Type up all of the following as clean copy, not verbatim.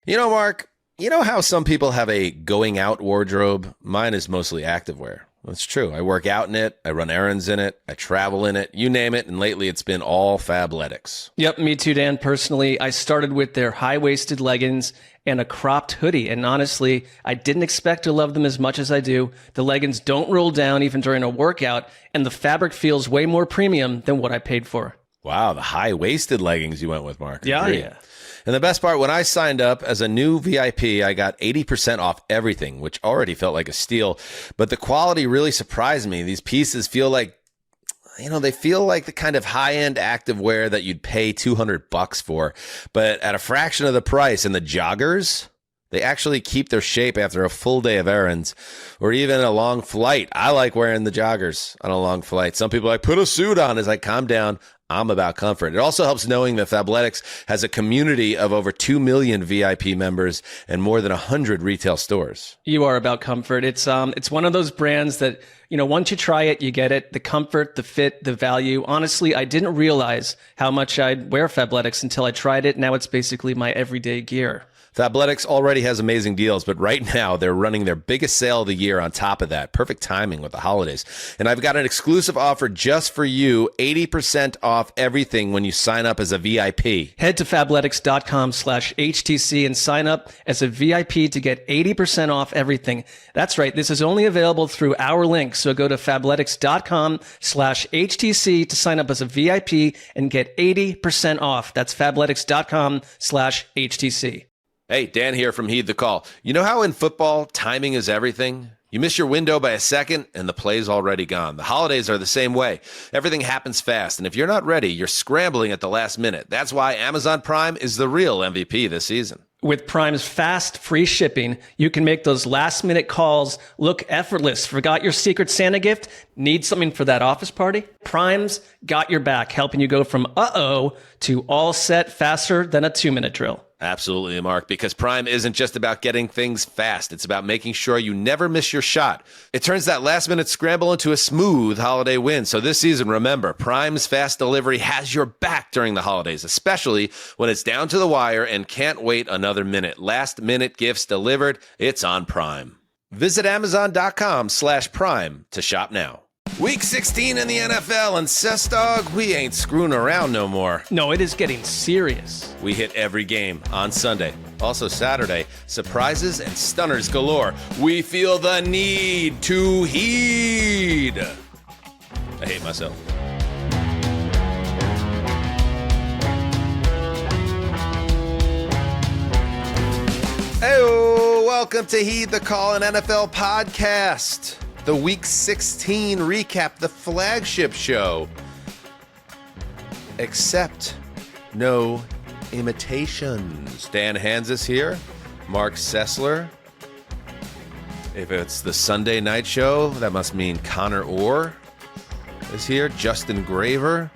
You know, Mark, you know how some people have a going out wardrobe? Mine is mostly activewear. That's true. I work out in it. I run errands in it. I travel in it. You name it. And lately it's been all Fabletics. Yep, me too, Dan. Personally, I started with their high-waisted leggings and a cropped hoodie. And honestly, I didn't expect to love them as much as I do. The leggings don't roll down even during a workout, and the fabric feels way more premium than what I paid for. Wow, the high-waisted leggings you went with, Mark. Yeah, Agreed. yeah. And the best part, when I signed up as a new VIP, I got 80% off everything, which already felt like a steal. But the quality really surprised me. These pieces feel like, they feel like the kind of high-end activewear that you'd pay $200 for, but at a fraction of the price. And the joggers, they actually keep their shape after a full day of errands or even a long flight. I like wearing the joggers on a long flight. Some people are like, put a suit on. As I calm down, I'm about comfort. It also helps knowing that Fabletics has a community of over 2 million VIP members and more than 100 retail stores. You are about comfort. It's one of those brands that, once you try it, you get it. The comfort, the fit, the value. Honestly, I didn't realize how much I'd wear Fabletics until I tried it. Now it's basically my everyday gear. Fabletics already has amazing deals, but right now they're running their biggest sale of the year on top of that. Perfect timing with the holidays. And I've got an exclusive offer just for you, 80% off everything when you sign up as a VIP. Head to fabletics.com/HTC and sign up as a VIP to get 80% off everything. That's right. This is only available through our link. So go to fabletics.com/HTC to sign up as a VIP and get 80% off. That's fabletics.com/HTC. Hey, Dan here from Heed the Call. You know how in football, timing is everything? You miss your window by a second, and the play's already gone. The holidays are the same way. Everything happens fast, and if you're not ready, you're scrambling at the last minute. That's why Amazon Prime is the real MVP this season. With Prime's fast, free shipping, you can make those last-minute calls look effortless. Forgot your Secret Santa gift? Need something for that office party? Prime's got your back, helping you go from uh-oh to all set faster than a 2-minute drill. Absolutely, Mark, because Prime isn't just about getting things fast. It's about making sure you never miss your shot. It turns that last-minute scramble into a smooth holiday win. So this season, remember, Prime's fast delivery has your back during the holidays, especially when it's down to the wire and can't wait another minute. Last-minute gifts delivered, it's on Prime. Visit Amazon.com/Prime to shop now. Week 16 in the NFL, and Dog, we ain't screwing around no more. No, it is getting serious. We hit every game on Sunday. Also Saturday, surprises and stunners galore. We feel the need to heed. I hate myself. Hey, welcome to Heed the Call, an NFL podcast. The Week 16 recap, the flagship show. Except no imitations. Dan Hanzus here, Marc Sessler. If it's the Sunday night show, that must mean Conor Orr is here. Justin Graver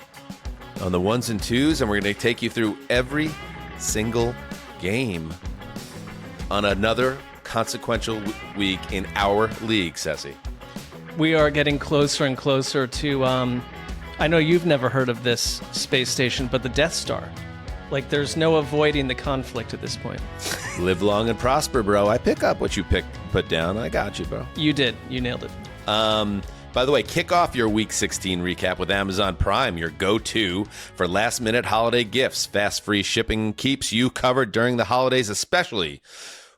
on the ones and twos, and we're going to take you through every single game on another consequential week in our league, Sessy. We are getting closer and closer to, I know you've never heard of this space station, but the Death Star. Like, there's no avoiding the conflict at this point. Live long and prosper, bro. I pick up what you put down. I got you, bro. You did. You nailed it. By the way, kick off your Week 16 recap with Amazon Prime, your go-to for last-minute holiday gifts. Fast, free shipping keeps you covered during the holidays, especially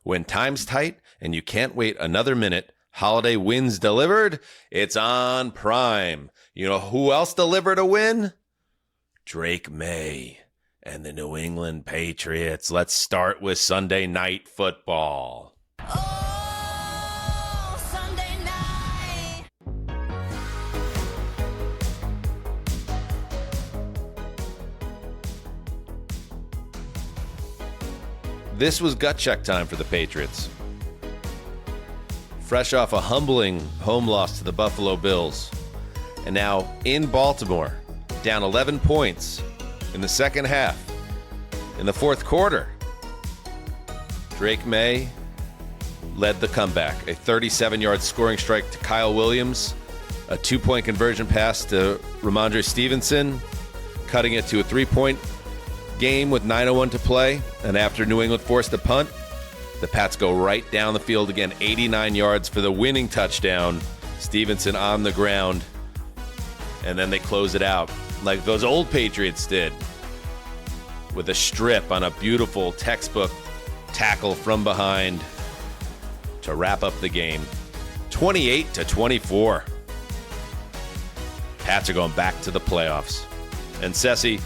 when time's tight and you can't wait another minute. Holiday wins delivered. It's on Prime. You know who else delivered a win? Drake May and the New England Patriots. Let's start with Sunday Night Football. Oh, Sunday night. This was gut check time for the Patriots. Fresh off a humbling home loss to the Buffalo Bills. And now in Baltimore, down 11 points in the second half. In the fourth quarter, Drake May led the comeback. A 37-yard scoring strike to Kyle Williams, a 2-point conversion pass to Ramondre Stevenson, cutting it to a 3-point game with 9:01 to play, and after New England forced a punt, the Pats go right down the field again, 89 yards for the winning touchdown. Stevenson on the ground, and then they close it out like those old Patriots did with a strip on a beautiful textbook tackle from behind to wrap up the game. 28-24. Pats are going back to the playoffs. And Sessy,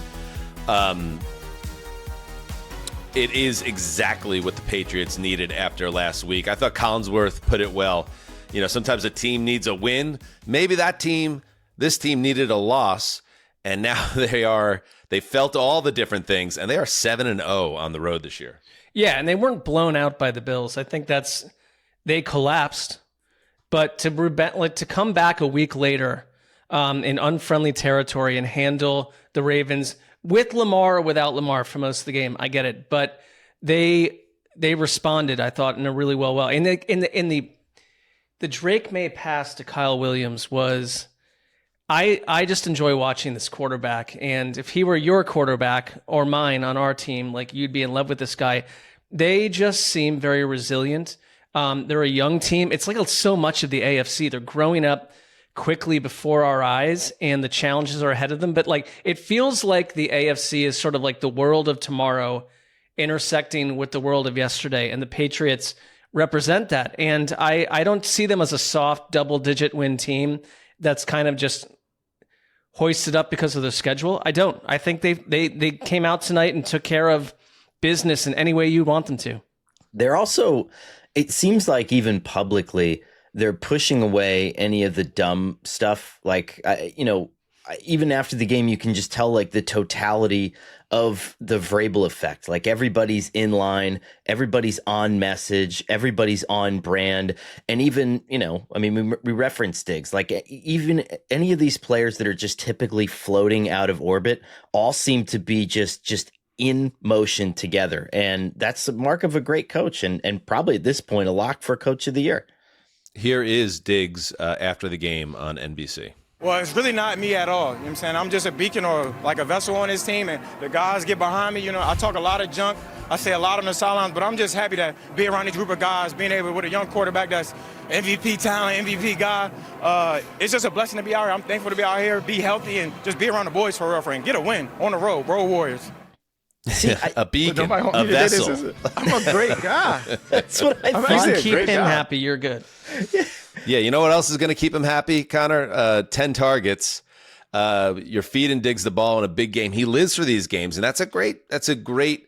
it is exactly what the Patriots needed after last week. I thought Collinsworth put it well. You know, sometimes a team needs a win. Maybe this team needed a loss, and now they felt all the different things, and they are 7-0 on the road this year. Yeah, and they weren't blown out by the Bills. I think they collapsed, but to come back a week later in unfriendly territory and handle the Ravens with Lamar or without Lamar for most of the game, I get it, but they responded, I thought, in a really well. In the Drake May pass to Kyle Williams was, I just enjoy watching this quarterback. And if he were your quarterback or mine on our team, like, you'd be in love with this guy. They just seem very resilient. They're a young team. It's like so much of the AFC. They're growing up quickly before our eyes, and the challenges are ahead of them. But like, it feels like the AFC is sort of like the world of tomorrow intersecting with the world of yesterday. And the Patriots represent that. And I don't see them as a soft double-digit win team that's kind of just hoisted up because of their schedule. I don't. I think they came out tonight and took care of business in any way you want them to. They're also, it seems like even publicly, they're pushing away any of the dumb stuff. Like, even after the game, you can just tell like the totality of the Vrabel effect. Like, everybody's in line, everybody's on message, everybody's on brand. And even, we reference Diggs, like even any of these players that are just typically floating out of orbit all seem to be just in motion together. And that's the mark of a great coach, and probably at this point a lock for Coach of the Year. Here is Diggs after the game on NBC. Well, it's really not me at all. You know what I'm saying? I'm just a beacon or like a vessel on this team, and the guys get behind me. I talk a lot of junk. I say a lot on the sidelines, but I'm just happy to be around this group of guys, being able with a young quarterback that's MVP talent, MVP guy. It's just a blessing to be out here. I'm thankful to be out here, be healthy, and just be around the boys for real, and get a win on the road, Road Warriors. See, a beacon, a vessel. I'm a great guy. That's what I thought. Keep him happy. You're good. Yeah, you know what else is going to keep him happy, Connor? 10 targets. You're feeding Diggs the ball in a big game. He lives for these games, and that's a great.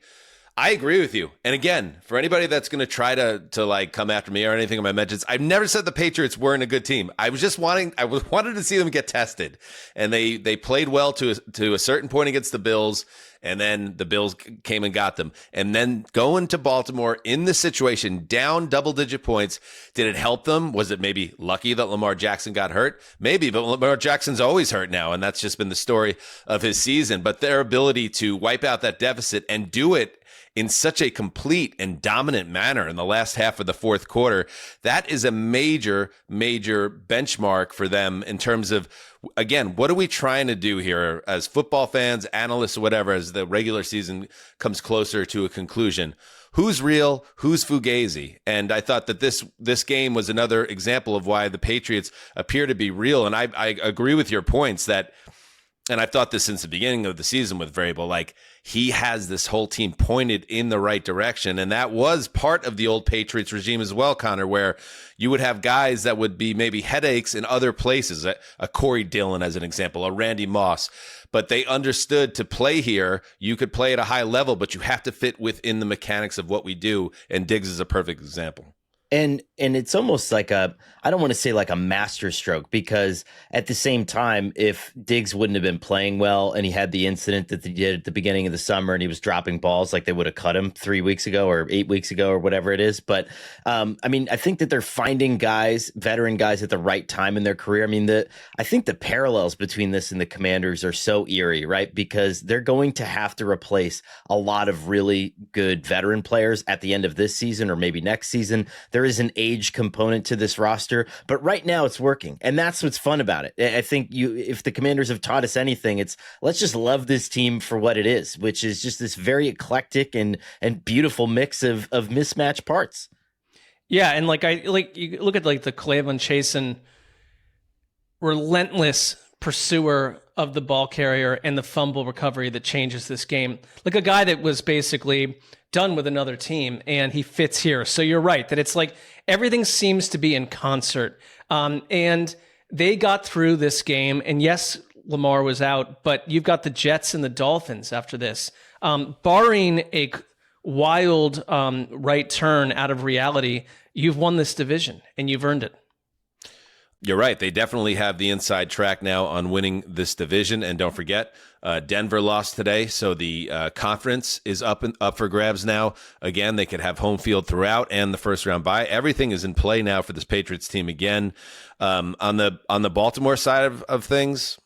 I agree with you. And again, for anybody that's going to try to like come after me or anything on my mentions, I've never said the Patriots weren't a good team. I wanted to see them get tested, and they played well to a certain point against the Bills. And then the Bills came and got them. And then going to Baltimore in this situation, down double-digit points, did it help them? Was it maybe lucky that Lamar Jackson got hurt? Maybe, but Lamar Jackson's always hurt now, and that's just been the story of his season. But their ability to wipe out that deficit and do it in such a complete and dominant manner in the last half of the fourth quarter, that is a major, major benchmark for them in terms of, again, what are we trying to do here as football fans, analysts, whatever, as the regular season comes closer to a conclusion? Who's real? Who's Fugazi? And I thought that this game was another example of why the Patriots appear to be real. And I agree with your points that, and I've thought this since the beginning of the season with Vrabel, like, he has this whole team pointed in the right direction. And that was part of the old Patriots regime as well, Connor, where you would have guys that would be maybe headaches in other places, a Corey Dillon as an example, a Randy Moss. But they understood to play here, you could play at a high level, but you have to fit within the mechanics of what we do. And Diggs is a perfect example. And it's almost like I don't want to say like a master stroke, because at the same time, if Diggs wouldn't have been playing well and he had the incident that they did at the beginning of the summer and he was dropping balls, like they would have cut him 3 weeks ago or 8 weeks ago or whatever it is. But I think that they're finding guys, veteran guys at the right time in their career. I think the parallels between this and the Commanders are so eerie, right? Because they're going to have to replace a lot of really good veteran players at the end of this season or maybe next season. there is an age component to this roster, but right now it's working. And that's what's fun about it. I think if the Commanders have taught us anything, it's let's just love this team for what it is, which is just this very eclectic and beautiful mix of mismatched parts. Yeah, and you look at the Cleveland Chasen relentless pursuer of the ball carrier and the fumble recovery that changes this game. Like a guy that was basically done with another team and he fits here. So you're right that it's like everything seems to be in concert. And they got through this game, and yes, Lamar was out, but you've got the Jets and the Dolphins after this. Barring a wild right turn out of reality, you've won this division and you've earned it. You're right. They definitely have the inside track now on winning this division. And don't forget, Denver lost today, so the conference is up for grabs now. Again, they could have home field throughout and the first round bye. Everything is in play now for this Patriots team again. On the Baltimore side of things,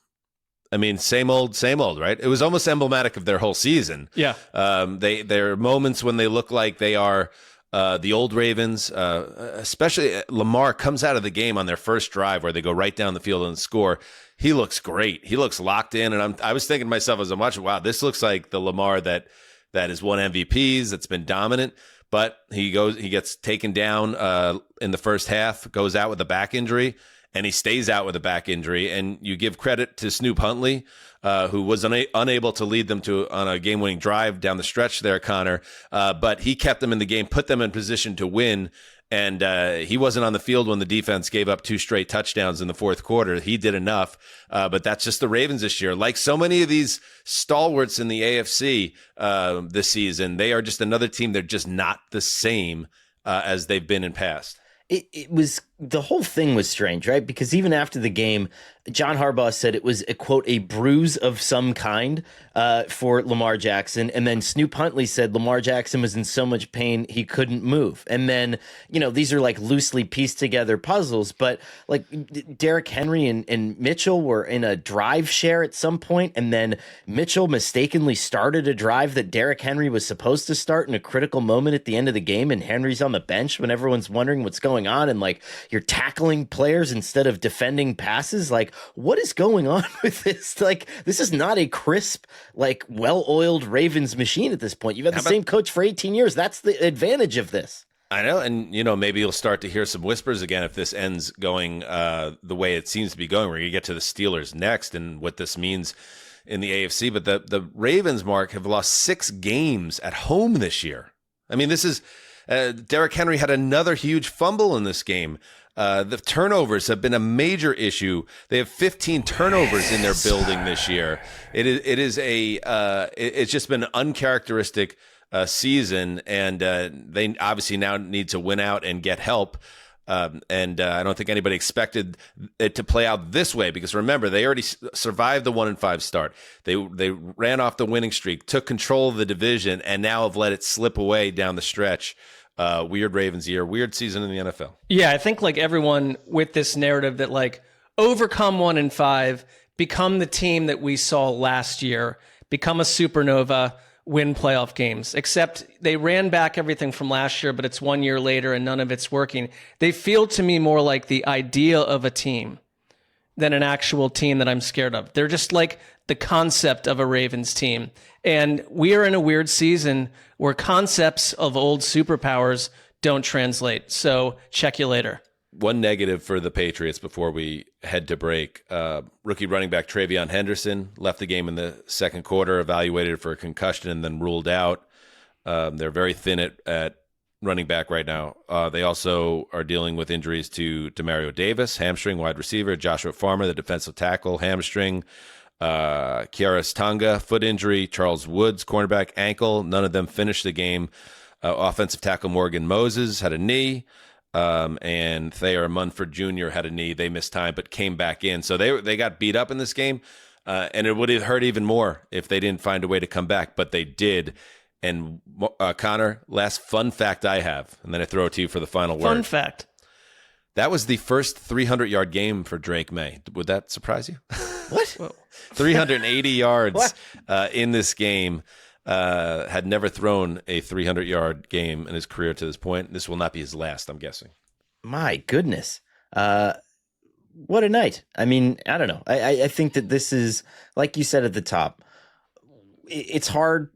I mean, same old, right? It was almost emblematic of their whole season. Yeah. There are moments when they look like they are the old Ravens, especially Lamar comes out of the game on their first drive where they go right down the field and score. He looks great. He looks locked in. And I was thinking to myself as I'm watching, wow, this looks like the Lamar that has won MVPs, that's been dominant. But he gets taken down in the first half, goes out with a back injury, and he stays out with a back injury. And you give credit to Snoop Huntley, who was unable to lead them on a game-winning drive down the stretch there, Connor. But he kept them in the game, put them in position to win. And he wasn't on the field when the defense gave up 2 straight touchdowns in the fourth quarter. He did enough. But that's just the Ravens this year. Like so many of these stalwarts in the AFC this season, they are just another team. They're just not the same as they've been in past. It was, the whole thing was strange, right? Because even after the game, John Harbaugh said it was a quote, a bruise of some kind for Lamar Jackson. And then Snoop Huntley said Lamar Jackson was in so much pain he couldn't move. And then, these are like loosely pieced together puzzles, but like Derrick Henry and Mitchell were in a drive share at some point, and then Mitchell mistakenly started a drive that Derrick Henry was supposed to start in a critical moment at the end of the game, and Henry's on the bench when everyone's wondering what's going on, and like you're tackling players instead of defending passes. Like, what is going on with this? Like, this is not a crisp, like, well-oiled Ravens machine at this point. You've had the same coach for 18 years. That's the advantage of this. I know, and maybe you'll start to hear some whispers again if this ends going the way it seems to be going. We're going to get to the Steelers next and what this means in the AFC. But the Ravens, Mark, have lost 6 games at home this year. I mean, this is Derrick Henry had another huge fumble in this game. The turnovers have been a major issue. They have 15 turnovers in their building this year. It's just been an uncharacteristic season, and they obviously now need to win out and get help. And I don't think anybody expected it to play out this way, because remember, they already survived the 1-5 start. They ran off the winning streak, took control of the division, and now have let it slip away down the stretch. Weird Ravens year, weird season in the NFL. Yeah, I think like everyone with this narrative that like overcome 1-5, become the team that we saw last year, become a supernova, win playoff games, except they ran back everything from last year, but it's 1 year later and none of it's working. They feel to me more like the idea of a team than an actual team that I'm scared of. They're just like the concept of a Ravens team. And we are in a weird season where concepts of old superpowers don't translate. So check you later. One negative for the Patriots before we head to break. Rookie running back Travion Henderson left the game in the second quarter, evaluated for a concussion, and then ruled out. They're very thin at running back right now. They also are dealing with injuries to Demario Davis, hamstring, wide receiver, Joshua Farmer, the defensive tackle, hamstring, Kiaris Tonga, foot injury, Charles Woods, cornerback, ankle. None of them finished the game. Offensive tackle Morgan Moses had a knee. And Thayer Munford Jr. had a knee. They missed time, but came back in. So they got beat up in this game, and it would have hurt even more if they didn't find a way to come back, but they did. And Connor, last fun fact I have, and then I throw it to you for the final word. Fun fact. That was the first 300-yard game for Drake May. Would that surprise you? What? 380 yards in this game. had never thrown a 300-yard game in his career to this point. This will not be his last, I'm guessing. My goodness. What a night. I mean, I don't know. I think that this is, like you said at the top, it's hard,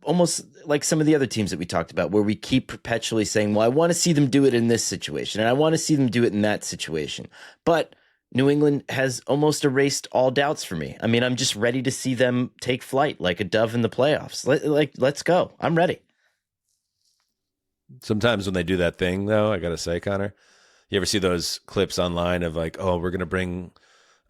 almost like some of the other teams that we talked about, where we keep perpetually saying, well, I want to see them do it in this situation, and I want to see them do it in that situation. But New England has almost erased all doubts for me. I mean, I'm just ready to see them take flight like a dove in the playoffs. Let's go. I'm ready. Sometimes when they do that thing, though, I got to say, Connor, you ever see those clips online of like, oh, we're going to bring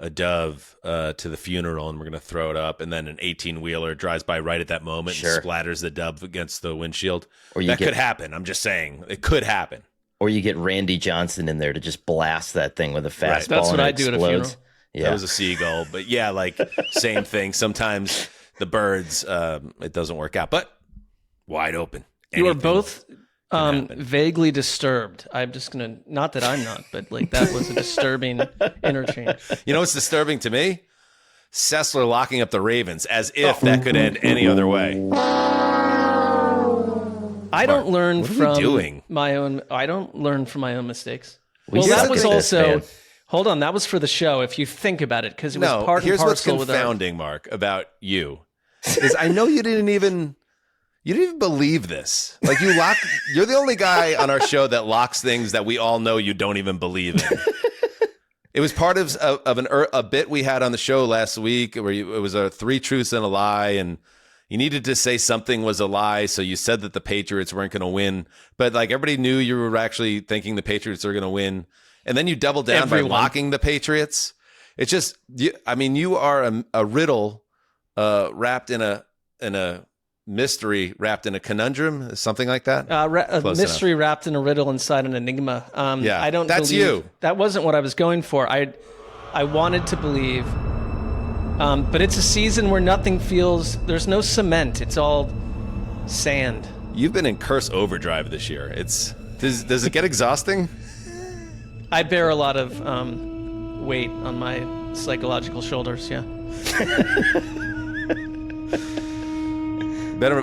a dove to the funeral and we're going to throw it up, and then an 18-wheeler drives by right at that moment and splatters the dove against the windshield? That could happen. I'm just saying. It could happen. Or you get Randy Johnson in there to just blast that thing with a fastball. Right. That's what I do at a funeral. Yeah. That was a seagull. But yeah, like same thing. Sometimes the birds, it doesn't work out. But wide open. You are both vaguely disturbed. I'm just going to, not that I'm not, but like that was a disturbing interchange. You know what's disturbing to me? Sessler locking up the Ravens as if that could end any other way. I don't learn from my own. I don't learn from my own mistakes. Well, that was also. Hold on, that was for the show. If you think about it, because it was part and here's parcel what's with confounding, Mark, about you is I know you didn't even believe this. Like you're the only guy on our show that locks things that we all know you don't even believe in. It was part of a bit we had on the show last week where it was a 3 truths and a lie, and you needed to say something was a lie, so you said that the Patriots weren't going to win. But like everybody knew you were actually thinking the Patriots are going to win, and then you doubled down by locking the Patriots. It's just, you are a riddle wrapped in a mystery, wrapped in a conundrum, something like that. A mystery wrapped in a riddle inside an enigma. Yeah, I don't. That's you. That wasn't what I was going for. I wanted to believe. But it's a season where nothing feels, there's no cement. It's all sand. You've been in curse overdrive this year. Does it get exhausting? I bear a lot of weight on my psychological shoulders, yeah.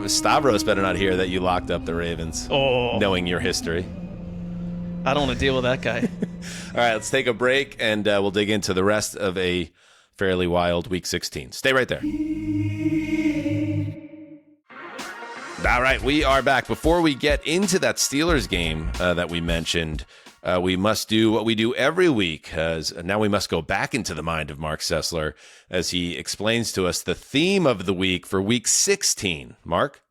Stavros better not hear that you locked up the Ravens, knowing your history. I don't want to deal with that guy. All right, let's take a break, and we'll dig into the rest of a fairly wild Week 16. Stay right there. All right, we are back. Before we get into that Steelers game that we mentioned, we must do what we do every week, as now we must go back into the mind of Marc Sessler as he explains to us the theme of the week for Week 16. Mark?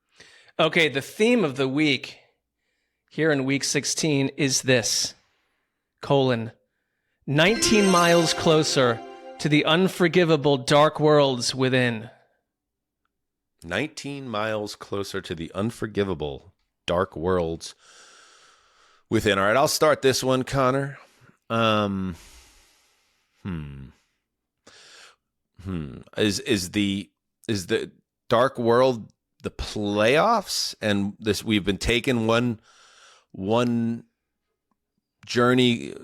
Okay, the theme of the week here in Week 16 is this, 19 miles closer to the unforgivable dark worlds within. 19 miles closer to the unforgivable dark worlds within. All right, I'll start this one, Connor. Is the dark world the playoffs? And this, we've been taking one journey,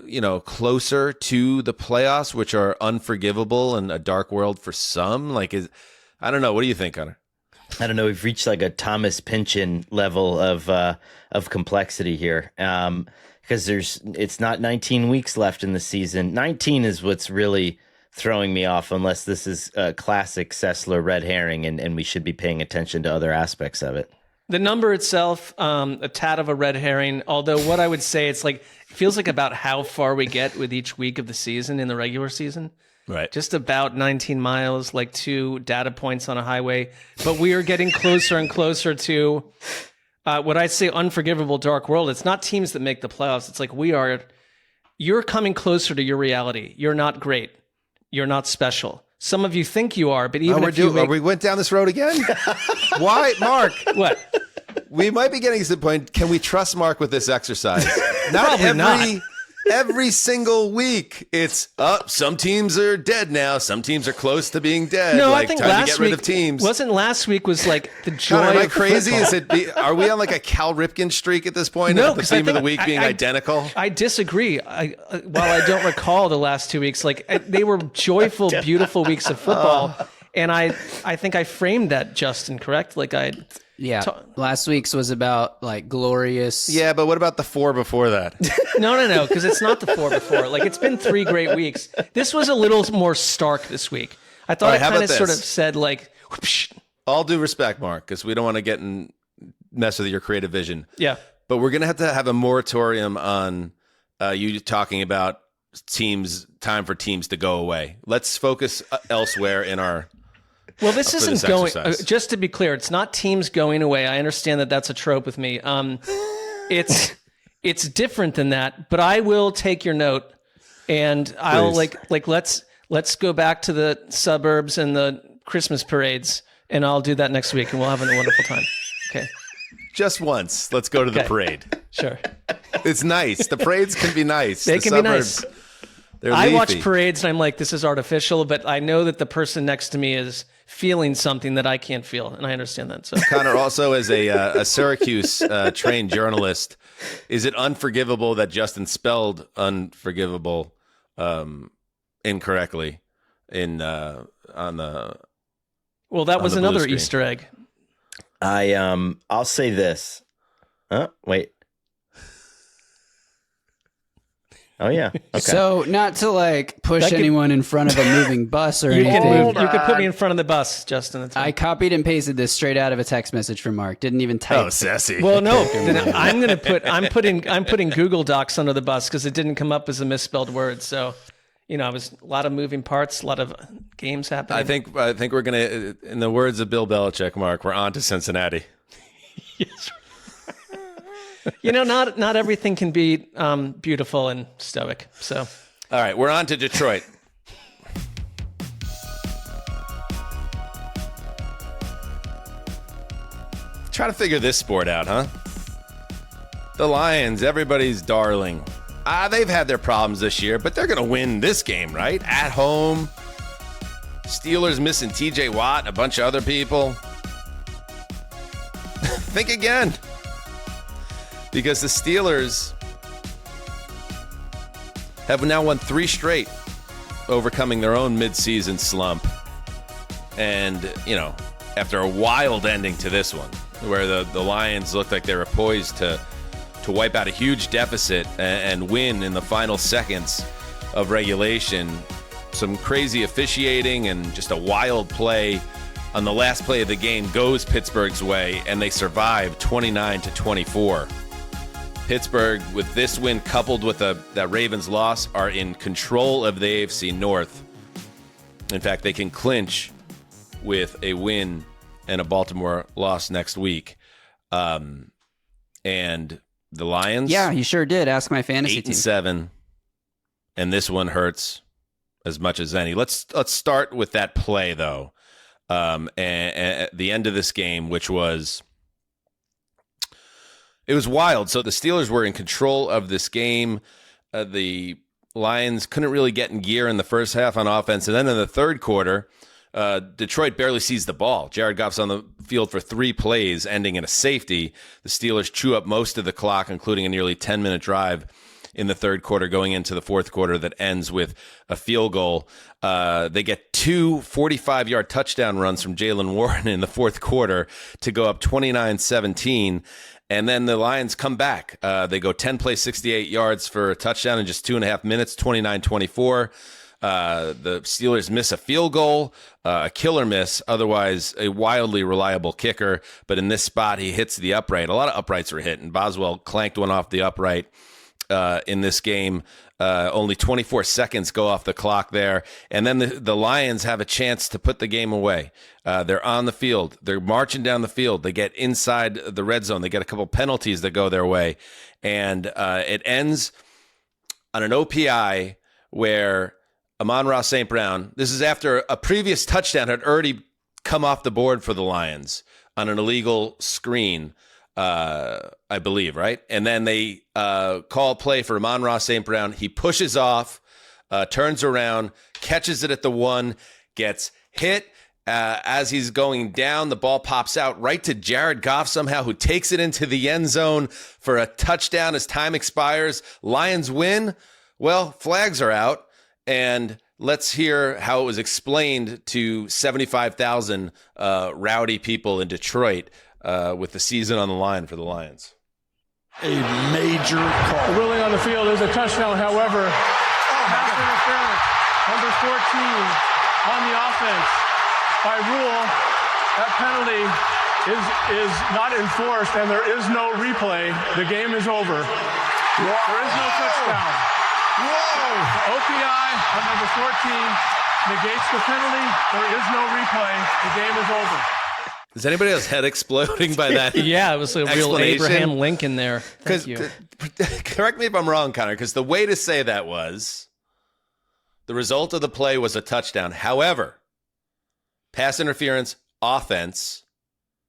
closer to the playoffs, which are unforgivable and a dark world for some. I don't know. What do you think, Connor? I don't know. We've reached like a Thomas Pynchon level of complexity here, because it's not 19 weeks left in the season. 19 is what's really throwing me off, unless this is a classic Sessler red herring, and we should be paying attention to other aspects of it. The number itself, a tad of a red herring, although what I would say, it feels like about how far we get with each week of the season in the regular season. Right. Just about 19 miles, like 2 data points on a highway. But we are getting closer and closer to what I say unforgivable dark world. It's not teams that make the playoffs. It's like you're coming closer to your reality. You're not great. You're not special. Some of you think you are, but even we went down this road again? Why, Mark? What? We might be getting to the point. Can we trust Mark with this exercise? Not. Every single week, it's up. Some teams are dead now. Some teams are close to being dead. No, I think time last to get rid week of teams. Wasn't last week was like the joy. God, am I of crazy? football. Are we on like a Cal Ripken streak at this point? No, the theme of the week being identical. I disagree. While I don't recall the last 2 weeks, they were joyful, beautiful weeks of football. And I think I framed that, Justin, correct? Yeah. Last week's was about like glorious. Yeah, but what about the 4 before that? No, because it's not the 4 before. Like, it's been 3 great weeks. This was a little more stark this week. I thought right, it how kind of about sort of this? said like, whoosh. All due respect, Mark, because we don't want to get in mess with your creative vision. Yeah. But we're going to have a moratorium on you talking about time for teams to go away. Let's focus elsewhere in our... Well, this for isn't this going. exercise. Just to be clear, it's not teams going away. I understand that that's a trope with me. It's different than that. But I will take your note, and I'll let's go back to the suburbs and the Christmas parades, and I'll do that next week, and we'll have a wonderful time. Okay. Just once. Let's go to the parade. Sure. It's nice. The parades can be nice. They The can be nice. suburbs, they're I watch leafy. parades, and I'm like, this is artificial, but I know that the person next to me is feeling something that I can't feel, and I understand that. So, Connor, also as a Syracuse trained journalist, is it unforgivable that Justin spelled unforgivable incorrectly on the? well, that on was the blue another screen? Easter egg. I'll say this. Wait. Oh yeah. Okay. So not to like push That could- anyone in front of a moving bus or You anything. could put me in front of the bus, Justin. It's I fine. copied and pasted this straight out of a text message from Mark. Didn't even type. Oh, sassy. Well, no, then I'm putting Google Docs under the bus because it didn't come up as a misspelled word. So, it was a lot of moving parts, a lot of games happening. I think we're gonna, in the words of Bill Belichick, Mark, we're on to Cincinnati. Yes. Not everything can be beautiful and stoic. So, All right, we're on to Detroit. Try to figure this sport out, huh? The Lions, everybody's darling. They've had their problems this year, but they're going to win this game, right? At home. Steelers missing TJ Watt and a bunch of other people. Think again. Because the Steelers have now won 3 straight, overcoming their own midseason slump. And, after a wild ending to this one, where the Lions looked like they were poised to wipe out a huge deficit and win in the final seconds of regulation. Some crazy officiating and just a wild play on the last play of the game goes Pittsburgh's way, and they survive 29-24. Pittsburgh, with this win coupled with that Ravens loss, are in control of the AFC North. In fact, they can clinch with a win and a Baltimore loss next week. And the Lions, Yeah, you sure did. Ask my fantasy team. 8-7, and this one hurts as much as any. Let's start with that play though. And at the end of this game, which was wild. So the Steelers were in control of this game. The Lions couldn't really get in gear in the first half on offense, and then in the third quarter, Detroit barely sees the ball. Jared Goff's on the field for 3 plays, ending in a safety. The Steelers chew up most of the clock, including a nearly 10-minute drive in the third quarter going into the fourth quarter that ends with a field goal. They get 2 45-yard touchdown runs from Jalen Warren in the fourth quarter to go up 29-17. And then the Lions come back. They go 10 plays, 68 yards for a touchdown in just 2.5 minutes, 29-24. The Steelers miss a field goal, a killer miss, otherwise a wildly reliable kicker. But in this spot, he hits the upright. A lot of uprights were hit, and Boswell clanked one off the upright in this game. Only 24 seconds go off the clock there. And then the Lions have a chance to put the game away. They're on the field. They're marching down the field. They get inside the red zone. They get a couple penalties that go their way. And it ends on an OPI where Amon-Ra St. Brown, this is after a previous touchdown had already come off the board for the Lions on an illegal screen, I believe, right? And then they call a play for Amon-Ra St. Brown. He pushes off, turns around, catches it at the 1, gets hit. As he's going down, the ball pops out right to Jared Goff somehow, who takes it into the end zone for a touchdown as time expires. Lions win. Well, flags are out. And let's hear how it was explained to 75,000 rowdy people in Detroit with the season on the line for the Lions. A major call. The ruling on the field is a touchdown. However, pass interference, number 14 on the offense. By rule, that penalty is not enforced, and there is no replay. The game is over. There is no touchdown. The OPI on number 14 negates the penalty. There is no replay. The game is over. Is anybody else head exploding by that? Yeah, it was a real explanation? Abraham Lincoln there. Thank you. Correct me if I'm wrong, Connor, because the way to say that was the result of the play was a touchdown. However, pass interference, offense,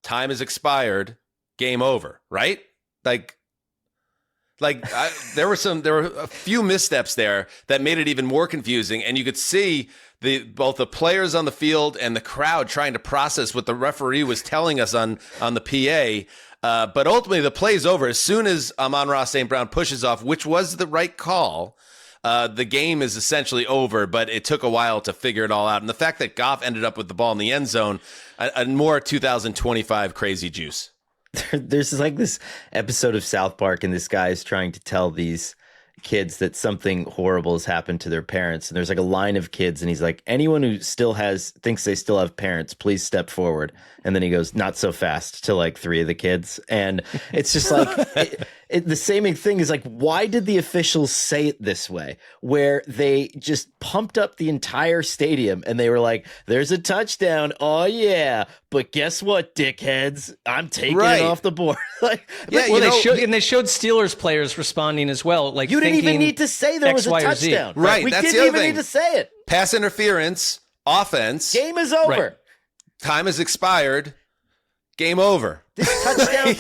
time is expired, game over, right? There were a few missteps there that made it even more confusing, and you could see both the players on the field and the crowd trying to process what the referee was telling us on the PA. But ultimately, the play's over as soon as Amon-Ra St. Brown pushes off, which was the right call. The game is essentially over, but it took a while to figure it all out. And the fact that Goff ended up with the ball in the end zone, a more 2025 crazy juice. There's like this episode of South Park, and this guy is trying to tell these kids that something horrible has happened to their parents. And there's like a line of kids, and he's like, anyone who thinks they still have parents, please step forward. And then he goes, not so fast, to like 3 of the kids. And it's just like the same thing is like, why did the officials say it this way, where they just pumped up the entire stadium and they were like, there's a touchdown. Oh yeah. But guess what, dickheads? I'm taking it off the board. They showed Steelers players responding as well. Like, you didn't even need to say there was a touchdown. Right. We That's didn't even need to say it. Pass interference, offense. Game is over. Right. Time has expired. Game over. This touchdown.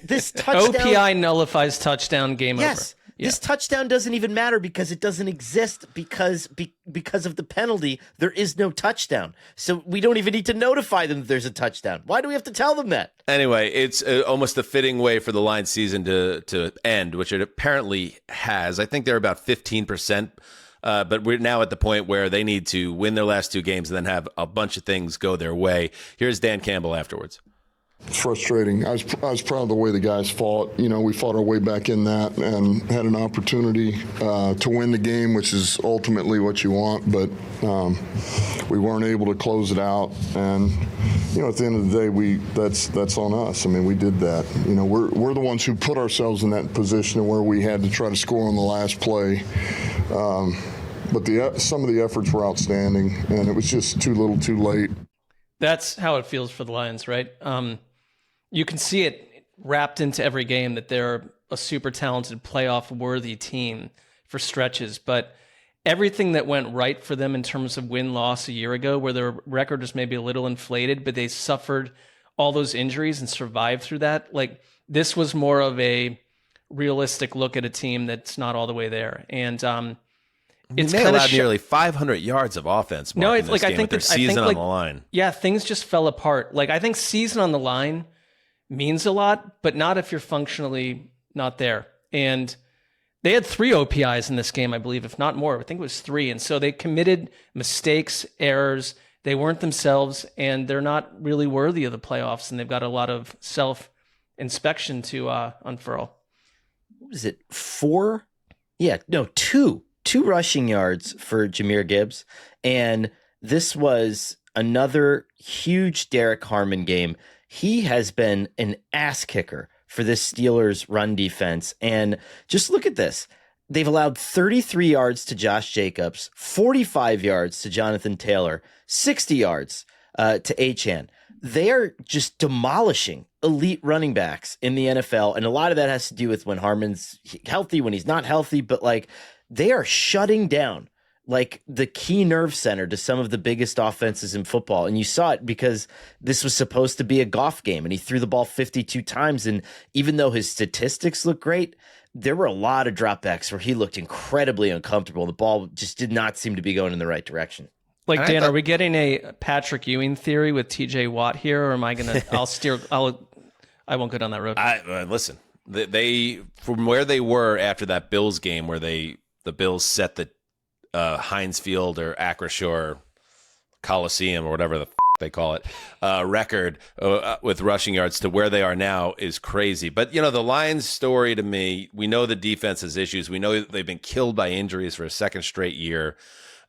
this touchdown. OPI nullifies touchdown. Game over. Yes. This touchdown doesn't even matter because it doesn't exist because of the penalty. There is no touchdown. So we don't even need to notify them that there's a touchdown. Why do we have to tell them that? Anyway, it's almost a fitting way for the Lions season to end, which it apparently has. I think they're about 15%, but we're now at the point where they need to win their last 2 games and then have a bunch of things go their way. Here's Dan Campbell afterwards. Frustrating. I was proud of the way the guys fought. You know, we fought our way back in that and had an opportunity to win the game, which is ultimately what you want. But we weren't able to close it out. And you know, at the end of the day, that's on us. I mean, we did that. You know, we're the ones who put ourselves in that position where we had to try to score on the last play. But some of the efforts were outstanding, and it was just too little, too late. That's how it feels for the Lions, right? You can see it wrapped into every game that they're a super talented playoff-worthy team for stretches, but everything that went right for them in terms of win-loss a year ago, where their record was maybe a little inflated, but they suffered all those injuries and survived through that. Like, this was more of a realistic look at a team that's not all the way there. And it's they allowed nearly 500 yards of offense. No, it's like I think their season on the line. Yeah, things just fell apart. Like, I think season on the line means a lot, but not if you're functionally not there. And they had 3 OPIs in this game, I believe, if not more. I think it was 3. And so they committed mistakes, errors. They weren't themselves, and they're not really worthy of the playoffs. And they've got a lot of self-inspection to unfurl. What is it? 4? Yeah, no, 2. 2 rushing yards for Jahmyr Gibbs. And this was another huge Derek Harmon game. He has been an ass kicker for this Steelers run defense. And just look at this. They've allowed 33 yards to Josh Jacobs, 45 yards to Jonathan Taylor, 60 yards to Achane. They are just demolishing elite running backs in the NFL. And a lot of that has to do with when Harmon's healthy, when he's not healthy, but like they are shutting down like the key nerve center to some of the biggest offenses in football. And you saw it because this was supposed to be a Goff game and he threw the ball 52 times. And even though his statistics look great, there were a lot of dropbacks where he looked incredibly uncomfortable. The ball just did not seem to be going in the right direction. Like, Dan, are we getting a Patrick Ewing theory with TJ Watt here? Or am I going to, I won't go down that road. Listen, they from where they were after that Bills game where the Bills set the Heinz Field or Acrisure Coliseum or whatever the they call it, record with rushing yards to where they are now is crazy. But, the Lions story to me, we know the defense has issues. We know that they've been killed by injuries for a second straight year.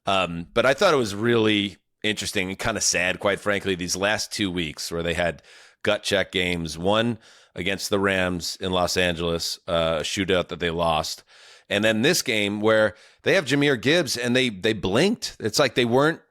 But I thought it was really interesting and kind of sad, quite frankly, these last 2 weeks where they had gut check games, one against the Rams in Los Angeles, a shootout that they lost. And then this game where they have Jahmyr Gibbs and they blinked. It's like they weren't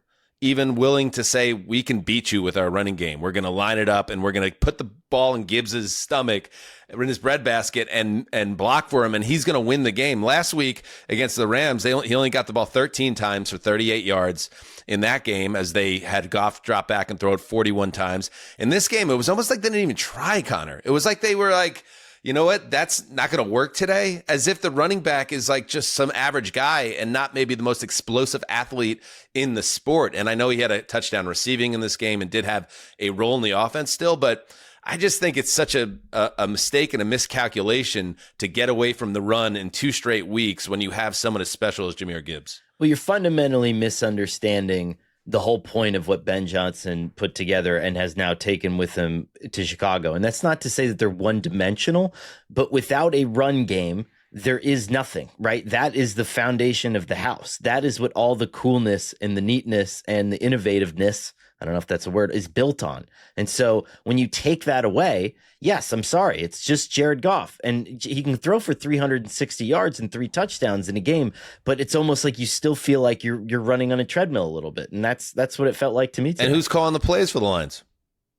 even willing to say, we can beat you with our running game. We're going to line it up and we're going to put the ball in Gibbs's stomach, in his breadbasket, and block for him, and he's going to win the game. Last week against the Rams, he only got the ball 13 times for 38 yards in that game, as they had Goff drop back and throw it 41 times. In this game, it was almost like they didn't even try, Connor. It was like they were like, you know what? That's not going to work today. As if the running back is like just some average guy and not maybe the most explosive athlete in the sport. And I know he had a touchdown receiving in this game and did have a role in the offense still, but I just think it's such a mistake and a miscalculation to get away from the run in 2 straight weeks when you have someone as special as Jahmyr Gibbs. Well, you're fundamentally misunderstanding the whole point of what Ben Johnson put together and has now taken with him to Chicago. And that's not to say that they're one-dimensional, but without a run game, there is nothing, right? That is the foundation of the house. That is what all the coolness and the neatness and the innovativeness, I don't know if that's a word, is built on. And so when you take that away, yes, I'm sorry, it's just Jared Goff. And he can throw for 360 yards and 3 touchdowns in a game, but it's almost like you still feel like you're running on a treadmill a little bit. And that's what it felt like to me today. And who's calling the plays for the Lions?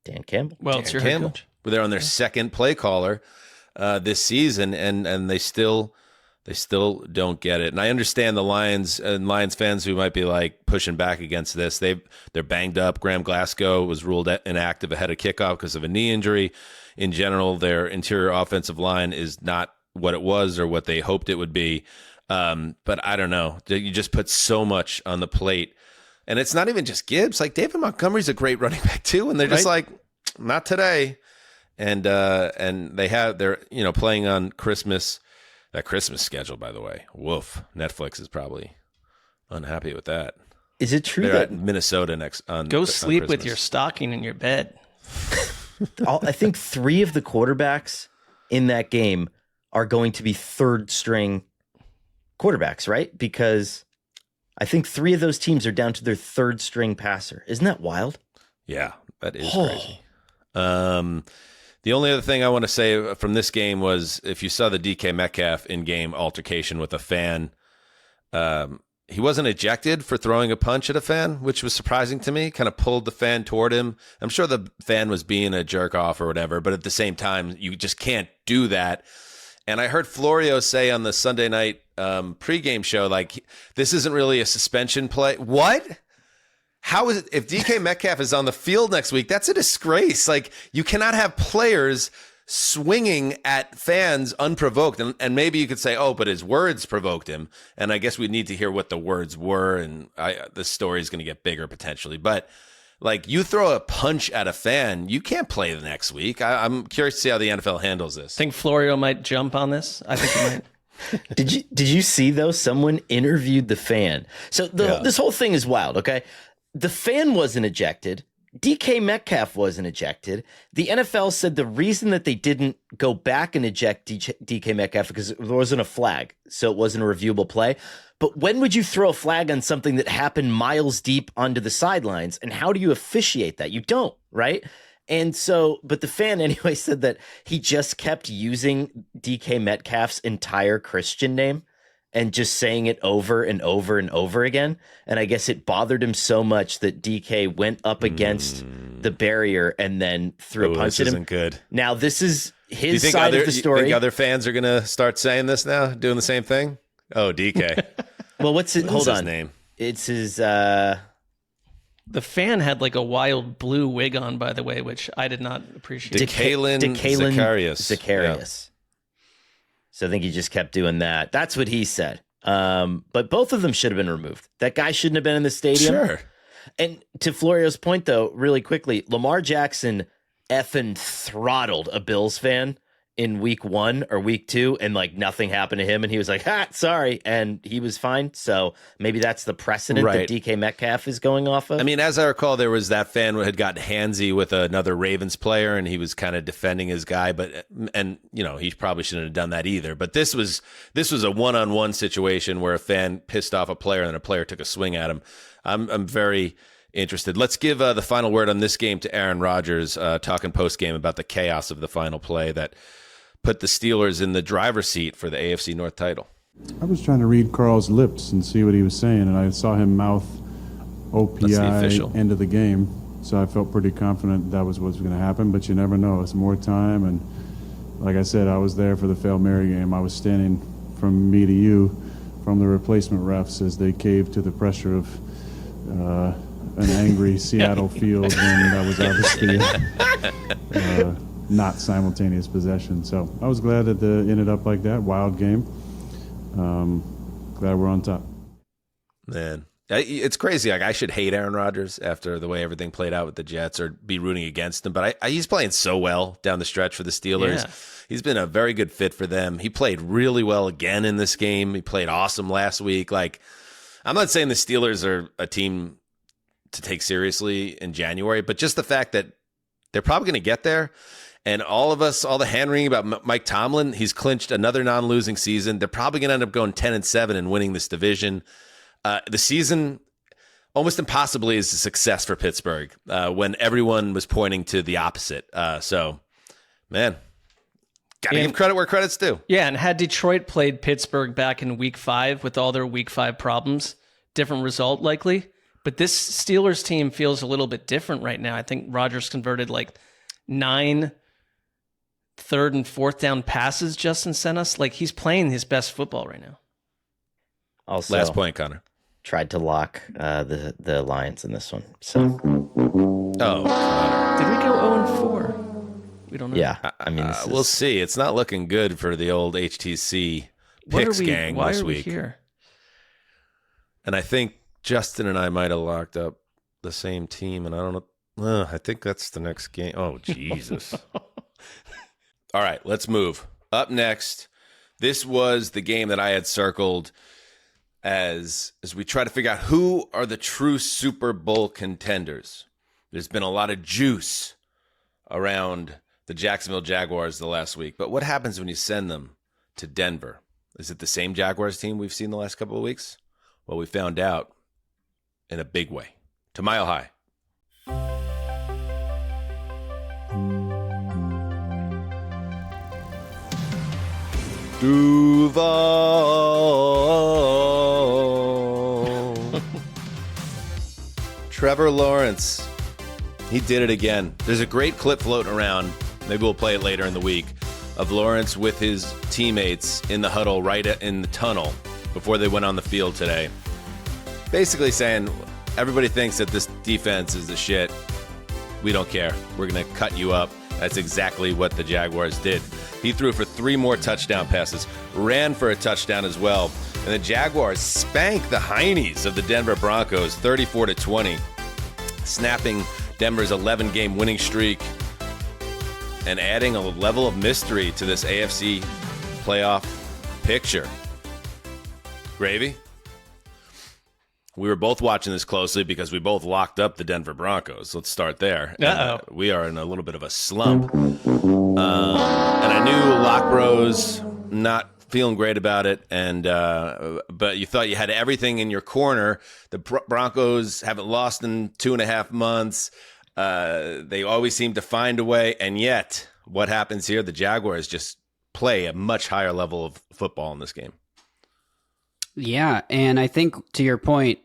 Dan Campbell. Well, it's your head coach. They're on their second play caller this season, and they still don't get it. And I understand the Lions and Lions fans who might be like pushing back against this. They're banged up. Graham Glasgow was ruled inactive ahead of kickoff because of a knee injury. In general, their interior offensive line is not what it was or what they hoped it would be. But I don't know. You just put so much on the plate. And it's not even just Gibbs. Like, David Montgomery's a great running back too. And they're just like, not today. And they're playing on Christmas. That Christmas schedule, by the way, woof. Netflix is probably unhappy with that. Is it true They're that at Minnesota next on? Go on sleep with Christmas. your stocking in your bed. I think 3 of the quarterbacks in that game are going to be third string quarterbacks, right? Because I think 3 of those teams are down to their third string passer. Isn't that wild? Yeah, that is crazy. The only other thing I want to say from this game was if you saw the DK Metcalf in-game altercation with a fan, he wasn't ejected for throwing a punch at a fan, which was surprising to me. Kind of pulled the fan toward him. I'm sure the fan was being a jerk off or whatever, but at the same time, you just can't do that. And I heard Florio say on the Sunday night pregame show, like, this isn't really a suspension play. What? How is it? If DK Metcalf is on the field next week, that's a disgrace. Like, you cannot have players swinging at fans unprovoked. And maybe you could say, oh, but his words provoked him. And I guess we need to hear what the words were. And this story is going to get bigger potentially. But like, you throw a punch at a fan, you can't play the next week. I'm curious to see how the NFL handles this. Think Florio might jump on this? I think he might. Did you see though? Someone interviewed the fan. So this whole thing is wild. Okay, the fan wasn't ejected. DK Metcalf wasn't ejected. The NFL said the reason that they didn't go back and eject DK Metcalf because there wasn't a flag, so it wasn't a reviewable play. But when would you throw a flag on something that happened miles deep onto the sidelines? And how do you officiate that? You don't, right? And so, but the fan anyway said that he just kept using DK Metcalf's entire Christian name and just saying it over and over and over again. And I guess it bothered him so much that DK went up against the barrier and then threw a punch at him. Isn't good. Now, this is his side of the story. You think other fans are going to start saying this now, doing the same thing? Oh, DK. Well, what's it? Hold on. His name? It's his. The fan had like a wild blue wig on, by the way, which I did not appreciate. Decalen Zacharias. Yeah. So I think he just kept doing that. That's what he said. But both of them should have been removed. That guy shouldn't have been in the stadium. Sure. And to Florio's point, though, really quickly, Lamar Jackson effing throttled a Bills fan in week 1 or week 2 and like nothing happened to him and he was like, sorry, and he was fine. So maybe that's the precedent that DK Metcalf is going off of. I mean, as I recall, there was that fan who had gotten handsy with another Ravens player and he was kind of defending his guy, and he probably shouldn't have done that either. But this was a one-on-one situation where a fan pissed off a player and a player took a swing at him. I'm very interested. Let's give the final word on this game to Aaron Rodgers, talking post-game about the chaos of the final play that put the Steelers in the driver's seat for the AFC North title. I was trying to read Carl's lips and see what he was saying, and I saw him mouth OPI end of the game, so I felt pretty confident that was what was going to happen, but you never know. It's more time, and like I said, I was there for the Hail Mary game. I was standing from me to you from the replacement refs as they caved to the pressure of an angry Seattle field, and that was obviously not simultaneous possession. So I was glad that it ended up like that. Wild game. Glad we're on top. Man, it's crazy. Like, I should hate Aaron Rodgers after the way everything played out with the Jets, or be rooting against him. But he's playing so well down the stretch for the Steelers. Yeah. He's been a very good fit for them. He played really well again in this game. He played awesome last week. Like, I'm not saying the Steelers are a team to take seriously in January, but just the fact that they're probably going to get there. And all the hand-wringing about Mike Tomlin, he's clinched another non-losing season. They're probably going to end up going 10-7 and winning this division. The season, almost impossibly, is a success for Pittsburgh when everyone was pointing to the opposite. So, man, got to give credit where credit's due. Yeah, and had Detroit played Pittsburgh back in Week 5 with all their Week 5 problems, different result likely. But this Steelers team feels a little bit different right now. I think Rodgers converted like 9 third and fourth down passes Justin sent us. Like, he's playing his best football right now. Also, last point, Connor. Tried to lock the Lions in this one. So, did we go 0-4? We don't know. Yeah, I mean, we'll see. It's not looking good for the old HTC picks gang why this are we week. Here? And I think Justin and I might have locked up the same team, and I don't know. I think that's the next game. Oh, Jesus. All right, let's move. Up next, this was the game that I had circled as we try to figure out who are the true Super Bowl contenders. There's been a lot of juice around the Jacksonville Jaguars the last week, but what happens when you send them to Denver? Is it the same Jaguars team we've seen the last couple of weeks? Well, we found out in a big way. To Mile High. Duval. Trevor Lawrence. He did it again. There's a great clip floating around. Maybe we'll play it later in the week, of Lawrence with his teammates in the huddle right in the tunnel before they went on the field today. Basically saying, everybody thinks that this defense is the shit. We don't care. We're going to cut you up. That's exactly what the Jaguars did. He threw for 3 more touchdown passes, ran for a touchdown as well. And the Jaguars spanked the Heinies of the Denver Broncos 34-20, snapping Denver's 11-game winning streak and adding a level of mystery to this AFC playoff picture. Gravy? We were both watching this closely because we both locked up the Denver Broncos. Let's start there. We are in a little bit of a slump. And I knew Lock Bros not feeling great about it, and but you thought you had everything in your corner. The Broncos haven't lost in 2.5 months. They always seem to find a way, and yet what happens here? The Jaguars just play a much higher level of football in this game. Yeah, and I think to your point,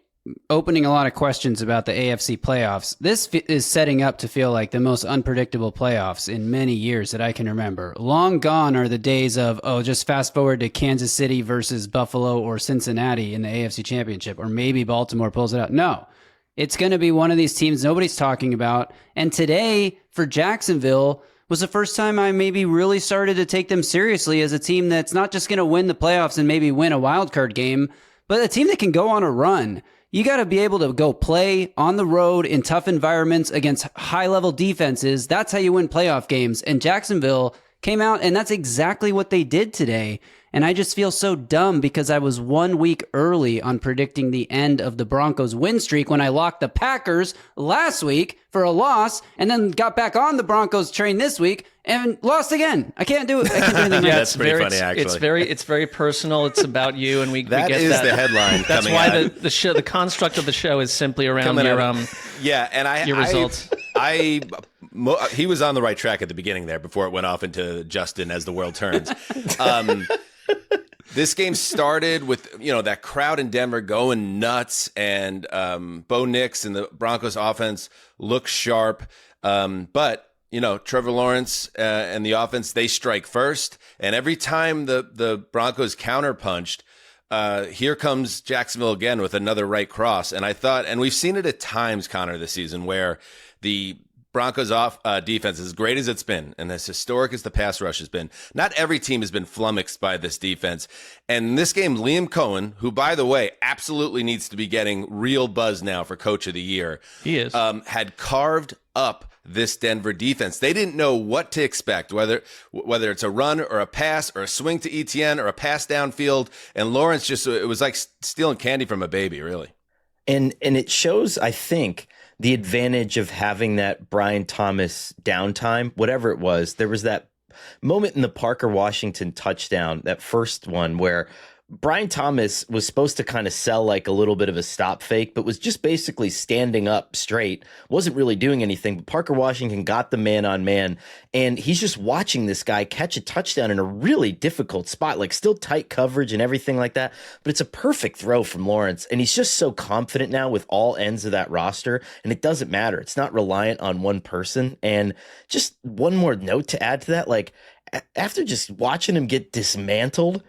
opening a lot of questions about the AFC playoffs. This is setting up to feel like the most unpredictable playoffs in many years that I can remember. Long gone are the days of, just fast forward to Kansas City versus Buffalo or Cincinnati in the AFC Championship, or maybe Baltimore pulls it out. No, it's going to be one of these teams nobody's talking about. And today for Jacksonville was the first time I maybe really started to take them seriously as a team that's not just going to win the playoffs and maybe win a wild card game, but a team that can go on a run. You got to be able to go play on the road in tough environments against high-level defenses. That's how you win playoff games. And Jacksonville came out, and that's exactly what they did today. And I just feel so dumb because I was 1 week early on predicting the end of the Broncos win streak when I locked the Packers last week for a loss, and then got back on the Broncos train this week and lost again. I can't do it. I can't do anything. Yeah, that's pretty funny, actually. It's very personal. It's about you, and we get that. That is the headline. That's coming why out. the show, the construct of the show, is simply around your results. He was on the right track at the beginning there before it went off into Justin as the world turns. This game started with, that crowd in Denver going nuts, and Bo Nix and the Broncos offense look sharp. But, Trevor Lawrence and the offense, they strike first. And every time the Broncos counterpunched, here comes Jacksonville again with another right cross. And I thought, and we've seen it at times, Connor, this season, where the Broncos defense, as great as it's been and as historic as the pass rush has been, not every team has been flummoxed by this defense. And in this game, Liam Cohen, who, by the way, absolutely needs to be getting real buzz now for Coach of the Year, he is, had carved up this Denver defense. They didn't know what to expect, whether it's a run or a pass or a swing to Etienne or a pass downfield. And Lawrence it was like stealing candy from a baby, really. And it shows, I think, the advantage of having that Brian Thomas downtime, whatever it was. There was that moment in the Parker Washington touchdown, that first one, where Brian Thomas was supposed to kind of sell like a little bit of a stop fake, but was just basically standing up straight, wasn't really doing anything. But Parker Washington got the man on man, and he's just watching this guy catch a touchdown in a really difficult spot, like still tight coverage and everything like that. But it's a perfect throw from Lawrence, and he's just so confident now with all ends of that roster, and it doesn't matter. It's not reliant on one person. And just one more note to add to that, like after just watching him get dismantled,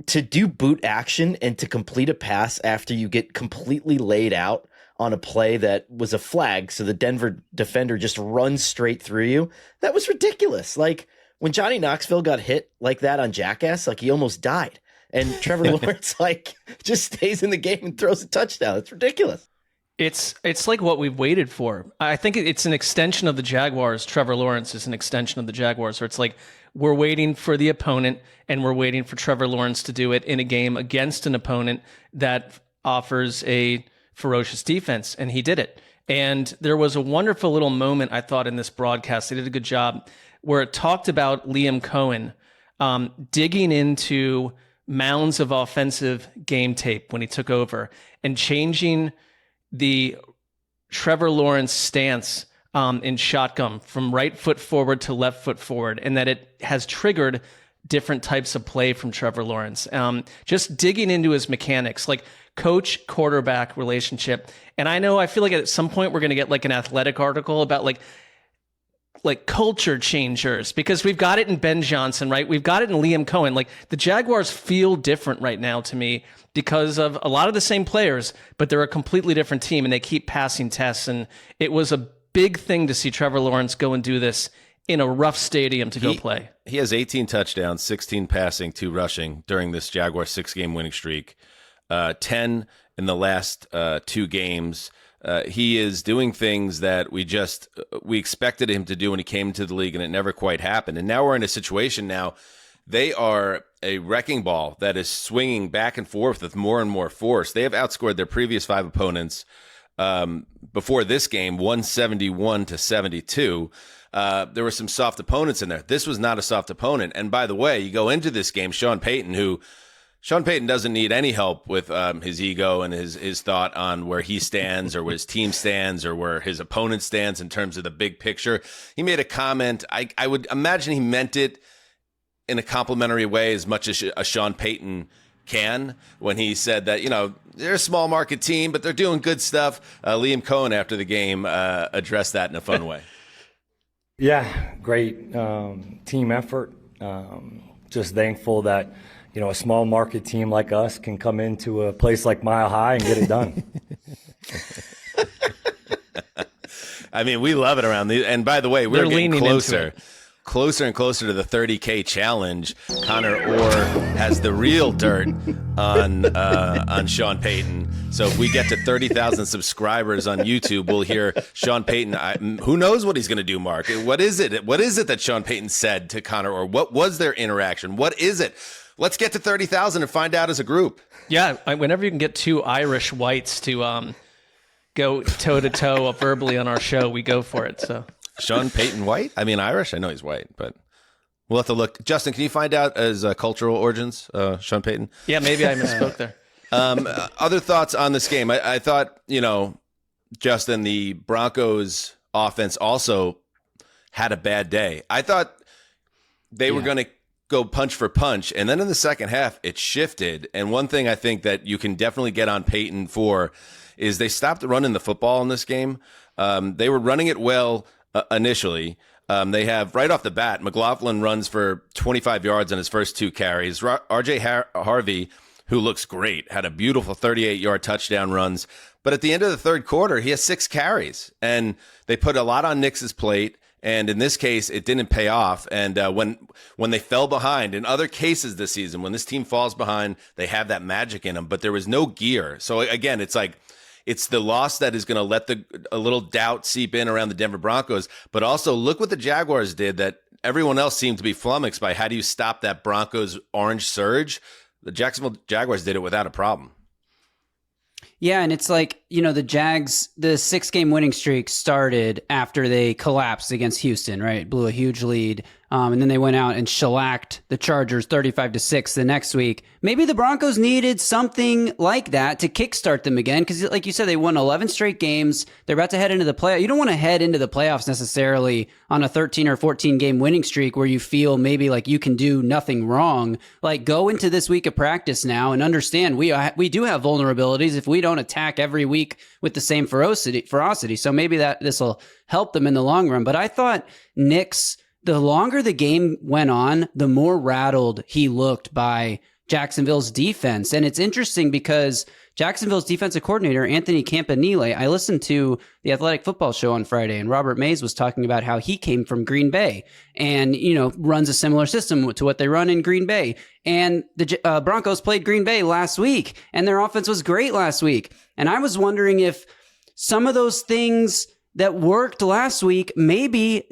to do boot action and to complete a pass after you get completely laid out on a play that was a flag, so the Denver defender just runs straight through you, that was ridiculous. Like when Johnny Knoxville got hit like that on Jackass, like he almost died. And Trevor Lawrence just stays in the game and throws a touchdown. It's ridiculous. It's like what we've waited for. I think it's an extension of the Jaguars. Trevor Lawrence is an extension of the Jaguars, where it's like we're waiting for the opponent and we're waiting for Trevor Lawrence to do it in a game against an opponent that offers a ferocious defense, and he did it. And there was a wonderful little moment, I thought, in this broadcast. They did a good job where it talked about Liam Cohen digging into mounds of offensive game tape when he took over and changing the Trevor Lawrence stance in shotgun from right foot forward to left foot forward, and that it has triggered different types of play from Trevor Lawrence. Just digging into his mechanics, like coach quarterback relationship. And I feel like at some point we're going to get like an Athletic article about like culture changers, because we've got it in Ben Johnson, right? We've got it in Liam Cohen. Like the Jaguars feel different right now to me because of a lot of the same players, but they're a completely different team and they keep passing tests. And it was a big thing to see Trevor Lawrence go and do this in a rough stadium to go play. He has 18 touchdowns, 16 passing, 2 rushing during this Jaguars 6-game winning streak, 10 in the last 2 games. He is doing things that we expected him to do when he came into the league, and it never quite happened. And now we're in a situation now. They are a wrecking ball that is swinging back and forth with more and more force. They have outscored their previous 5 opponents before this game, 171-72. There were some soft opponents in there. This was not a soft opponent. And by the way, you go into this game, Sean Payton doesn't need any help with his ego and his thought on where he stands or where his team stands or where his opponent stands in terms of the big picture. He made a comment. I would imagine he meant it in a complimentary way as much as a Sean Payton can when he said that, they're a small market team, but they're doing good stuff. Liam Cohen, after the game, addressed that in a fun way. Yeah, great team effort. Just thankful that, a small market team like us can come into a place like Mile High and get it done. I mean, we love it around these. And by the way, we're getting closer. closer and closer to the 30K challenge, Conor Orr has the real dirt on Sean Payton. So if we get to 30,000 subscribers on YouTube, we'll hear Sean Payton. Who knows what he's going to do, Mark? What is it? What is it that Sean Payton said to Conor Orr? What was their interaction? What is it? Let's get to 30,000 and find out as a group. Yeah, whenever you can get two Irish whites to go toe-to-toe verbally on our show, we go for it. So Sean Payton white? I mean Irish? I know he's white, but we'll have to look. Justin, can you find out his cultural origins, Sean Payton? Yeah, maybe I misspoke there. Other thoughts on this game? I thought, Justin, the Broncos offense also had a bad day. I thought they were going to go punch for punch, and then in the second half, it shifted. And one thing I think that you can definitely get on Payton for is they stopped running the football in this game. They were running it well initially. They have, right off the bat, McLaughlin runs for 25 yards on his first 2 carries. R.J. Harvey, who looks great, had a beautiful 38-yard touchdown runs. But at the end of the third quarter, he has 6 carries. And they put a lot on Nix's plate. And in this case, it didn't pay off. And when they fell behind, in other cases this season, when this team falls behind, they have that magic in them. But there was no gear. So again, it's like it's the loss that is going to let a little doubt seep in around the Denver Broncos. But also look what the Jaguars did that everyone else seemed to be flummoxed by. How do you stop that Broncos orange surge? The Jacksonville Jaguars did it without a problem. Yeah, and it's like, the Jags, the 6-game winning streak started after they collapsed against Houston, right? Blew a huge lead. And then they went out and shellacked the Chargers 35-6 the next week. Maybe the Broncos needed something like that to kickstart them again. Because like you said, they won 11 straight games. They're about to head into the playoffs. You don't want to head into the playoffs necessarily on a 13 or 14 game winning streak where you feel maybe like you can do nothing wrong. Like, go into this week of practice now and understand we do have vulnerabilities if we don't attack every week with the same ferocity. So maybe this will help them in the long run. But I thought Nix, the longer the game went on, the more rattled he looked by Jacksonville's defense. And it's interesting because Jacksonville's defensive coordinator, Anthony Campanile, I listened to the Athletic Football Show on Friday, and Robert Mays was talking about how he came from Green Bay and, runs a similar system to what they run in Green Bay. And the Broncos played Green Bay last week, and their offense was great last week. And I was wondering if some of those things that worked last week, maybe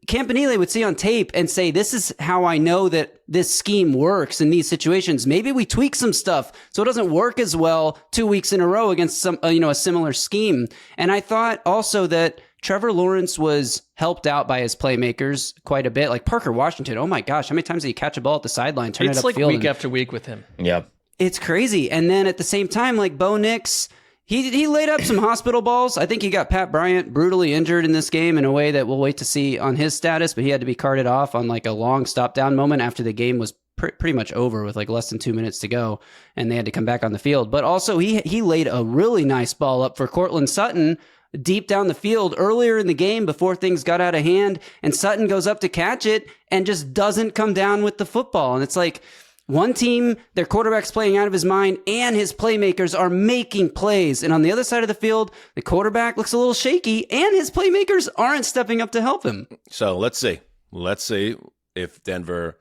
Campanile would see on tape and say, this is how I know that this scheme works in these situations. Maybe we tweak some stuff so it doesn't work as well 2 weeks in a row against a similar scheme. And I thought also that Trevor Lawrence was helped out by his playmakers quite a bit. Like Parker Washington, oh my gosh, how many times did he catch a ball at the sideline, turn it upfield? It's like week after week with him. Yep. It's crazy. And then at the same time, like Bo Nix, He laid up some hospital balls. I think he got Pat Bryant brutally injured in this game in a way that we'll wait to see on his status, but he had to be carted off on like a long stop down moment after the game was pretty much over with like less than 2 minutes to go, and they had to come back on the field. But also he laid a really nice ball up for Cortland Sutton deep down the field earlier in the game before things got out of hand, and Sutton goes up to catch it and just doesn't come down with the football. And it's like, one team, their quarterback's playing out of his mind, and his playmakers are making plays. And on the other side of the field, the quarterback looks a little shaky, and his playmakers aren't stepping up to help him. So let's see. Let's see if Denver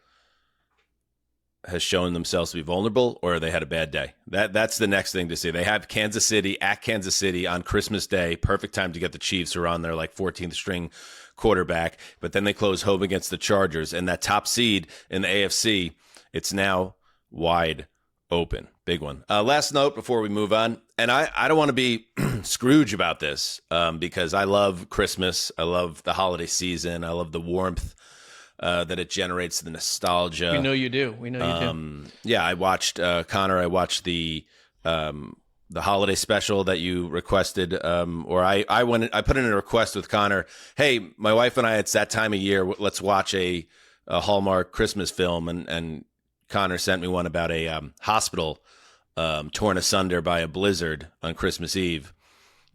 has shown themselves to be vulnerable or they had a bad day. That's the next thing to see. They have Kansas City on Christmas Day. Perfect time to get the Chiefs, who are on their 14th string quarterback. But then they close home against the Chargers. And that top seed in the AFC, it's now wide open. Big one. Last note before we move on, and I don't want to be Scrooge about this because I love Christmas. I love the holiday season. I love the warmth that it generates, the nostalgia. We know you do. We know you do. Yeah, I watched Connor. I watched the holiday special that you requested, or I went. I put in a request with Connor. Hey, my wife and I, it's that time of year. Let's watch a Hallmark Christmas film, and Connor sent me one about a hospital torn asunder by a blizzard on Christmas Eve,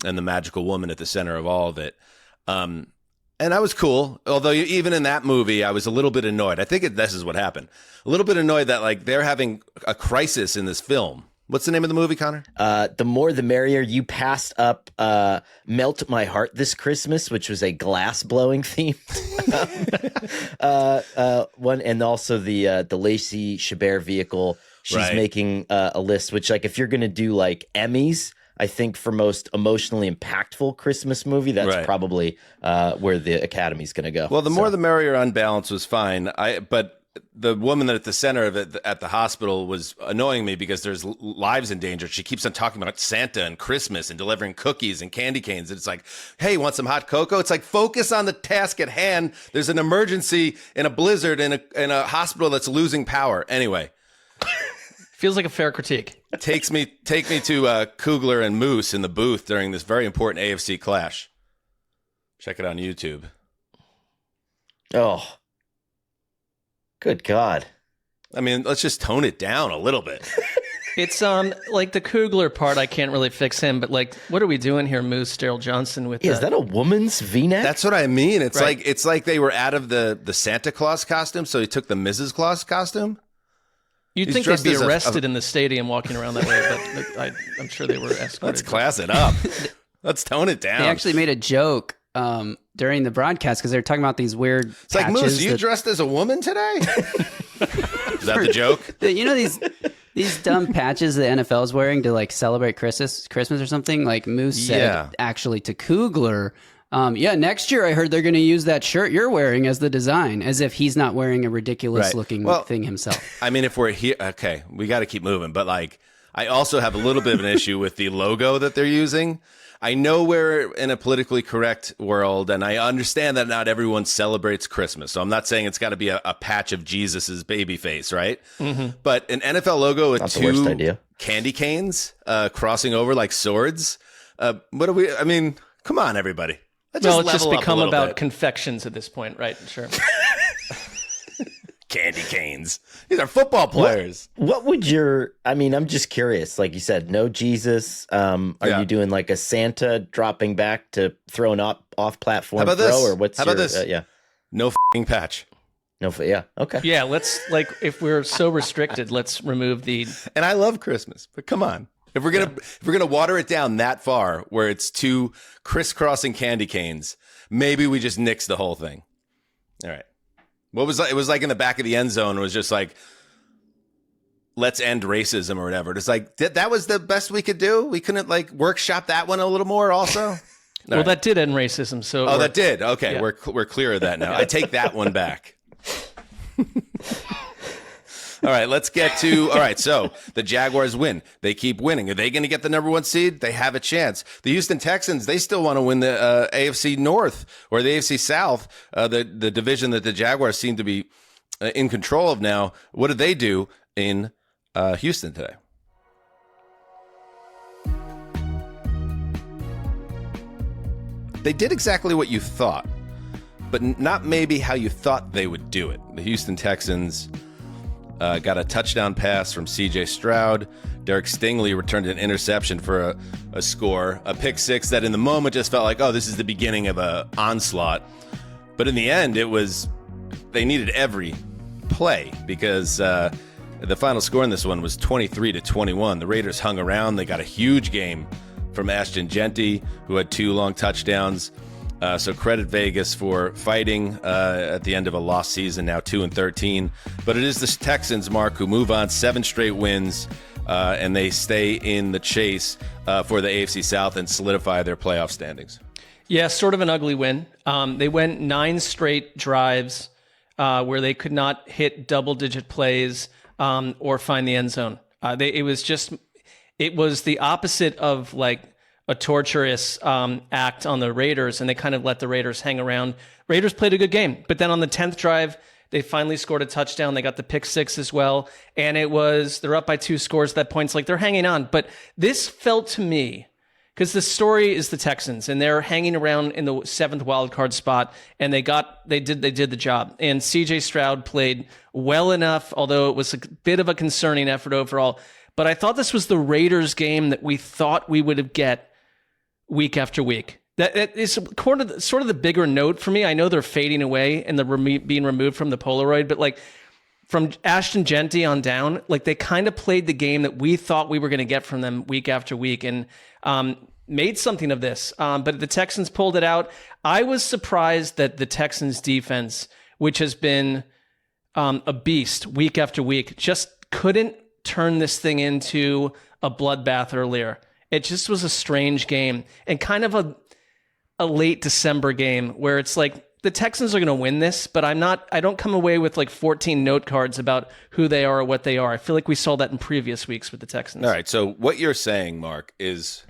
and the magical woman at the center of all of it. And I was cool, although even in that movie, I was a little bit annoyed. I think this is what happened. A little bit annoyed that they're having a crisis in this film, What's the name of the movie, Connor? The More the Merrier. You passed up Melt My Heart This Christmas, which was a glass blowing theme. One, and also the Lacey Chabert vehicle. She's making a list, which, like, if you're going to do like Emmys, I think for most emotionally impactful Christmas movie, that's probably where the Academy's going to go. Well, The More the Merrier on balance was fine. But the woman at the center of it at the hospital was annoying me because there's lives in danger. She keeps on talking about Santa and Christmas and delivering cookies and candy canes. And it's like, hey, want some hot cocoa? It's like, focus on the task at hand. There's an emergency in a blizzard in a hospital that's losing power. Anyway. Feels like a fair critique. Take me to Kugler and Moose in the booth during this very important AFC clash. Check it on YouTube. Oh. Good God. I mean, let's just tone it down a little bit. It's like the Kugler part, I can't really fix him, but like, what are we doing here, Moose, Daryl Johnson with is that a woman's V-neck? That's what I mean. It's like they were out of the Santa Claus costume, so he took the Mrs. Claus costume. You'd think they'd be arrested in the stadium walking around that way, but I'm sure they were escorted. Let's class it up. Let's tone it down. They actually made a joke during the broadcast because they were talking about these weird It's like, Moose, you dressed as a woman today? Is that the joke? You know these dumb patches the NFL is wearing to like celebrate Christmas or something? Like Moose said actually to Kugler, next year I heard they're going to use that shirt you're wearing as the design, as if he's not wearing a ridiculous looking thing himself. I mean, if we're here, okay, we got to keep moving. But like, I also have a little bit of an issue with the logo that they're using. I know we're in a politically correct world, and I understand that not everyone celebrates Christmas. So I'm not saying it's got to be a patch of Jesus's baby face, right? Mm-hmm. But an NFL logo with two candy canes crossing over like swords. What do we? I mean, come on, everybody. It's just become about confections at this point, right? Sure. Candy canes. These are football players. What would I'm just curious. Like you said, no Jesus. Are you doing like a Santa dropping back to throw an off-platform throw? This? Or what's How about this? No f***ing patch. Okay. Yeah, let's, like, if we're so restricted, let's remove the... And I love Christmas, but come on. If we're gonna water it down that far, where it's two crisscrossing candy canes, maybe we just nix the whole thing. All right. What was it was like in the back of the end zone? It was just like, let's end racism or whatever. It's like that was the best we could do. We couldn't like workshop that one a little more, also. Well, that did end racism. So that did. Okay, yeah. We're clear of that now. I take that one back. All right, let's get to... All right, so the Jaguars win. They keep winning. Are they going to get the number one seed? They have a chance. The Houston Texans, they still want to win the AFC North or the AFC South, the division that the Jaguars seem to be in control of now. What did they do in Houston today? They did exactly what you thought, but not maybe how you thought they would do it. The Houston Texans... got a touchdown pass from C.J. Stroud. Derek Stingley returned an interception for a score. A pick six that in the moment just felt like, oh, this is the beginning of an onslaught. But in the end, they needed every play because the final score in this one was 23-21. The Raiders hung around. They got a huge game from Ashton Genty, who had 2 long touchdowns. So credit Vegas for fighting at the end of a lost season, now 2-13. But it is the Texans, Mark, who move on 7 straight wins, and they stay in the chase for the AFC South and solidify their playoff standings. Yeah, sort of an ugly win. They went 9 straight drives where they could not hit double-digit plays or find the end zone. It was the opposite of like a torturous act on the Raiders, and they kind of let the Raiders hang around. Raiders played a good game, but then on the 10th drive, they finally scored a touchdown. They got the pick six as well, and they're up by 2 scores at that point. It's like they're hanging on. But this felt to me, because the story is the Texans, and they're hanging around in the 7th wildcard spot, and they did the job. And C.J. Stroud played well enough, although it was a bit of a concerning effort overall. But I thought this was the Raiders game that we thought we would get week after week. That is sort of the bigger note for me. I know they're fading away and they're being removed from the Polaroid, but like from Ashton Genty on down, like they kind of played the game that we thought we were going to get from them week after week, and made something of this. But the Texans pulled it out. I was surprised that the Texans defense, which has been a beast week after week, just couldn't turn this thing into a bloodbath earlier. It just was a strange game, and kind of a late December game where it's like the Texans are going to win this, but I don't come away with like 14 note cards about who they are or what they are. I feel like we saw that in previous weeks with the Texans. All right. So what you're saying, Mark, is,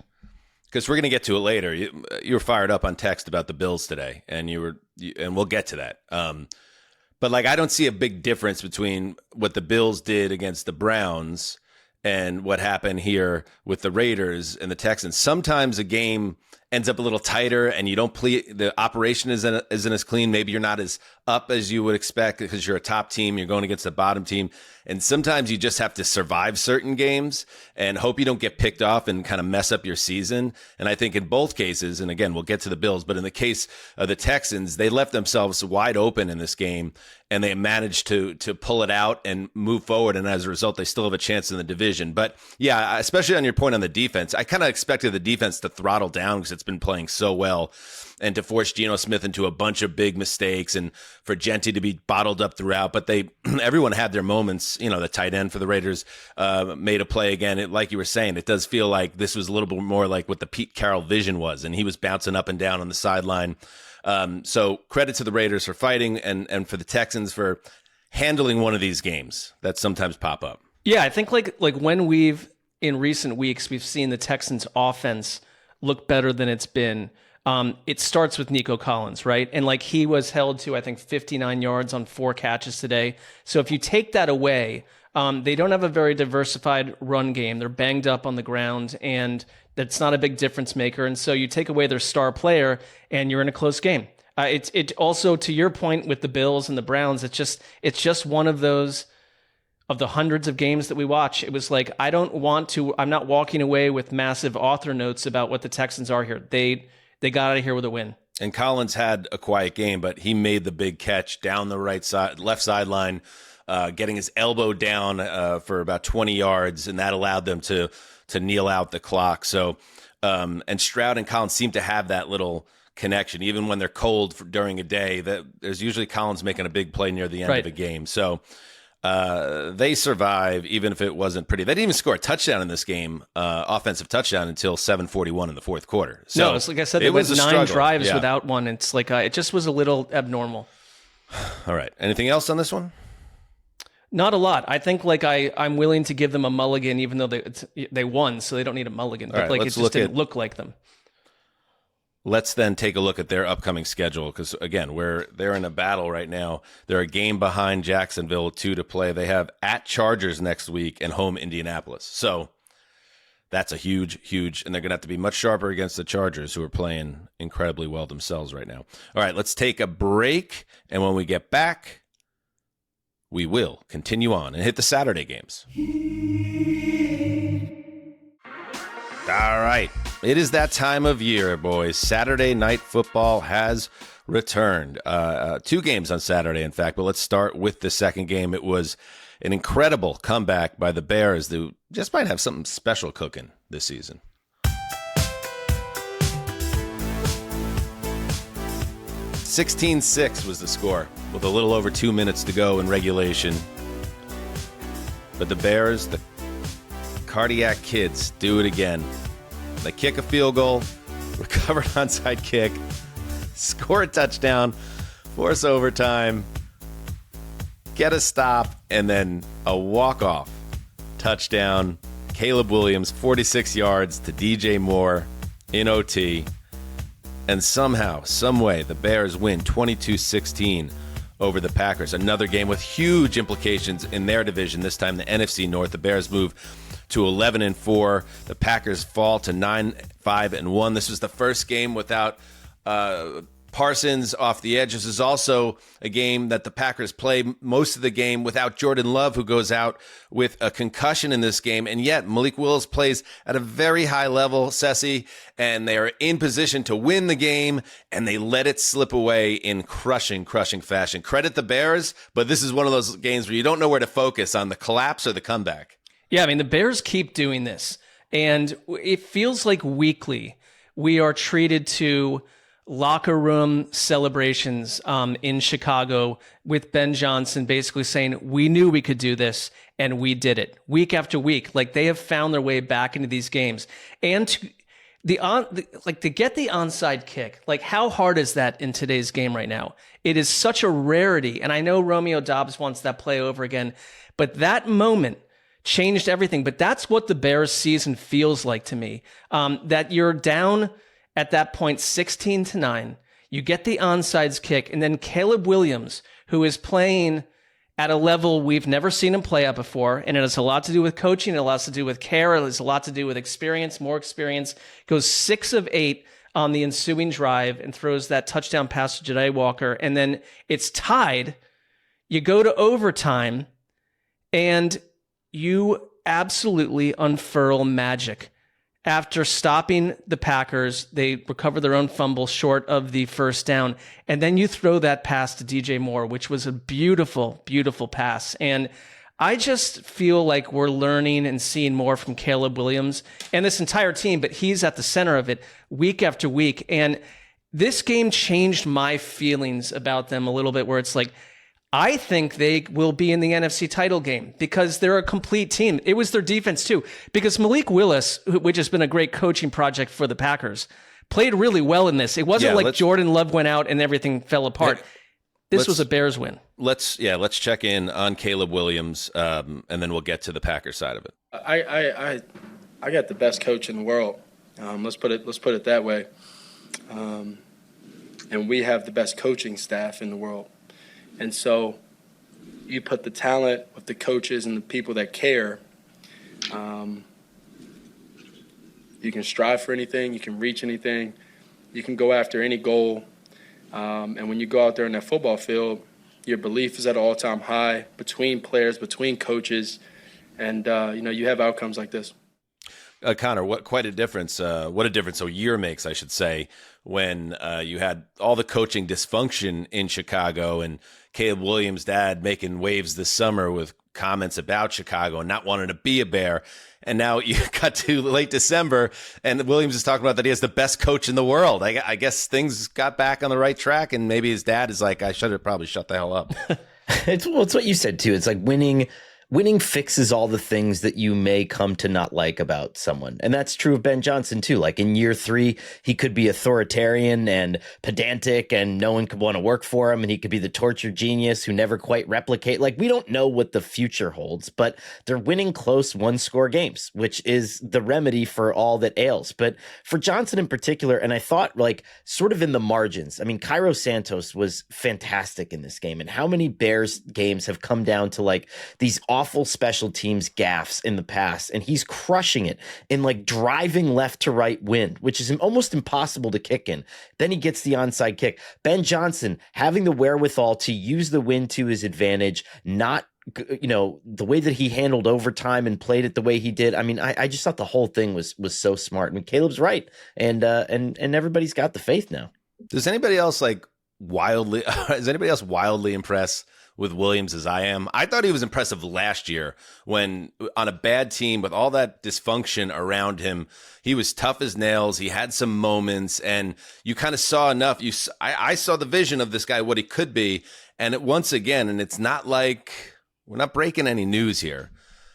because we're going to get to it later, you were fired up on text about the Bills today, and and we'll get to that. But like, I don't see a big difference between what the Bills did against the Browns and what happened here with the Raiders and the Texans. Sometimes a game ends up a little tighter and you don't play, the operation isn't as clean. Maybe you're not as up as you would expect because you're a top team. You're going against the bottom team. And sometimes you just have to survive certain games and hope you don't get picked off and kind of mess up your season. And I think in both cases, and again, we'll get to the Bills, but in the case of the Texans, they left themselves wide open in this game and they managed to pull it out and move forward. And as a result, they still have a chance in the division. But yeah, especially on your point on the defense, I kind of expected the defense to throttle down because it's been playing so well, and to force Geno Smith into a bunch of big mistakes and for Genty to be bottled up throughout. But everyone had their moments. You know, the tight end for the Raiders made a play again. Like you were saying, it does feel like this was a little bit more like what the Pete Carroll vision was, and he was bouncing up and down on the sideline. So credit to the Raiders for fighting, and for the Texans for handling one of these games that sometimes pop up. Yeah, I think like when in recent weeks, we've seen the Texans offense look better than it's been. It starts with Nico Collins, right? And like he was held to, I think, 59 yards on 4 catches today. So if you take that away, they don't have a very diversified run game. They're banged up on the ground, and that's not a big difference maker. And so you take away their star player and you're in a close game. It also, to your point with the Bills and the Browns, it's just one of those, of the hundreds of games that we watch. It was like, I'm not walking away with massive author notes about what the Texans are here. They got out of here with a win. And Collins had a quiet game, but he made the big catch down the left sideline, getting his elbow down for about 20 yards, and that allowed them to kneel out the clock. So, and Stroud and Collins seem to have that little connection, even when they're cold during a day. That there's usually Collins making a big play near the end of the game. So they survive, even if it wasn't pretty. They didn't even score a touchdown in this game, offensive touchdown, until 7:41 in the fourth quarter. So no, it's like I said, it was 9 drives without one. It's like it just was a little abnormal. All right. Anything else on this one? Not a lot. I think like I'm willing to give them a mulligan, even though they won, so they don't need a mulligan. But like it just didn't look like them. Let's then take a look at their upcoming schedule, because again, they're in a battle right now. They're a game behind Jacksonville, 2 to play. They have at Chargers next week and home Indianapolis. So that's a huge, and they're going to have to be much sharper against the Chargers, who are playing incredibly well themselves right now. All right, let's take a break, and when we get back, we will continue on and hit the Saturday games. All right. It is that time of year, boys. Saturday Night Football has returned. 2 games on Saturday, in fact, but let's start with the second game. It was an incredible comeback by the Bears, who just might have something special cooking this season. 16-6 was the score, with a little over 2 minutes to go in regulation. But the Bears, the cardiac kids, do it again. They kick a field goal, recovered onside kick, score a touchdown, force overtime, get a stop, and then a walk-off touchdown. Caleb Williams, 46 yards to DJ Moore in OT. And somehow, some way, the Bears win 22-16 over the Packers. Another game with huge implications in their division, this time the NFC North. The Bears move to 11-4. The Packers fall to 9-5-1. This was the first game without Parsons off the edge. This is also a game that the Packers play most of the game without Jordan Love, who goes out with a concussion in this game. And yet Malik Willis plays at a very high level, Sessy, and they are in position to win the game, and they let it slip away in crushing fashion. Credit the Bears, but this is one of those games where you don't know where to focus on, the collapse or the comeback. Yeah, I mean, the Bears keep doing this, and it feels like weekly we are treated to locker room celebrations in Chicago with Ben Johnson basically saying, we knew we could do this and we did it week after week. Like, they have found their way back into these games. And to get the onside kick, like, how hard is that in today's game right now? It is such a rarity. And I know Romeo Doubs wants that play over again, but that moment changed everything. But that's what the Bears season feels like to me, that you're down at that point, 16-9, you get the onside kick, and then Caleb Williams, who is playing at a level we've never seen him play at before, and it has a lot to do with coaching, it has to do with care, it has a lot to do with experience, more experience, goes 6 of 8 on the ensuing drive and throws that touchdown pass to Jedi Walker, and then it's tied. You go to overtime, and you absolutely unfurl magic. After stopping the Packers, they recover their own fumble short of the first down. And then you throw that pass to DJ Moore, which was a beautiful, beautiful pass. And I just feel like we're learning and seeing more from Caleb Williams and this entire team, but he's at the center of it week after week. And this game changed my feelings about them a little bit, where it's like, I think they will be in the NFC title game because they're a complete team. It was their defense too, because Malik Willis, which has been a great coaching project for the Packers, played really well in this. It wasn't Jordan Love went out and everything fell apart. This was a Bears win. Let's check in on Caleb Williams, and then we'll get to the Packers side of it. I got the best coach in the world. Let's put it that way. And we have the best coaching staff in the world. And so you put the talent with the coaches and the people that care. You can strive for anything. You can reach anything. You can go after any goal. And when you go out there in that football field, your belief is at an all-time high between players, between coaches. And, you have outcomes like this. Conor, what a difference a year makes, I should say, when you had all the coaching dysfunction in Chicago and Caleb Williams' dad making waves this summer with comments about Chicago and not wanting to be a Bear. And now you got to late December and Williams is talking about that he has the best coach in the world. I guess things got back on the right track, and maybe his dad is like, I should have probably shut the hell up. It's what you said too. It's like winning fixes all the things that you may come to not like about someone. And that's true of Ben Johnson too. Like in year 3, he could be authoritarian and pedantic and no one could want to work for him. And he could be the torture genius who never quite replicate. Like, we don't know what the future holds, but they're winning close 1-score games, which is the remedy for all that ails. But for Johnson in particular, and I thought like sort of in the margins, I mean, Cairo Santos was fantastic in this game. And how many Bears games have come down to like these awful special teams gaffes in the past, and he's crushing it in like driving left to right wind, which is almost impossible to kick in. Then he gets the onside kick. Ben Johnson having the wherewithal to use the wind to his advantage, not the way that he handled overtime and played it the way he did. I mean, I just thought the whole thing was so smart. I mean, Caleb's right, and everybody's got the faith now. Does anybody else wildly impressed with Williams as I am? I thought he was impressive last year when on a bad team with all that dysfunction around him, he was tough as nails. He had some moments and you kind of saw enough. I saw the vision of this guy, what he could be. And once again, and it's not like we're not breaking any news here,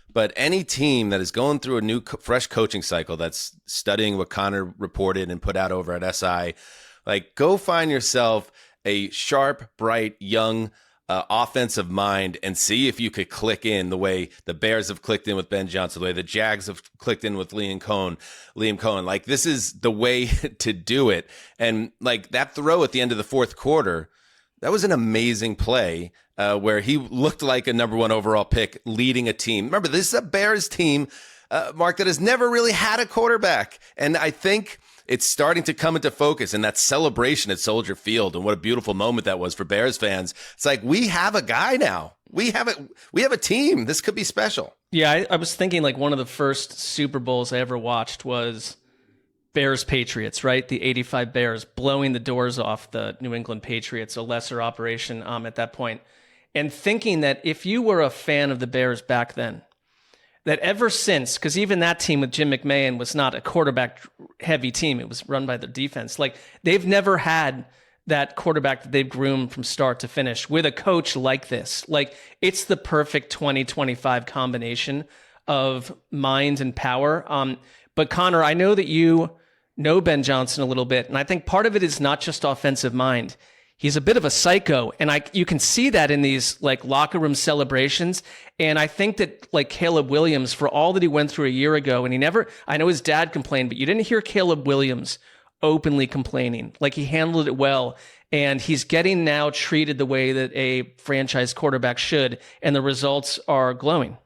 but any team that is going through a new fresh coaching cycle that's studying what Conor reported and put out over at SI, go find yourself a sharp, bright, young offensive mind and see if you could click in the way the Bears have clicked in with Ben Johnson, the way the Jags have clicked in with Liam Cohen. This is the way to do it. And that throw at the end of the fourth quarter, that was an amazing play where he looked like a number 1 overall pick leading a team. Remember, this is a Bears team, Mark, that has never really had a quarterback. And I think it's starting to come into focus, and that celebration at Soldier Field, and what a beautiful moment that was for Bears fans. It's like, we have a guy now. We have a team. This could be special. Yeah, I was thinking like one of the first Super Bowls I ever watched was Bears Patriots, right? The 85 Bears blowing the doors off the New England Patriots, a lesser operation at that point. And thinking that if you were a fan of the Bears back then, that ever since, because even that team with Jim McMahon was not a quarterback-heavy team. It was run by the defense. Like, they've never had that quarterback that they've groomed from start to finish with a coach like this. Like, it's the perfect 2025 combination of mind and power. But Conor, I know that you know Ben Johnson a little bit, and I think part of it is not just offensive mind. He's a bit of a psycho, and you can see that in these like locker room celebrations. And I think that like Caleb Williams, for all that he went through a year ago, and I know his dad complained, but you didn't hear Caleb Williams openly complaining. Like, he handled it well, and he's getting now treated the way that a franchise quarterback should, and the results are glowing.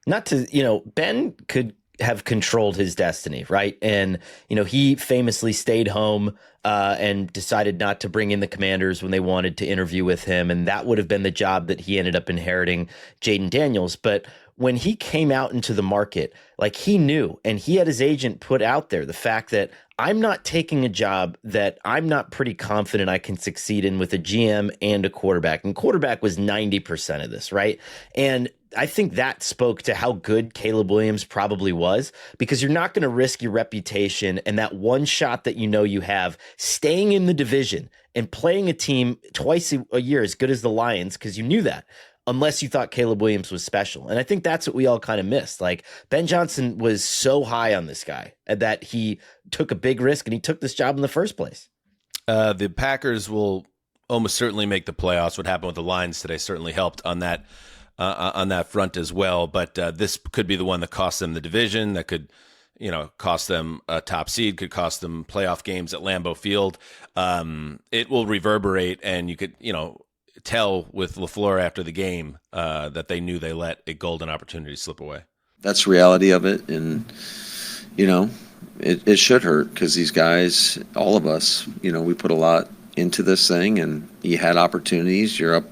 Not to, Ben could have controlled his destiny, right? And, he famously stayed home and decided not to bring in the Commanders when they wanted to interview with him. And that would have been the job that he ended up inheriting, Jaden Daniels. But when he came out into the market, like, he knew, and he had his agent put out there the fact that I'm not taking a job that I'm not pretty confident I can succeed in with a GM and a quarterback. And quarterback was 90% of this, right? And I think that spoke to how good Caleb Williams probably was, because you're not going to risk your reputation and that one shot that you have staying in the division and playing a team twice a year as good as the Lions, because you knew that, unless you thought Caleb Williams was special. And I think that's what we all kind of missed. Like, Ben Johnson was so high on this guy that he took a big risk, and he took this job in the first place. The Packers will almost certainly make the playoffs. What happened with the Lions today certainly helped on that front as well. But this could be the one that cost them the division, that could, cost them a top seed, could cost them playoff games at Lambeau Field. It will reverberate, and you could, tell with LaFleur after the game that they knew they let a golden opportunity slip away. That's the reality of it. And, it should hurt, because these guys, all of us, we put a lot into this thing, and you had opportunities. You're up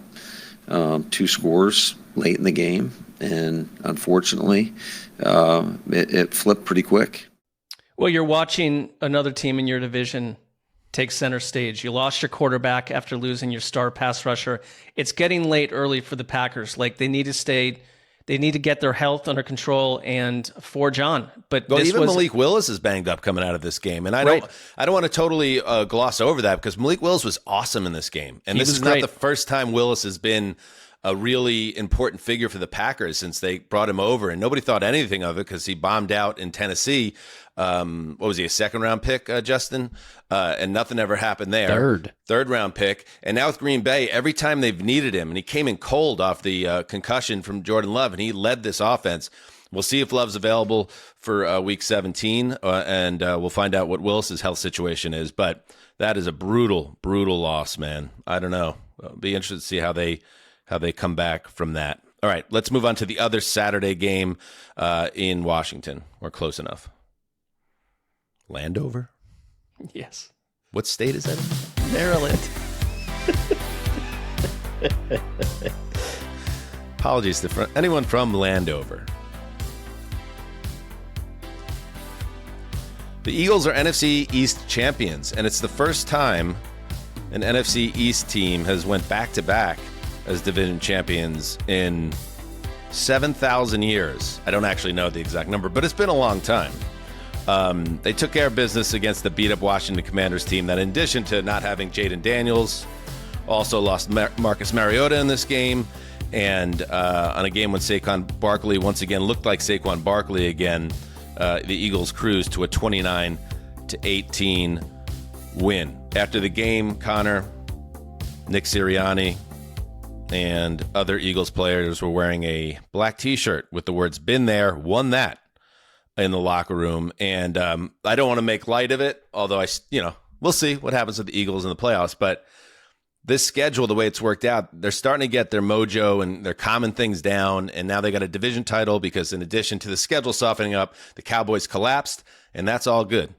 2 scores late in the game, and unfortunately, it flipped pretty quick. Well, you're watching another team in your division take center stage. You lost your quarterback after losing your star pass rusher. It's getting late early for the Packers. Like, they need to get their health under control and forge on. But even Malik Willis is banged up coming out of this game, and I don't want to totally gloss over that, because Malik Willis was awesome in this game, and this is not the first time Willis has been a really important figure for the Packers since they brought him over, and nobody thought anything of it because he bombed out in Tennessee. What was he, a second-round pick, Justin? And nothing ever happened there. Third-round pick. And now with Green Bay, every time they've needed him, and he came in cold off the concussion from Jordan Love, and he led this offense. We'll see if Love's available for Week 17, and we'll find out what Willis's health situation is. But that is a brutal, brutal loss, man. I don't know. I'll be interested to see how they come back from that. All right, let's move on to the other Saturday game in Washington. We're close enough. Landover? Yes. What state is that in? Maryland. Apologies to anyone from Landover. The Eagles are NFC East champions, and it's the first time an NFC East team has went back-to-back as division champions in 7,000 years. I don't actually know the exact number, but it's been a long time. They took care of business against the beat-up Washington Commanders team that, in addition to not having Jaden Daniels, also lost Marcus Mariota in this game, and on a game when Saquon Barkley once again looked like Saquon Barkley again, the Eagles cruised to a 29-18 win. After the game, Connor, Nick Sirianni, and other Eagles players were wearing a black T-shirt with the words "Been there, won that" in the locker room. And I don't want to make light of it, although we'll see what happens with the Eagles in the playoffs. But this schedule, the way it's worked out, they're starting to get their mojo and they're calming things down. And now they got a division title because, in addition to the schedule softening up, the Cowboys collapsed, and that's all good.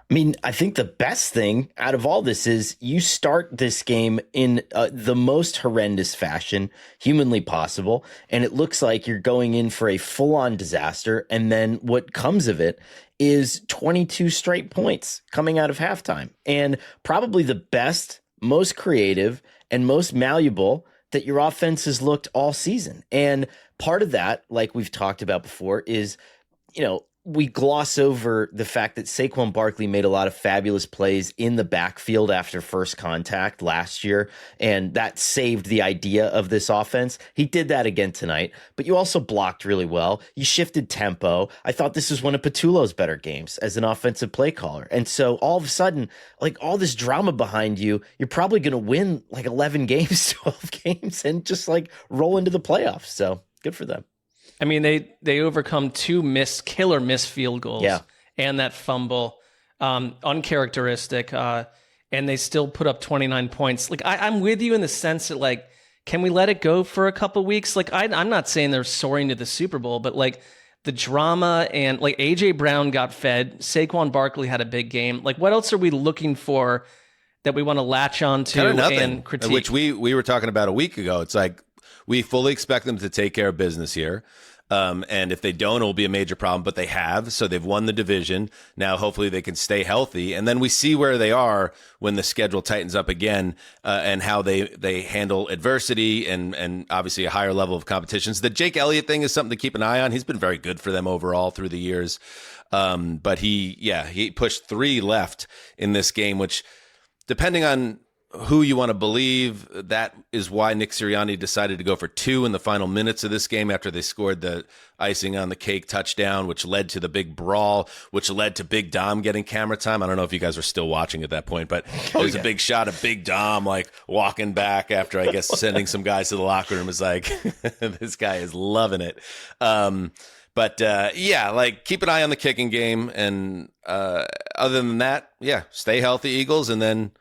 I mean, I think the best thing out of all this is you start this game in the most horrendous fashion humanly possible, and it looks like you're going in for a full-on disaster, and then what comes of it is 22 straight points coming out of halftime, and probably the best, most creative, and most malleable that your offense has looked all season. And part of that, like we've talked about before, is, we gloss over the fact that Saquon Barkley made a lot of fabulous plays in the backfield after first contact last year, and that saved the idea of this offense. He did that again tonight, but you also blocked really well. You shifted tempo. I thought this was one of Patullo's better games as an offensive play caller. And so all of a sudden, like all this drama behind you, you're probably going to win like 11 games, 12 games, and just like roll into the playoffs. So good for them. I mean, they overcome 2 killer missed field goals and that fumble, uncharacteristic, and they still put up 29 points. Like, I'm with you in the sense that, like, can we let it go for a couple weeks? Like, I'm not saying they're soaring to the Super Bowl, but, like, the drama and, like, A.J. Brown got fed. Saquon Barkley had a big game. Like, what else are we looking for that we want to latch on to and critique? Which we were talking about a week ago. It's like, we fully expect them to take care of business here. And if they don't, it'll be a major problem, but they have. So they've won the division. Now, hopefully they can stay healthy. And then we see where they are when the schedule tightens up again, and how they handle adversity and obviously a higher level of competitions. The Jake Elliott thing is something to keep an eye on. He's been very good for them overall through the years. But he pushed 3 left in this game, which, depending on who you want to believe, that is why Nick Sirianni decided to go for 2 in the final minutes of this game after they scored the icing on the cake touchdown, which led to the big brawl, which led to Big Dom getting camera time. I don't know if you guys were still watching at that point, but there's a big shot of Big Dom like walking back after, I guess, sending some guys to the locker room. Is like, this guy is loving it. But like, keep an eye on the kicking game. And other than that, stay healthy, Eagles, and then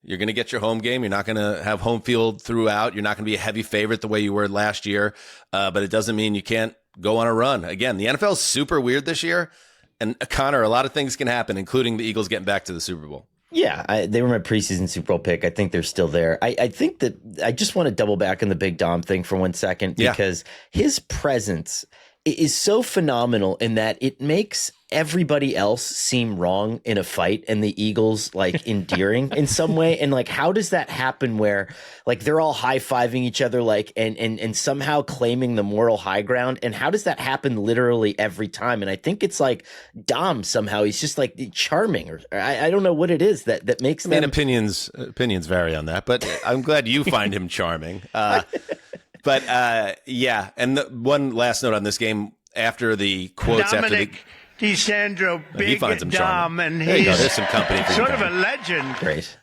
you're going to get your home game. You're not going to have home field throughout. You're not going to be a heavy favorite the way you were last year. But it doesn't mean you can't go on a run. Again, the NFL is super weird this year. And Connor, a lot of things can happen, including the Eagles getting back to the Super Bowl. Yeah, they were my preseason Super Bowl pick. I think they're still there. I think that I just want to double back on the Big Dom thing for 1 second, because his presence is so phenomenal in that it makes everybody else seem wrong in a fight and the Eagles like endearing in some way. And like, how does that happen where like they're all high-fiving each other, like, and somehow claiming the moral high ground? And how does that happen literally every time? And I think it's like Dom somehow, he's just like charming, or I don't know what it is that makes them. Opinions vary on that, but I'm glad you find him charming. But and one last note on this game, after the quotes Dominic DeSandro, Big he finds him Dom, charming. and there you go. he's There's some company for sort you, of a legend. Great.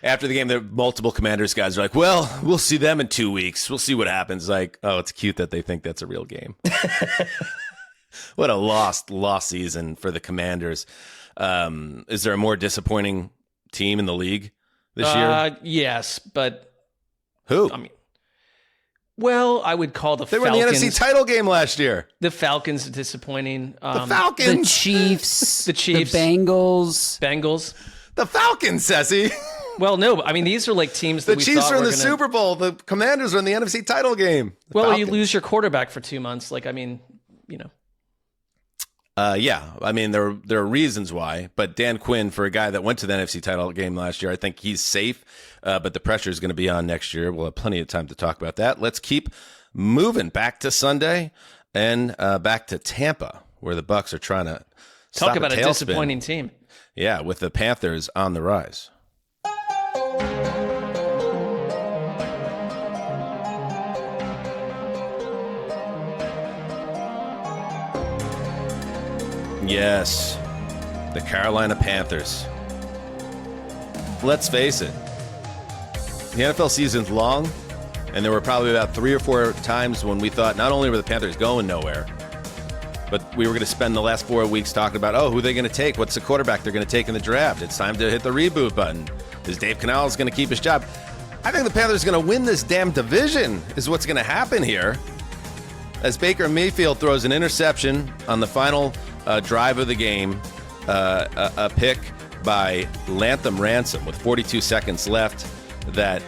After the game, the multiple Commanders guys are like, well, we'll see them in 2 weeks. We'll see what happens. Like, oh, it's cute that they think that's a real game. What a lost season for the Commanders. Is there a more disappointing team in the league this year? Yes, but who? I mean, well, I would call the Falcons. Falcons. They were in the NFC title game last year. The Falcons are disappointing. The Falcons. The Chiefs. The Chiefs. The Bengals. The Falcons, Ceci. Well, no, I mean, these are like teams that the Chiefs are in the Super Bowl. The Commanders are in the NFC title game. Well, you lose your quarterback for 2 months. Like, I mean, you know. I mean, there are reasons why, but Dan Quinn, for a guy that went to the NFC title game last year, I think he's safe, but the pressure is going to be on next year. We'll have plenty of time to talk about that. Let's keep moving back to Sunday and back to Tampa, where the Bucs are trying to talk about a disappointing team. Yeah, with the Panthers on the rise. Yes, the Carolina Panthers. Let's face it, the NFL season's long, and there were probably about 3 or 4 times when we thought not only were the Panthers going nowhere, but we were going to spend the last 4 weeks talking about, who are they going to take? What's the quarterback they're going to take in the draft? It's time to hit the reboot button. Is Dave Canales going to keep his job? I think the Panthers are going to win this damn division is what's going to happen here. As Baker Mayfield throws an interception on the final drive of the game, a pick by Latham Ransom with 42 seconds left that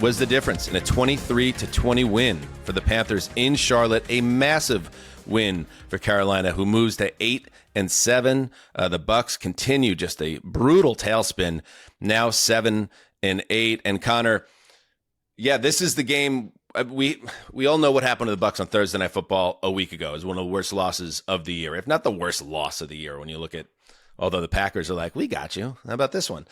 was the difference in a 23-20 win for the Panthers in Charlotte. A massive win for Carolina, who moves to 8-7. The Bucs continue just a brutal tailspin, now 7-8. And Connor, yeah, this is the game. We all know what happened to the Bucs on Thursday Night Football a week ago. It was one of the worst losses of the year, if not the worst loss of the year. When you look at, although the Packers are like, we got you. How about this one?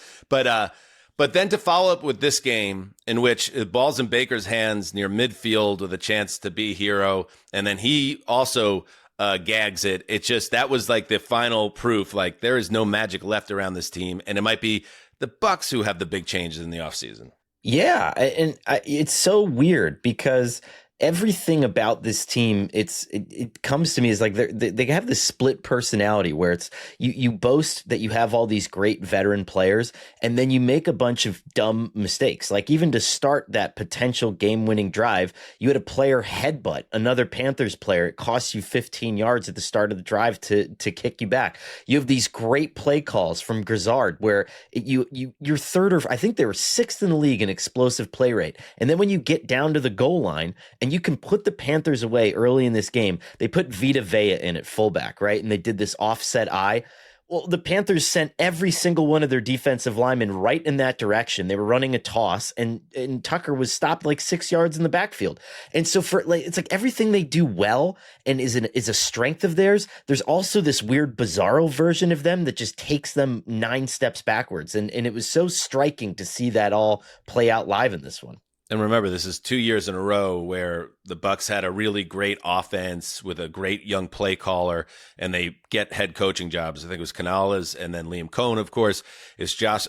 But then to follow up with this game in which the ball's in Baker's hands near midfield with a chance to be hero, and then he also gags it. It just, that was like the final proof. Like, there is no magic left around this team, and it might be the Bucs who have the big changes in the offseason. Yeah, and it's so weird because everything about this team, it comes to me as like they have this split personality where it's you boast that you have all these great veteran players, and then you make a bunch of dumb mistakes. Like, even to start that potential game-winning drive, you had a player headbutt another Panthers player. It cost you 15 yards at the start of the drive to kick you back. You have these great play calls from Grizzard where you're third, or I think they were sixth in the league in explosive play rate. And then when you get down to the goal line and you can put the Panthers away early in this game, they put Vita Vea in at fullback, right? And they did this offset eye. Well, the Panthers sent every single one of their defensive linemen right in that direction. They were running a toss, and Tucker was stopped like 6 yards in the backfield. And so it's like everything they do well and is a strength of theirs. There's also this weird bizarro version of them that just takes them 9 steps backwards. And it was so striking to see that all play out live in this one. And remember, this is 2 years in a row where the Bucs had a really great offense with a great young play caller, and they get head coaching jobs. I think it was Canales, and then Liam Cohen, of course, is Josh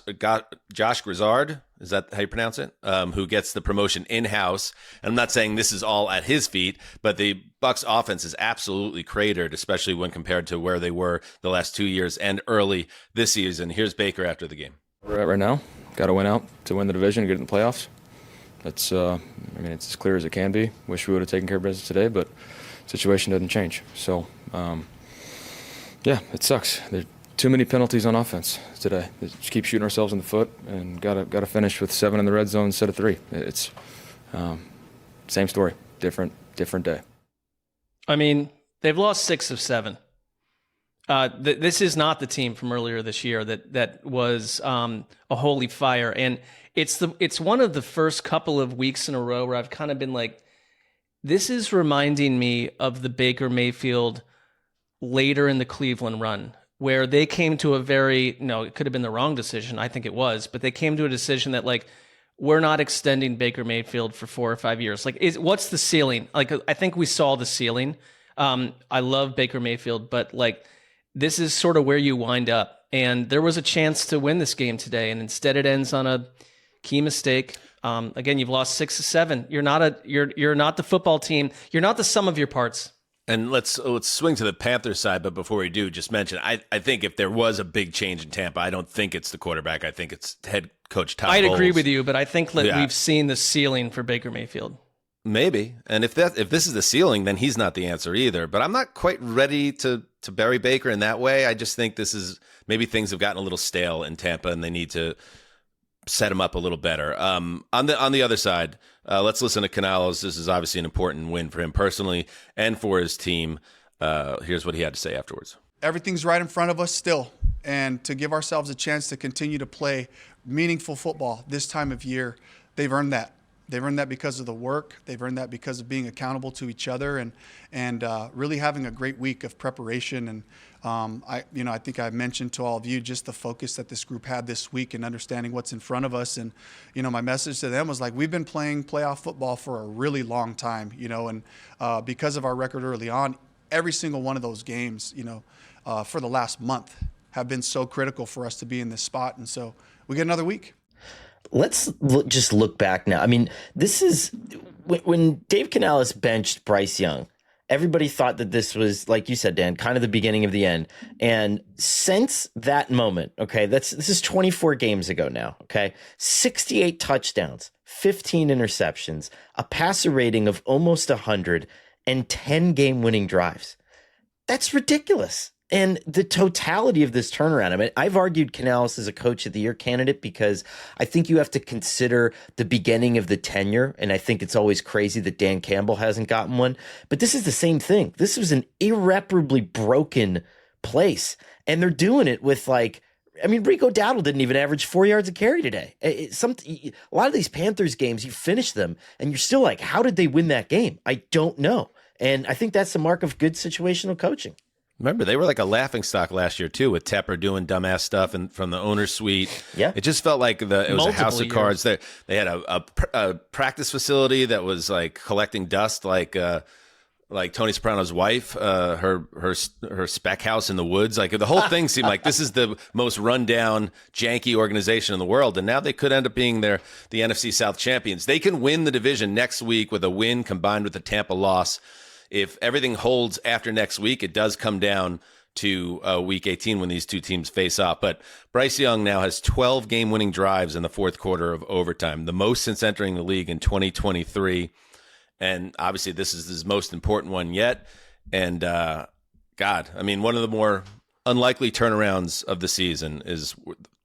Grizzard. Is that how you pronounce it? Who gets the promotion in-house. And I'm not saying this is all at his feet, but the Bucs offense is absolutely cratered, especially when compared to where they were the last 2 years and early this season. Here's Baker after the game. We're at right now. Got to win out to win the division and get in the playoffs. That's, it's as clear as it can be. Wish we would have taken care of business today, but situation doesn't change. So, it sucks. There's too many penalties on offense today. We just keep shooting ourselves in the foot, and gotta finish with 7 in the red zone instead of 3. It's same story, different day. I mean, they've lost 6 of 7. This is not the team from earlier this year that was a holy fire, and it's one of the first couple of weeks in a row where I've kind of been like, this is reminding me of the Baker Mayfield later in the Cleveland run, where they came to it could have been the wrong decision. I think it was, but they came to a decision that, like, we're not extending Baker Mayfield for 4 or 5 years. Like, what's the ceiling? Like, I think we saw the ceiling. I love Baker Mayfield, but like, this is sort of where you wind up. And there was a chance to win this game today, and instead it ends on a key mistake. Again, you've lost 6 of 7. You're not the football team. You're not the sum of your parts. And let's swing to the Panthers side, but before we do, just mention, I think if there was a big change in Tampa, I don't think it's the quarterback. I think it's head coach Todd I'd Bowles. agree with you, but I think that we've seen the ceiling for Baker Mayfield. Maybe. And if this is the ceiling, then he's not the answer either. But I'm not quite ready to bury Baker in that way. I just think maybe things have gotten a little stale in Tampa, and they need to set him up a little better. On the other side, let's listen to Canales. This is obviously an important win for him personally and for his team. Here's what he had to say afterwards. Everything's right in front of us still, and to give ourselves a chance to continue to play meaningful football this time of year, they've earned that. They've earned that because of the work. They've earned that because of being accountable to each other and really having a great week of preparation. And I think I mentioned to all of you just the focus that this group had this week and understanding what's in front of us. And my message to them was like, we've been playing playoff football for a really long time. And because of our record early on, every single one of those games, for the last month, have been so critical for us to be in this spot. And so we get another week. Let's just look back now. I mean, this is when Dave Canales benched Bryce Young. Everybody thought that this was, like you said, Dan, kind of the beginning of the end. And since that moment, okay, this is 24 games ago now, okay, 68 touchdowns, 15 interceptions, a passer rating of almost 100, and 10 game-winning drives. That's ridiculous. And the totality of this turnaround, I mean, I've argued Canales as a coach of the year candidate because I think you have to consider the beginning of the tenure. And I think it's always crazy that Dan Campbell hasn't gotten one. But this is the same thing. This was an irreparably broken place. And they're doing it with Rico Dowdle didn't even average 4 yards a carry today. A lot of these Panthers games, you finish them and you're still like, how did they win that game? I don't know. And I think that's the mark of good situational coaching. Remember, they were like a laughingstock last year, too, with Tepper doing dumbass stuff and from the owner's suite. Yeah. It just felt like it was Multiple a house of years. cards. They had a practice facility that was like collecting dust like Tony Soprano's wife, her spec house in the woods. Like the whole thing seemed like this is the most rundown, janky organization in the world. And now they could end up being the NFC South champions. They can win the division next week with a win combined with the Tampa loss. If everything holds after next week, it does come down to week 18 when these two teams face off. But Bryce Young now has 12 game-winning drives in the fourth quarter of overtime, the most since entering the league in 2023. And obviously, this is his most important one yet. And one of the more unlikely turnarounds of the season is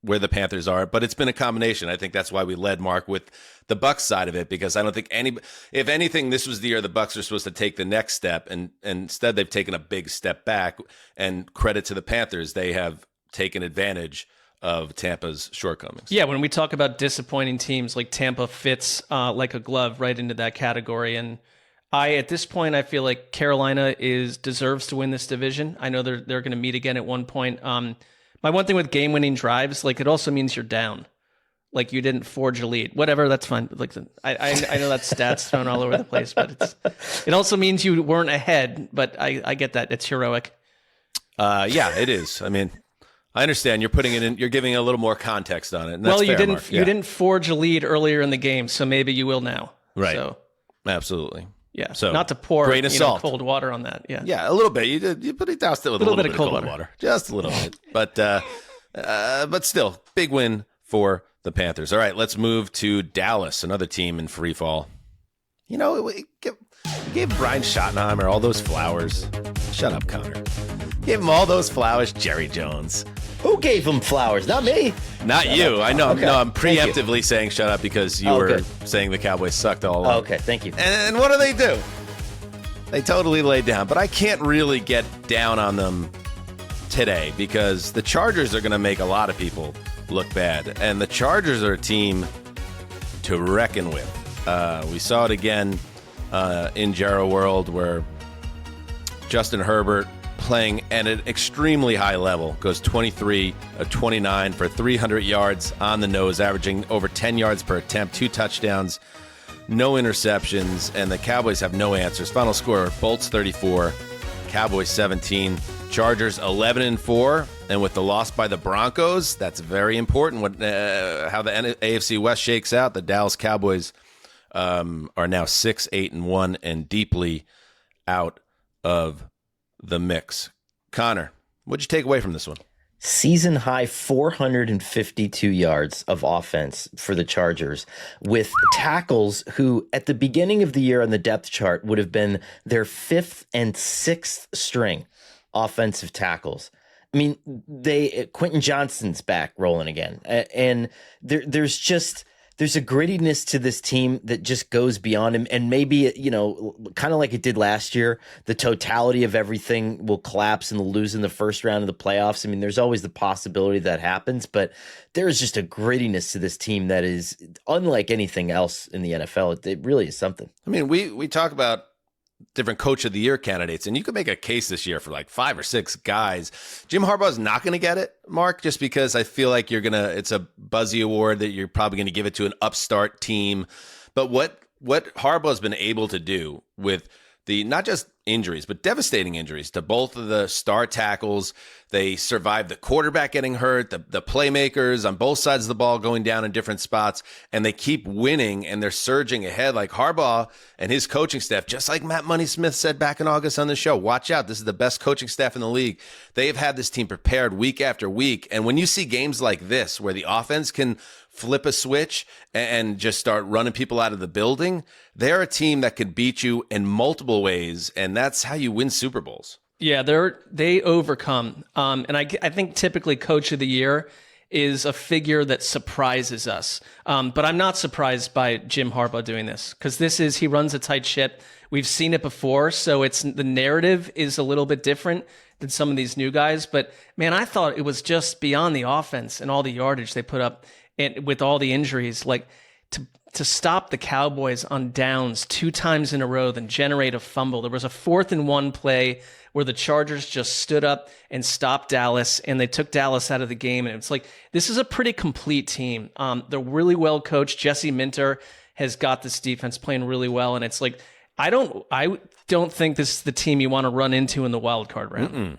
where the Panthers are. But it's been a combination. I think that's why we led, Mark, with the Bucs side of it, because I don't think if anything, this was the year the Bucs are supposed to take the next step, and instead they've taken a big step back. And credit to the Panthers, they have taken advantage of Tampa's shortcomings. Yeah, when we talk about disappointing teams, like Tampa fits like a glove right into that category. And at this point, I feel like Carolina deserves to win this division. I know they're going to meet again at one point. My one thing with game-winning drives, it also means you're down. Like you didn't forge a lead. Whatever, that's fine. I know that's stats thrown all over the place, but it also means you weren't ahead. But I get that. It's heroic. Yeah, it is. I mean, I understand you're putting it in. You're giving a little more context on it. And Well, that's you fair, didn't. Mark. You didn't forge a lead earlier in the game, so maybe you will now. Right. So, absolutely. yeah. So not to pour grain of salt. cold water on that. Yeah. Yeah, a little bit. You doused it with a little bit of cold water. Just a little bit. But still, big win for the Panthers. All right, let's move to Dallas, another team in free fall. We gave Brian Schottenheimer all those flowers. Shut up, Connor. Gave him all those flowers, Jerry Jones. Who gave him flowers? Not me. Not Shut you. up. I know. Okay. No, I'm Thank you. preemptively saying shut up because you were good. saying the Cowboys sucked all along. Okay, thank you. And what do? They totally laid down. But I can't really get down on them today because the Chargers are going to make a lot of people look bad. And the Chargers are a team to reckon with. We saw it again in Jarrow World where Justin Herbert, playing at an extremely high level, goes 23 of 29 for 300 yards on the nose, averaging over 10 yards per attempt, 2 touchdowns, no interceptions, and the Cowboys have no answers. Final score, Bolts 34, Cowboys 17, Chargers 11-4, and with the loss by the Broncos, that's very important. How the AFC West shakes out, the Dallas Cowboys are now 6-8-1 and deeply out of the mix. Connor, what'd you take away from this one? Season high 452 yards of offense for the Chargers with tackles who at the beginning of the year on the depth chart would have been their 5th and 6th string offensive tackles. I mean, Quentin Johnston's back rolling again. And there's a grittiness to this team that just goes beyond him. And maybe, kind of like it did last year, the totality of everything will collapse and they'll lose in the first round of the playoffs. I mean, there's always the possibility that happens, but there is just a grittiness to this team that is unlike anything else in the NFL. It really is something. I mean, we talk about different coach of the year candidates, and you could make a case this year for like 5 or 6 guys. Jim Harbaugh's not going to get it, Mark, just because I feel like it's a buzzy award that you're probably going to give it to an upstart team. But what Harbaugh's been able to do with the not just injuries, but devastating injuries to both of the star tackles. They survived the quarterback getting hurt, the playmakers on both sides of the ball going down in different spots, and they keep winning and they're surging ahead. Like Harbaugh and his coaching staff, just like Matt Money Smith said back in August on the show, watch out, this is the best coaching staff in the league. They have had this team prepared week after week. And when you see games like this, where the offense can flip a switch and just start running people out of the building, they're a team that could beat you in multiple ways, and that's how you win Super Bowls. Yeah, they overcome. And I think typically Coach of the Year is a figure that surprises us. But I'm not surprised by Jim Harbaugh doing this, because he runs a tight ship. We've seen it before, so the narrative is a little bit different than some of these new guys. But man, I thought it was just beyond the offense and all the yardage they put up, and with all the injuries, like to stop the Cowboys on downs 2 times in a row, then generate a fumble. There was a 4th and 1 play where the Chargers just stood up and stopped Dallas, and they took Dallas out of the game. And it's like, this is a pretty complete team. They're really well coached. Jesse Minter has got this defense playing really well, and it's like, I don't think this is the team you want to run into in the wild card round. Mm-mm.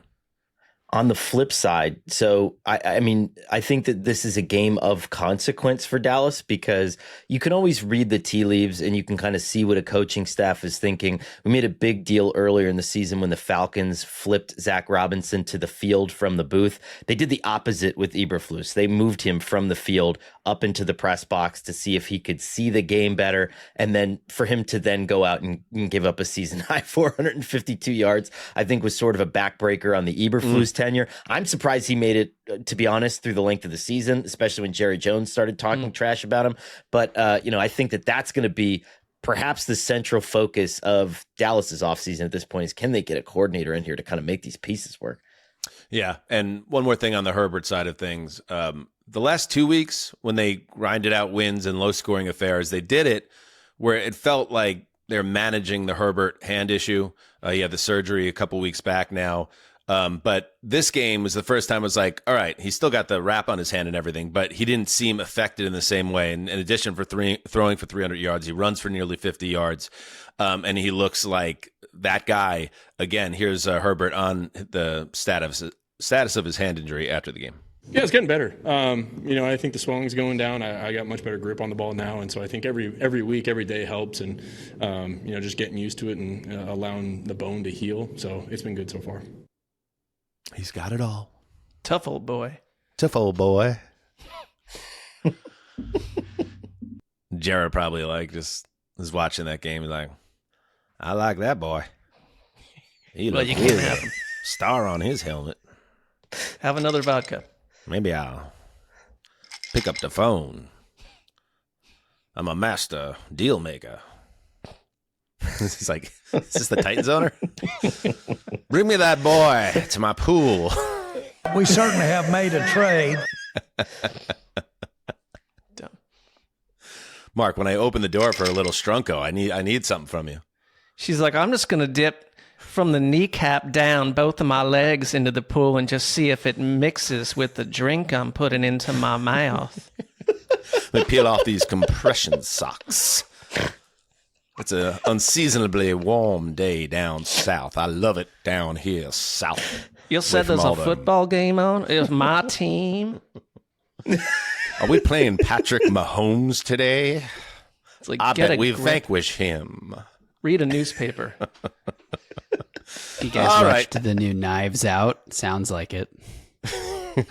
On the flip side, so I mean, I think that this is a game of consequence for Dallas, because you can always read the tea leaves and you can kind of see what a coaching staff is thinking. We made a big deal earlier in the season when the Falcons flipped Zach Robinson to the field from the booth. They did the opposite with Eberflus. They moved him from the field up into the press box to see if he could see the game better, and then for him to then go out and give up a season high 452 yards, I think was sort of a backbreaker on the Eberflus tenure. I'm surprised he made it, to be honest, through the length of the season, especially when Jerry Jones started talking trash about him. But, I think that that's going to be perhaps the central focus of Dallas's offseason at this point, is can they get a coordinator in here to kind of make these pieces work? Yeah. And one more thing on the Herbert side of things. The last 2 weeks, when they grinded out wins and low scoring affairs, they did it where it felt like they're managing the Herbert hand issue. He had the surgery a couple weeks back now. But this game was the first time it was like, all right, he's still got the wrap on his hand and everything, but he didn't seem affected in the same way. And in addition for throwing for 300 yards, he runs for nearly 50 yards. And he looks like that guy. Again, here's Herbert on the status of his hand injury after the game. Yeah, it's getting better. I think the swelling's going down. I got much better grip on the ball now, and so I think every week, every day helps, and just getting used to it and allowing the bone to heal. So it's been good so far. He's got it all. Tough old boy. Tough old boy. Jared probably just was watching that game. He's like, I like that boy. He Well, you looks can't good. have him. Star on his helmet. Have another vodka. Maybe I'll pick up the phone. I'm a master deal maker. It's like, is this the Titans owner? Bring me that boy to my pool. We certainly have made a trade. Mark, when I open the door for a little Strunko, I need something from you. She's like, I'm just going to dip from the kneecap down both of my legs into the pool and just see if it mixes with the drink I'm putting into my mouth. Let me peel off these compression socks. It's an unseasonably warm day down south. I love it down here south. You said there's a football game on? It was my team. Are we playing Patrick Mahomes today? It's like, I get bet a we grip. vanquish him. Read a newspaper. You guys All watched right. the new Knives Out? Sounds like it.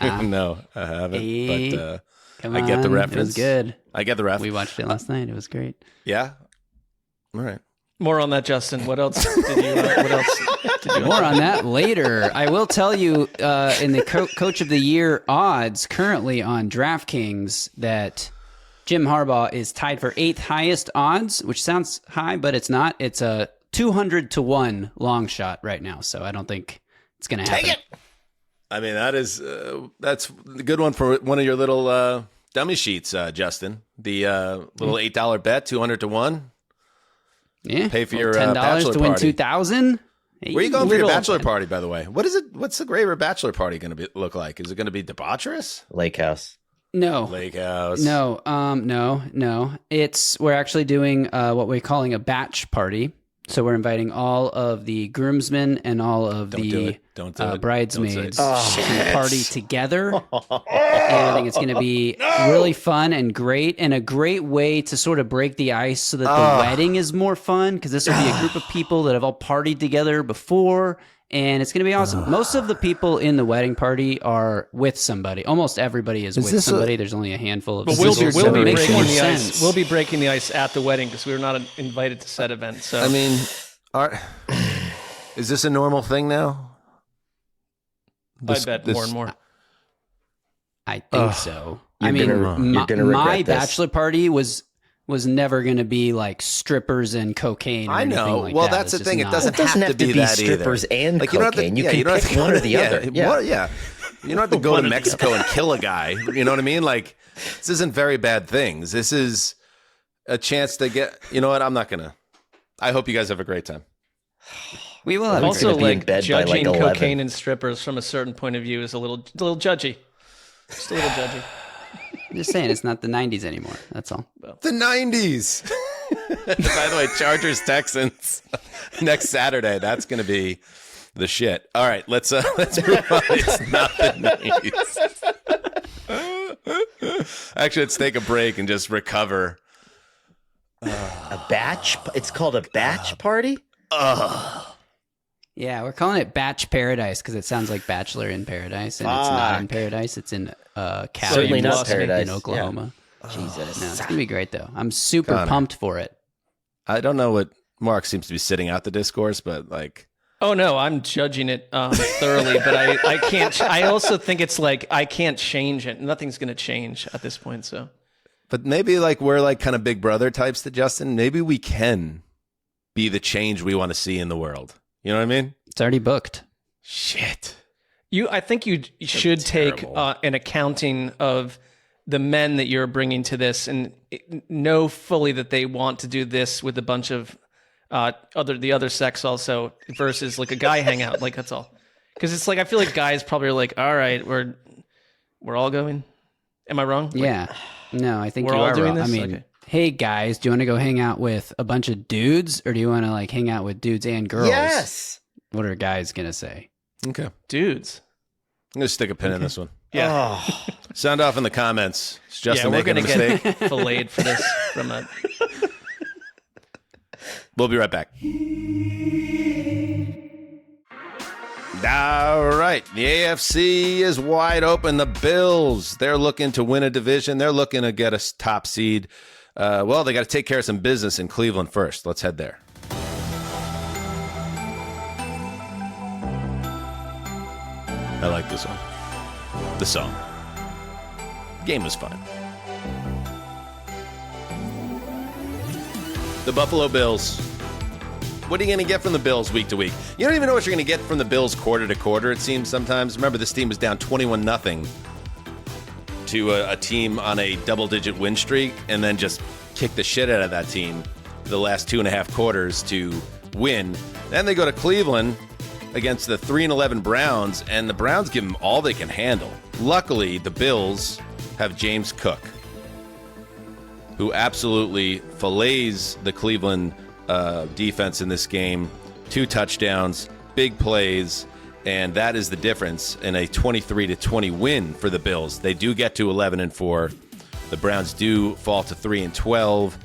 No, I haven't. But Come I get the on, reference. It was good. I get the reference. We watched it last night. It was great. Yeah. All right. More on that, Justin. What else did you More on that later. I will tell you in the Coach of the Year odds currently on DraftKings that Jim Harbaugh is tied for 8th highest odds, which sounds high, but it's not. It's a 200-1 long shot right now, so I don't think it's going to happen. Take it. I mean, that's a good one for one of your little dummy sheets, Justin. The little $8 bet, 200-1. Yeah, pay for your $10 bachelor to win party. $2,000. Where are you going for your bachelor party, by the way? What is it? What's the Graver bachelor party going to look like? Is it going to be debaucherous? Lake House. No. Lake House. No. No. We're actually doing what we're calling a batch party. So we're inviting all of the groomsmen and all of the bridesmaids to party together. And I think it's going to be really fun and great, and a great way to sort of break the ice so that the wedding is more fun, because this will be a group of people that have all partied together before, and it's going to be awesome. Most of the people in the wedding party are with somebody. Almost everybody is with somebody. There's only a handful of But sisters. we'll be It makes breaking more the ice. sense. We'll be breaking the ice at the wedding because we were not invited to said event. So I mean, is this a normal thing now? I bet more and more. I think so. You're I mean, gonna my regret this. bachelor party was never going to be like strippers and cocaine. Or I know. anything like Well, that. that's It's the thing. just It not. doesn't have to be that strippers either. and like, you don't have to- cocaine. You yeah, can don't have pick to- one or the other. Yeah. Yeah. You don't have to go to Mexico and kill a guy. You know what I mean? Like, this isn't very bad things. This is a chance to get. You know what? I'm not gonna. I hope you guys have a great time. We will have Also, gonna be in like bed by, judging 11. cocaine and strippers from a certain point of view is a little judgy. Just a little judgy. I'm just saying, it's not the 90s anymore. That's all. The 90s. By the way, Chargers Texans next Saturday. That's going to be the shit. All right, let's move on. It's not the 90s. Actually, let's take a break and just recover. A batch? It's called a batch party? Yeah, we're calling it Batch Paradise because it sounds like Bachelor in Paradise, and it's not in Paradise. It's in cabin Certainly not Paradise. in Oklahoma. Yeah. Jesus. No, it's gonna be great though. I'm super Connor. pumped for it. I don't know what Mark seems to be sitting out the discourse, but like, Oh no, I'm judging it thoroughly, but I can't. I also think it's like I can't change it. Nothing's going to change at this point. So, but maybe like we're like kind of big brother types to Justin. Maybe we can be the change we want to see in the world. You know what I mean? It's already booked. Shit. I think you should take an accounting of the men that you're bringing to this, and know fully that they want to do this with a bunch of the other sex also, versus like a guy hangout. Like that's all. Because it's like I feel like guys probably are like, all right, we're all going. Am I wrong? Yeah. No, I think we're you all are doing wrong. this? I mean, Okay. hey guys, do you want to go hang out with a bunch of dudes, or do you want to like hang out with dudes and girls? Yes. What are guys gonna say? Okay. Dudes. I'm going to stick a pin in this one. Yeah. Sound off in the comments. Is Justin we're making a gonna mistake? get filleted for this from a. We'll be right back. All right. The AFC is wide open. The Bills, they're looking to win a division. They're looking to get a top seed. Well, they got to take care of some business in Cleveland first. Let's head there. I like this one. The song. Game was fun. The Buffalo Bills. What are you going to get from the Bills week to week? You don't even know what you're going to get from the Bills quarter to quarter, it seems sometimes. Remember, this team was down 21-0 to a team on a double-digit win streak, and then just kicked the shit out of that team the last 2.5 quarters to win. Then they go to Cleveland against the 3-11 Browns, and the Browns give them all they can handle. Luckily, the Bills have James Cook, who absolutely fillets the Cleveland defense in this game. 2 touchdowns, big plays, and that is the difference in a 23-20 win for the Bills. They do get to 11-4. The Browns do fall to 3-12,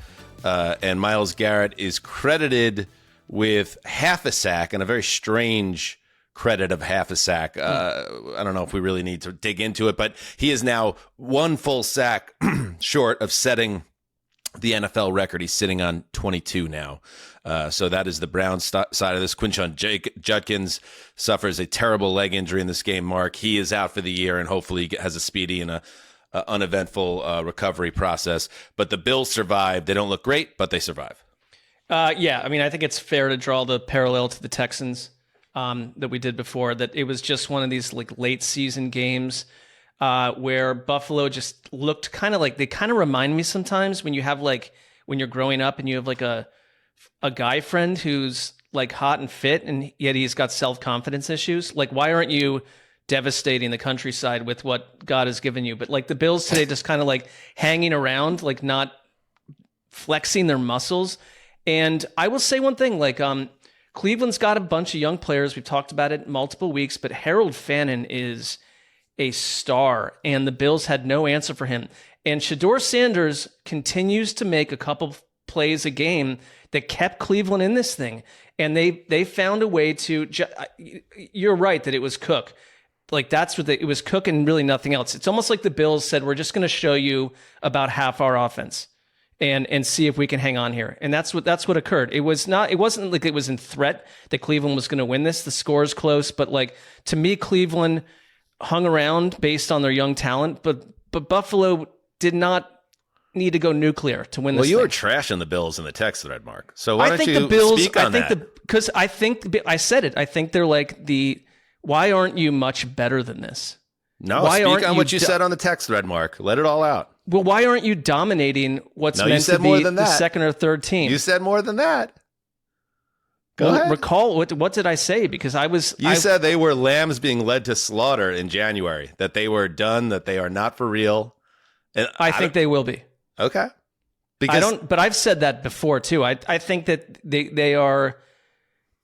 and Myles Garrett is credited with half a sack, and a very strange credit of half a sack. I don't know if we really need to dig into it, but he is now 1 full sack short of setting the NFL record. He's sitting on 22 now. So that is the Browns side of this. Quinshon Judkins suffers a terrible leg injury in this game, Mark. He is out for the year and hopefully has a speedy and uneventful recovery process. But the Bills survive. They don't look great, but they survive. Yeah, I mean, I think it's fair to draw the parallel to the Texans that we did before, that it was just one of these like late season games where Buffalo just looked kind of like, they kind of remind me sometimes when you have like, when you're growing up and you have like a guy friend who's like hot and fit and yet he's got self-confidence issues. Like, why aren't you devastating the countryside with what God has given you? But like the Bills today just kind of like hanging around, like not flexing their muscles. And I will say one thing, like Cleveland's got a bunch of young players. We've talked about it multiple weeks, but Harold Fannin is a star, and the Bills had no answer for him. And Shedeur Sanders continues to make a couple plays a game that kept Cleveland in this thing. And they found a way to, you're right that it was Cook. Like that's what it was, Cook and really nothing else. It's almost like the Bills said, we're just going to show you about half our offense and see if we can hang on here. And that's what occurred. It wasn't like it was in threat that Cleveland was going to win this. The score is close, but like to me, Cleveland hung around based on their young talent, but Buffalo did not need to go nuclear to win this Well, you thing. were trashing the Bills in the text thread, Mark. So why I don't think you the Bills, speak on that? Because I think I said it. I think they're like why aren't you much better than this? No, why speak aren't on what you do- said on the text thread, Mark. Let it all out. Well, why aren't you dominating what's No, you meant said to more be than the that. second or third team? You said more than that. Go Well, ahead. recall what did I say? Because I said they were lambs being led to slaughter in January, that they were done, that they are not for real. And I think they will be. Okay. But I've said that before too. I think that they are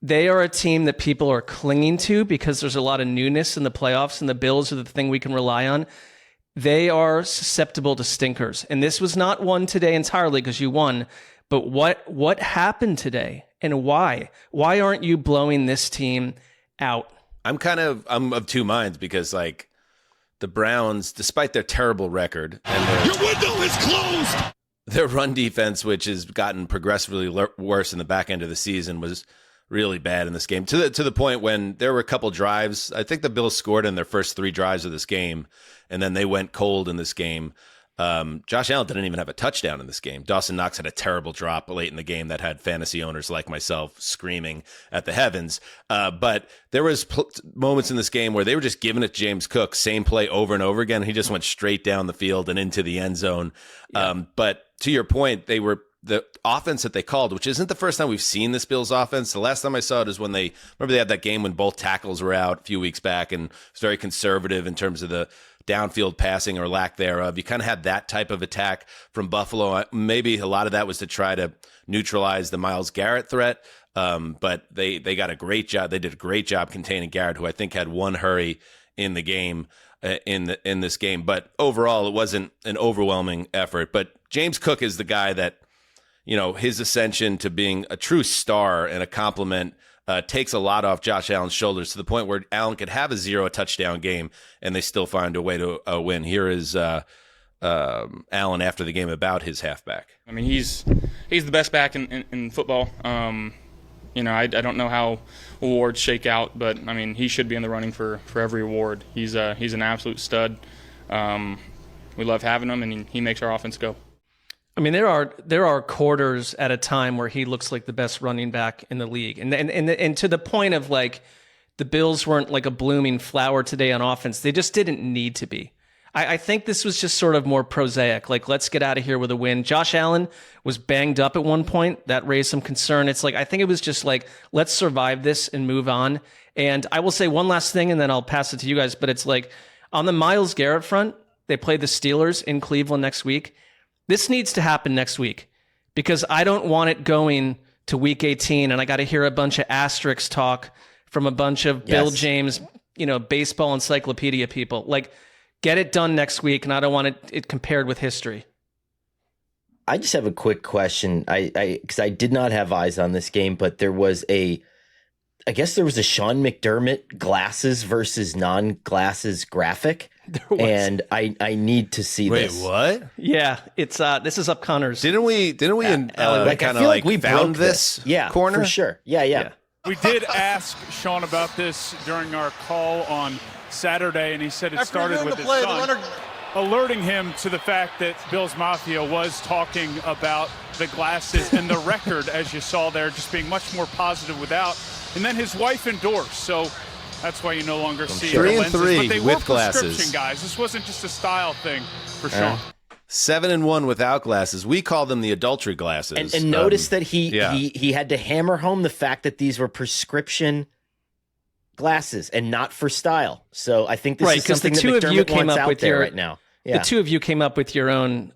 a team that people are clinging to because there's a lot of newness in the playoffs, and the Bills are the thing we can rely on. They are susceptible to stinkers, and this was not one today entirely because you won. But what happened today, and why? Why aren't you blowing this team out? I'm of two minds because like the Browns, despite their terrible record and your window is closed. Their run defense, which has gotten progressively worse in the back end of the season, was really bad in this game to the point when there were a couple drives. I think the Bills scored in their first 3 drives of this game, and then they went cold in this game. Josh Allen didn't even have a touchdown in this game. Dawson Knox had a terrible drop late in the game that had fantasy owners like myself screaming at the heavens. But there was moments in this game where they were just giving it to James Cook, same play over and over again. He just went straight down the field and into the end zone. Yeah. But to your point, they were the offense that they called, which isn't the first time we've seen this Bills offense. The last time I saw it is when they had that game when both tackles were out a few weeks back, and it was very conservative in terms of the downfield passing or lack thereof. You kind of had that type of attack from Buffalo. Maybe a lot of that was to try to neutralize the Myles Garrett threat. But they got a great job. They did a great job containing Garrett, who I think had one hurry in the game, in this game. But overall, it wasn't an overwhelming effort. But James Cook is the guy that, his ascension to being a true star and a compliment takes a lot off Josh Allen's shoulders, to the point where Allen could have a 0 touchdown game and they still find a way to win. Here is Allen after the game about his halfback. I mean, he's the best back in football. I don't know how awards shake out, but I mean, he should be in the running for every award. He's an absolute stud. We love having him, and he makes our offense go. I mean, there are quarters at a time where he looks like the best running back in the league, and to the point of like the Bills weren't like a blooming flower today on offense. They just didn't need to be. I think this was just sort of more prosaic. Like, let's get out of here with a win. Josh Allen was banged up at one point. That raised some concern. It's like, I think it was just like, let's survive this and move on. And I will say one last thing, and then I'll pass it to you guys. But it's like, on the Myles Garrett front, they play the Steelers in Cleveland next week. This needs to happen next week, because I don't want it going to week 18 and I got to hear a bunch of asterisks talk from a bunch of Bill James, baseball encyclopedia people. Like, get it done next week, and I don't want it compared with history. I just have a quick question. Because I did not have eyes on this game, but there was a Sean McDermott glasses versus non-glasses graphic. And I need to see this. Wait, what? Yeah, it's this is up Connor's. Didn't we kind of we found this corner? For sure. Yeah. We did ask Sean about this during our call on Saturday, and he said it started with his son alerting him to the fact that Bills Mafia was talking about the glasses and the record, as you saw there, just being much more positive without. And then his wife endorsed, so that's why you no longer see the lenses. 3-3 but they with were glasses. prescription guys. This wasn't just a style thing for Sean. 7-1 without glasses. We call them the adultery glasses. And notice that he had to hammer home the fact that these were prescription glasses and not for style. So I think this is something that McDermott wants out there right now. Yeah. The two of you came up with your own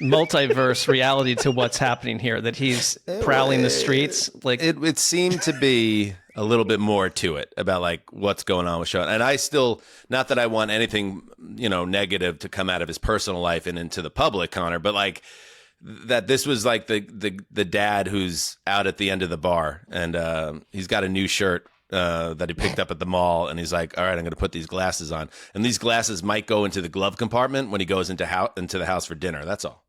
multiverse reality to what's happening here, that he's prowling the streets. Like it seemed to be a little bit more to it about like what's going on with Sean. And I still, not that I want anything, negative to come out of his personal life and into the public, Connor, but like that this was like the dad who's out at the end of the bar, and he's got a new shirt that he picked up at the mall, and he's like, all right, I'm going to put these glasses on. And these glasses might go into the glove compartment when he goes into the house for dinner. That's all.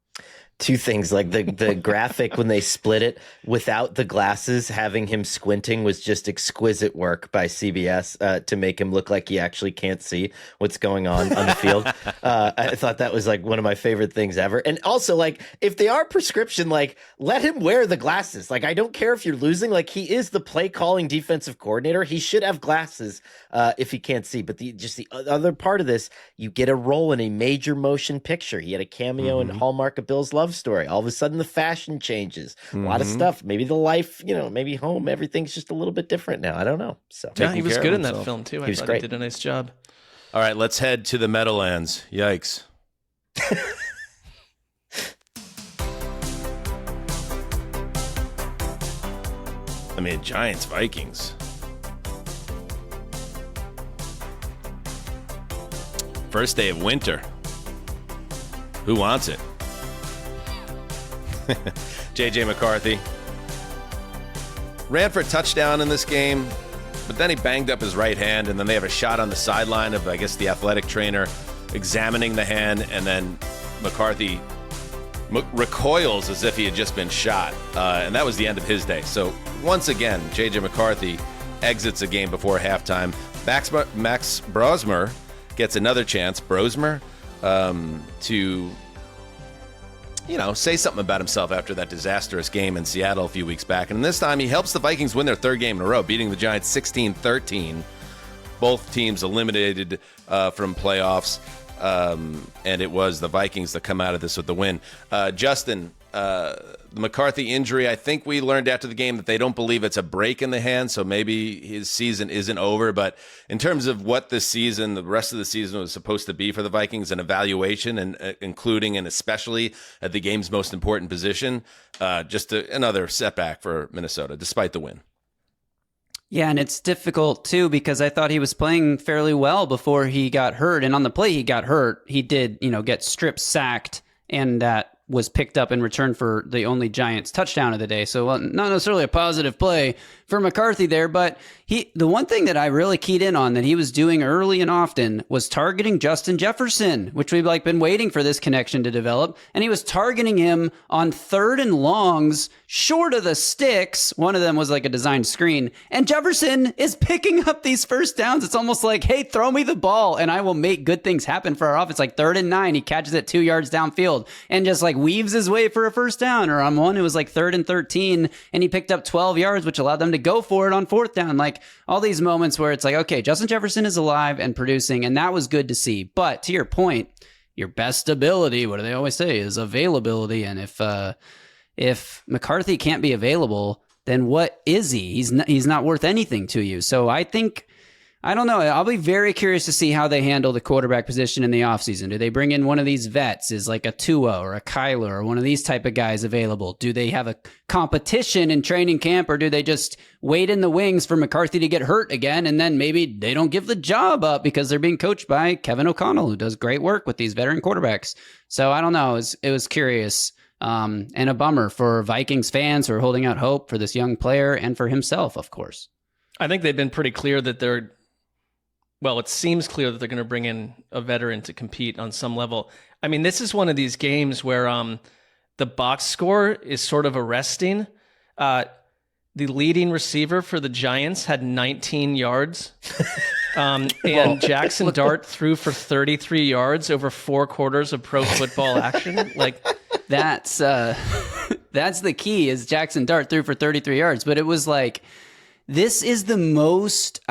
Two things, like the graphic when they split it without the glasses, having him squinting was just exquisite work by CBS to make him look like he actually can't see what's going on the field. I thought that was like one of my favorite things ever. And also, like, if they are prescription, like, let him wear the glasses. Like, I don't care if you're losing. Like, he is the play calling defensive coordinator. He should have glasses if he can't see. But the other part of this, you get a role in a major motion picture. He had a cameo in Hallmark: A Bill's Love Story. All of a sudden the fashion changes. A lot of stuff. Maybe the life, maybe home, everything's just a little bit different now. I don't know. So yeah, he was good in that film too. I thought great. He did a nice job. All right, let's head to the Meadowlands. Yikes. I mean, Giants, Vikings. First day of winter. Who wants it? J.J. McCarthy ran for a touchdown in this game, but then he banged up his right hand, and then they have a shot on the sideline of, I guess, the athletic trainer examining the hand, and then McCarthy recoils as if he had just been shot, and that was the end of his day. So once again, J.J. McCarthy exits a game before halftime. Max Brosmer gets another chance, to say something about himself after that disastrous game in Seattle a few weeks back. And this time he helps the Vikings win their third game in a row, beating the Giants 16-13. Both teams eliminated from playoffs, and it was the Vikings that come out of this with the win. Justin, the McCarthy injury, I think we learned after the game that they don't believe it's a break in the hand, so maybe his season isn't over. But in terms of what the rest of the season was supposed to be for the Vikings, an evaluation, and including and especially at the game's most important position, just another setback for Minnesota, despite the win. Yeah, and it's difficult, too, because I thought he was playing fairly well before he got hurt. And on the play he got hurt, he did, get strip sacked, and that was picked up in return for the only Giants touchdown of the day. So not necessarily a positive play for McCarthy there, but the one thing that I really keyed in on that he was doing early and often was targeting Justin Jefferson, which we've been waiting for this connection to develop. And he was targeting him on 3rd and longs, short of the sticks. One of them was like a designed screen. And Jefferson is picking up these first downs. It's almost like, hey, throw me the ball and I will make good things happen for our offense. Like 3rd and 9, he catches it 2 yards downfield and just weaves his way for a first down. Or on one, it was 3rd and 13, and he picked up 12 yards, which allowed them to go for it on 4th down. All these moments where it's okay, Justin Jefferson is alive and producing, and that was good to see. But to your point, your best ability, what do they always say, is availability. And if McCarthy can't be available, then what is he? He's not worth anything to you. So I don't know. I'll be very curious to see how they handle the quarterback position in the offseason. Do they bring in one of these vets? Is a Tua or a Kyler or one of these type of guys available? Do they have a competition in training camp, or do they just wait in the wings for McCarthy to get hurt again, and then maybe they don't give the job up because they're being coached by Kevin O'Connell, who does great work with these veteran quarterbacks? So I don't know. It was curious and a bummer for Vikings fans who are holding out hope for this young player and for himself, of course. I think they've been pretty clear that it seems clear that they're going to bring in a veteran to compete on some level. I mean, this is one of these games where the box score is sort of arresting. The leading receiver for the Giants had 19 yards, and Jackson Dart threw for 33 yards over 4 quarters of pro football action. That's the key, is Jackson Dart threw for 33 yards, but it was this is the most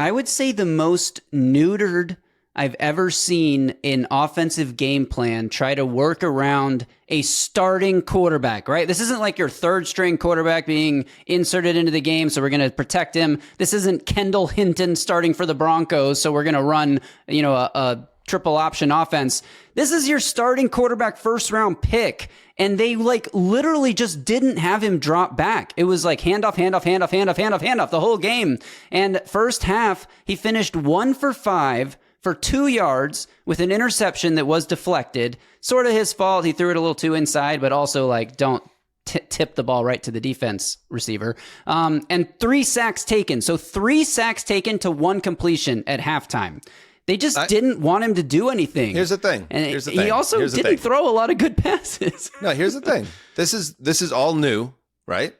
neutered I've ever seen an offensive game plan try to work around a starting quarterback, right? This isn't like your 3rd string quarterback being inserted into the game, so we're going to protect him. This isn't Kendall Hinton starting for the Broncos, so we're going to run, a triple option offense. This is your starting quarterback 1st round pick. And they literally just didn't have him drop back. It was handoff the whole game. And first half, he finished 1 for 5 for 2 yards with an interception that was deflected. Sort of his fault. He threw it a little too inside, but also don't tip the ball right to the defense receiver. And 3 sacks taken. So 3 sacks taken to 1 completion at halftime. They just didn't want him to do anything. Here's the thing. And Here's the he thing. also Here's the didn't thing. throw a lot of good passes. No, here's the thing. This is all new, right?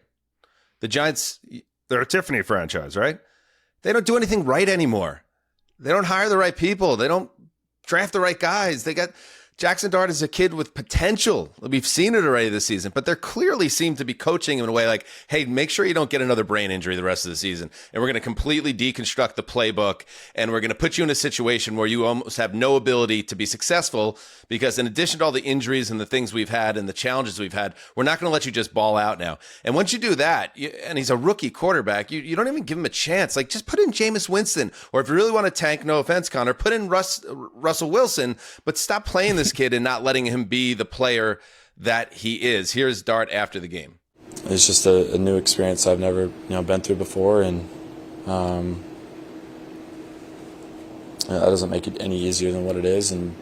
The Giants, they're a Tiffany franchise, right? They don't do anything right anymore. They don't hire the right people. They don't draft the right guys. They got Jackson Dart is a kid with potential. We've seen it already this season, but they clearly seem to be coaching him in a way like, hey, make sure you don't get another brain injury the rest of the season. And we're going to completely deconstruct the playbook. And we're going to put you in a situation where you almost have no ability to be successful because in addition to all the injuries and the things we've had and the challenges we've had, we're not going to let you just ball out now. And once you do that, and he's a rookie quarterback, you don't even give him a chance. Like, just put in Jameis Winston. Or if you really want to tank, no offense, Connor, put in Russell Wilson, but stop playing this kid and not letting him be the player that he is. Here's Dart after the game. It's just a new experience I've never been through before, and that doesn't make it any easier than what it is. And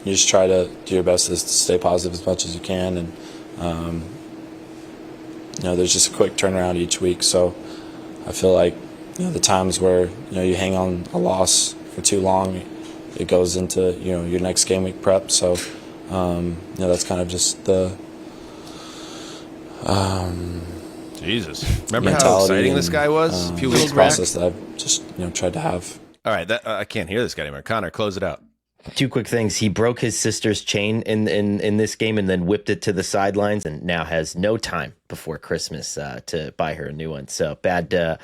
you just try to do your best to stay positive as much as you can. And there's just a quick turnaround each week. So I feel like the times where you hang on a loss for too long, it goes into your next game week prep. So that's kind of just the Jesus. Remember how exciting this guy was a few weeks back? Process that I've just tried to have. All right, I can't hear this guy anymore. Connor, close it out. Two quick things. He broke his sister's chain in this game and then whipped it to the sidelines and now has no time before Christmas to buy her a new one. So bad job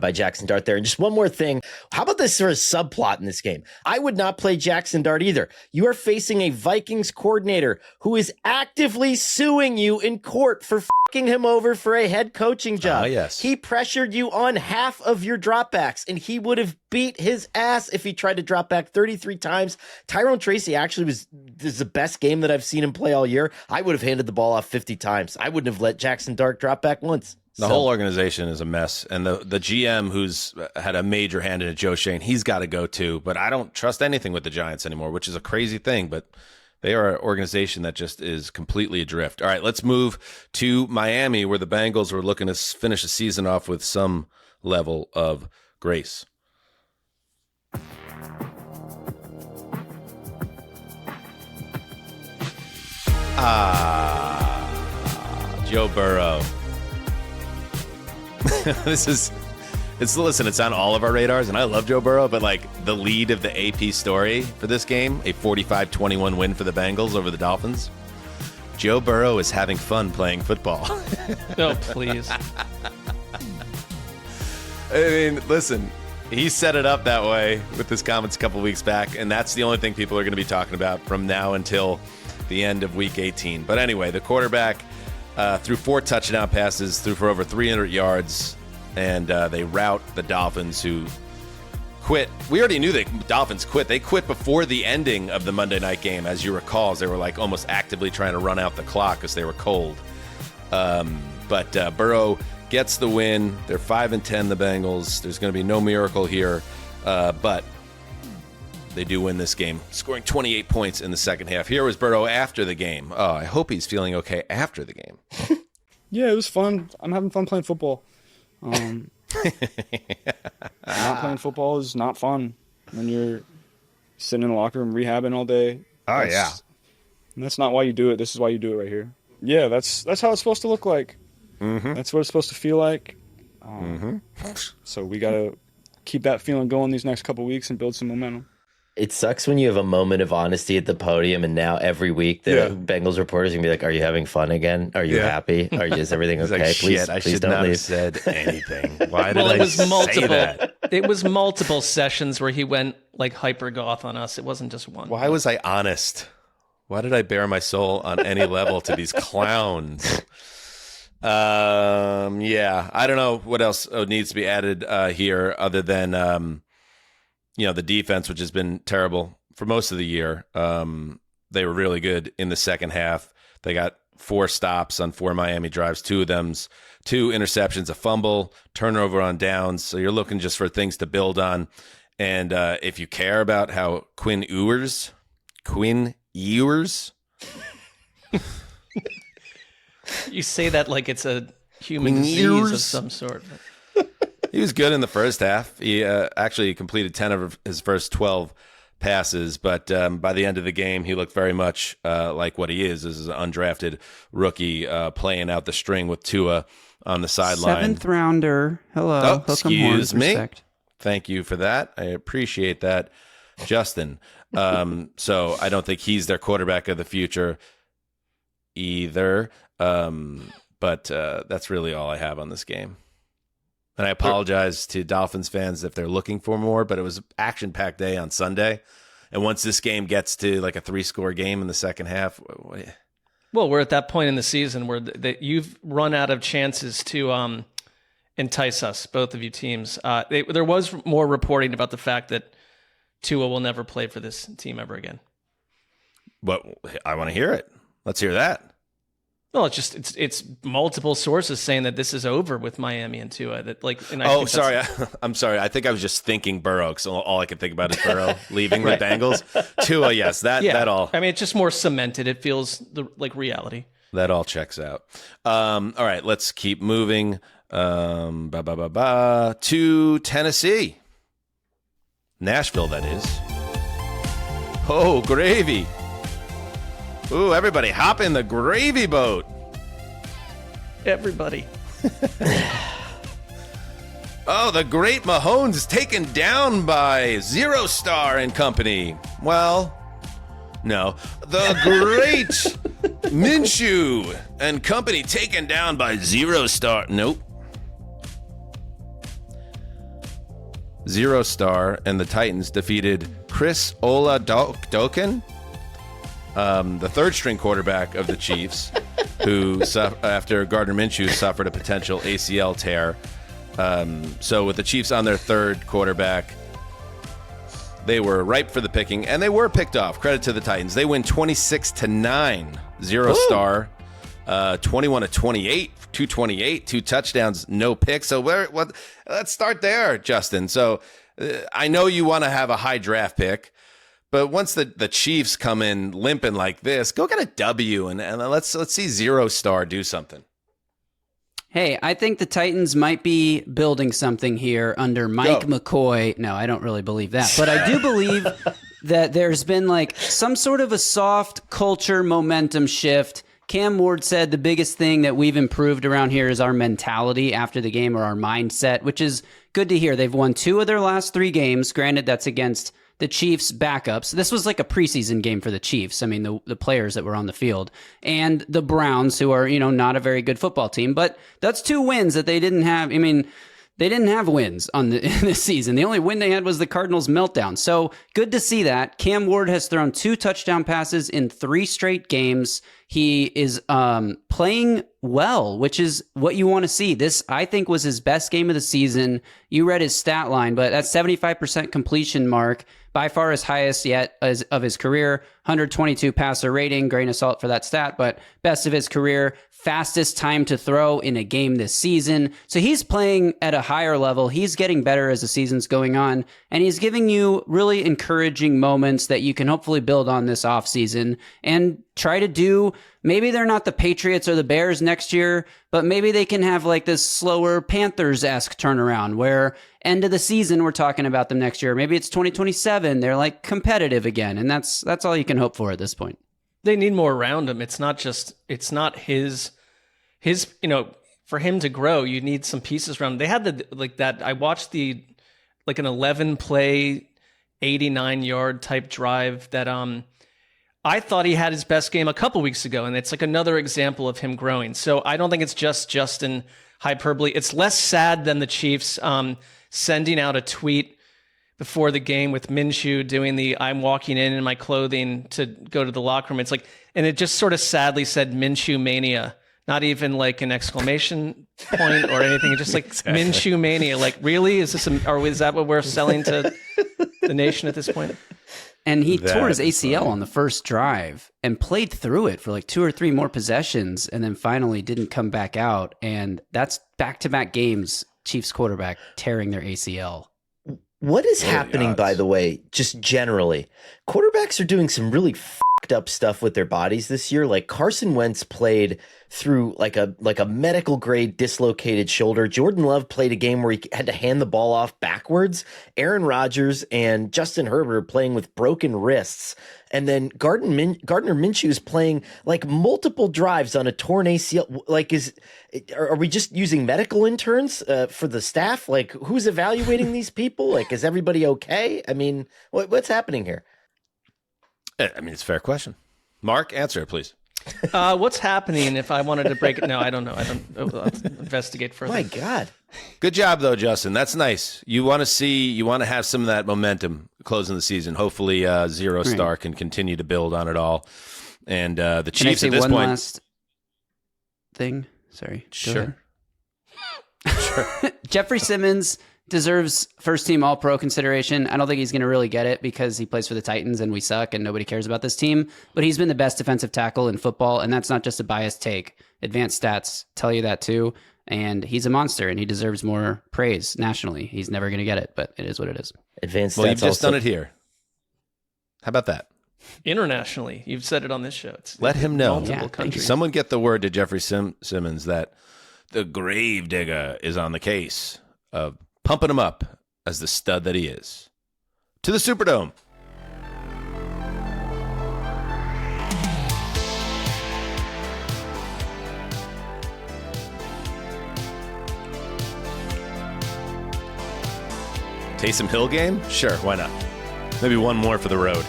by Jackson Dart there. And just one more thing. How about this sort of subplot in this game? I would not play Jackson Dart either. You are facing a Vikings coordinator who is actively suing you in court for fucking him over for a head coaching job. Yes. He pressured you on half of your dropbacks and he would have beat his ass if he tried to drop back 33 times. Tyrone Tracy actually this is the best game that I've seen him play all year. I would have handed the ball off 50 times. I wouldn't have let Jackson Dart drop back once. The whole organization is a mess. And the GM who's had a major hand in it, Joe Shane, he's got to go too. But I don't trust anything with the Giants anymore, which is a crazy thing. But they are an organization that just is completely adrift. All right, let's move to Miami, where the Bengals were looking to finish the season off with some level of grace. Joe Burrow. It's on all of our radars, and I love Joe Burrow, but like the lead of the AP story for this game, a 45-21 win for the Bengals over the Dolphins. Joe Burrow is having fun playing football. Oh, please. I mean, listen, he set it up that way with his comments a couple weeks back, and that's the only thing people are going to be talking about from now until the end of Week 18. But anyway, the quarterback threw 4 touchdown passes, threw for over 300 yards, and they rout the Dolphins, who quit. We already knew the Dolphins quit. They quit before the ending of the Monday night game, as you recall, as they were like almost actively trying to run out the clock because they were cold. But Burrow gets the win. They're 5-10, the Bengals. There's going to be no miracle here, but they do win this game, scoring 28 points in the second half. Here was Burrow after the game. Oh, I hope he's feeling okay after the game. Yeah, it was fun. I'm having fun playing football. Not playing football is not fun when you're sitting in the locker room rehabbing all day. Oh, yeah. That's not why you do it. This is why you do it right here. Yeah, that's how it's supposed to look like. Mm-hmm. That's what it's supposed to feel like. So we got to keep that feeling going these next couple weeks and build some momentum. It sucks when you have a moment of honesty at the podium, and now every week the Bengals reporters are going to be like, are you having fun again? Are you happy? Is everything okay? Like, please, shit, I please should don't not leave. have said anything. Why did Well, I it was say multiple. that? It was multiple sessions where he went like hyper goth on us. It wasn't just one. Why was I honest? Why did I bare my soul on any level to these clowns? Yeah, I don't know what else needs to be added here other than the defense, which has been terrible for most of the year. They were really good in the second half. They got 4 stops on 4 Miami drives, 2 of them's 2 interceptions, a fumble, turnover on downs. So you're looking just for things to build on. And if you care about how Quinn Ewers, you say that like it's a human disease of some sort. He was good in the first half. He actually completed 10 of his first 12 passes, but by the end of the game, he looked very much like what he is. This is an undrafted rookie playing out the string with Tua on the sideline. 7th rounder. Hello. Oh, Hook 'em excuse horns, me. respect. Thank you for that. I appreciate that, Justin. So I don't think he's their quarterback of the future either. But that's really all I have on this game. And I apologize to Dolphins fans if they're looking for more, but it was an action-packed day on Sunday. And once this game gets to like a 3-score game in the second half, well, we're at that point in the season where you've run out of chances to entice us, both of you teams. There was more reporting about the fact that Tua will never play for this team ever again. But I want to hear it. Let's hear that. Well, it's multiple sources saying that this is over with Miami and Tua. That sorry, I'm sorry. I think I was just thinking Burrow, because all I could think about is Burrow leaving Right. the Bengals. Tua, yes, that all. I mean, it's just more cemented. It feels like reality. That all checks out. All right, let's keep moving. To Tennessee, Nashville, that is. Oh, gravy. Ooh, everybody hop in the gravy boat. Everybody. Oh, the great Mahomes is taken down by Zero Star and company. Well, no. The great Minshew and company taken down by Zero Star. Nope. Zero Star and the Titans defeated Chris Oladokun, the third-string quarterback of the Chiefs, who, after Gardner Minshew, suffered a potential ACL tear. So with the Chiefs on their third quarterback, they were ripe for the picking, and they were picked off. Credit to the Titans. They win 26-9. Zero Star, 21-28, 228, 2 touchdowns, no picks. So let's start there, Justin. So I know you want to have a high draft pick, but once the Chiefs come in limping like this, go get a W and let's see Zero Star do something. Hey, I think the Titans might be building something here under Mike McCoy. No, I don't really believe that. But I do believe that there's been like some sort of a soft culture momentum shift. Cam Ward said the biggest thing that we've improved around here is our mentality after the game, or our mindset, which is good to hear. They've won 2 of their last 3 games. Granted, that's against the Chiefs' backups. This was like a preseason game for the Chiefs. I mean, the players that were on the field. And the Browns, who are, not a very good football team. But that's 2 wins that they didn't have. I mean, they didn't have wins in this season. The only win they had was the Cardinals' meltdown. So good to see that. Cam Ward has thrown 2 touchdown passes in 3 straight games. He is playing well, which is what you want to see. This, I think, was his best game of the season. You read his stat line, but that 75% completion mark, by far his highest yet of his career. 122 passer rating, grain of salt for that stat, but best of his career. Fastest time to throw in a game this season. So he's playing at a higher level. He's getting better as the season's going on, and he's giving you really encouraging moments that you can hopefully build on this offseason and try to do. Maybe they're not the Patriots or the Bears next year, but maybe they can have like this slower Panthers-esque turnaround where end of the season we're talking about them next year. Maybe it's 2027. They're like competitive again, and that's all you can hope for at this point. They need more around him. It's not his, for him to grow, you need some pieces around him. They had that. I watched an 11 play, 89-yard type drive that I thought he had his best game a couple weeks ago, and it's like another example of him growing. So I don't think it's just Justin hyperbole. It's less sad than the Chiefs sending out a tweet before the game with Minshew doing the "I'm walking in my clothing to go to the locker room." It's like, and it just sort of sadly said Minshew mania, not even like an exclamation point or anything. It's just like exactly. Minshew mania. Like, really? Is that what we're selling to the nation at this point? And he tore his ACL on the first drive and played through it for like 2 or 3 more possessions, and then finally didn't come back out. And that's back-to-back games, Chiefs quarterback tearing their ACL. What is happening, by the way, just generally? Quarterbacks are doing some really fucked up stuff with their bodies this year. Like Carson Wentz played through like a medical grade dislocated shoulder. Jordan Love played a game where he had to hand the ball off backwards. Aaron Rodgers and Justin Herbert are playing with broken wrists. And then Gardner Minshew is playing like multiple drives on a torn ACL. Like, are we just using medical interns for the staff? Like, who's evaluating these people? Like, is everybody okay? I mean, what's happening here? I mean, it's a fair question. Mark, answer it, please. What's happening if I wanted to break it? No, I don't know. I'll investigate further. My God. Good job, though, Justin. That's nice. You want to have some of that momentum closing the season. Hopefully, Zero Star can continue to build on it all. And the Chiefs at this point. Last thing? Sorry. Sure. Jeffrey Simmons deserves first-team All-Pro consideration. I don't think he's going to really get it because he plays for the Titans and we suck and nobody cares about this team. But he's been the best defensive tackle in football, and that's not just a biased take. Advanced stats tell you that too. And he's a monster, and he deserves more praise nationally. He's never going to get it, but it is what it is. Advanced stats. Well, you've just done it here. How about that? Internationally, you've said it on this show. Let him know. Multiple countries. Someone get the word to Jeffrey Simmons that the gravedigger is on the case of pumping him up as the stud that he is. To the Superdome. Taysom Hill game? Sure, why not? Maybe one more for the road.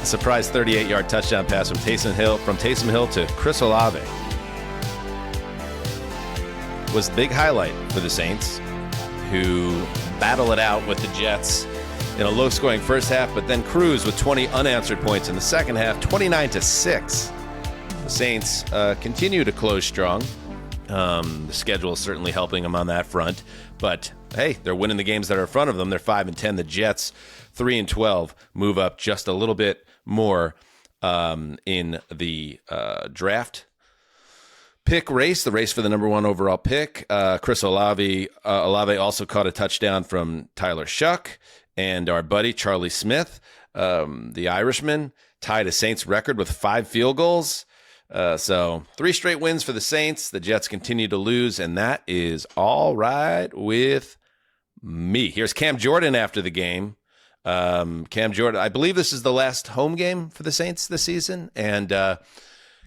A surprise 38-yard touchdown pass from Taysom Hill to Chris Olave was the big highlight for the Saints, who battle it out with the Jets in a low-scoring first half, but then cruise with 20 unanswered points in the second half, 29-6. The Saints continue to close strong. The schedule is certainly helping them on that front, but hey, they're winning the games that are in front of them. They're 5-10. The Jets, 3-12, move up just a little bit more in the draft pick race, the race for the number one overall pick. Chris Olave also caught a touchdown from Tyler Shuck, and our buddy Charlie Smith, the Irishman, tied a Saints record with 5 field goals. So 3 straight wins for the Saints. The Jets continue to lose, and that is all right with me. Here's Cam Jordan after the game. Cam Jordan, I believe this is the last home game for the Saints this season, and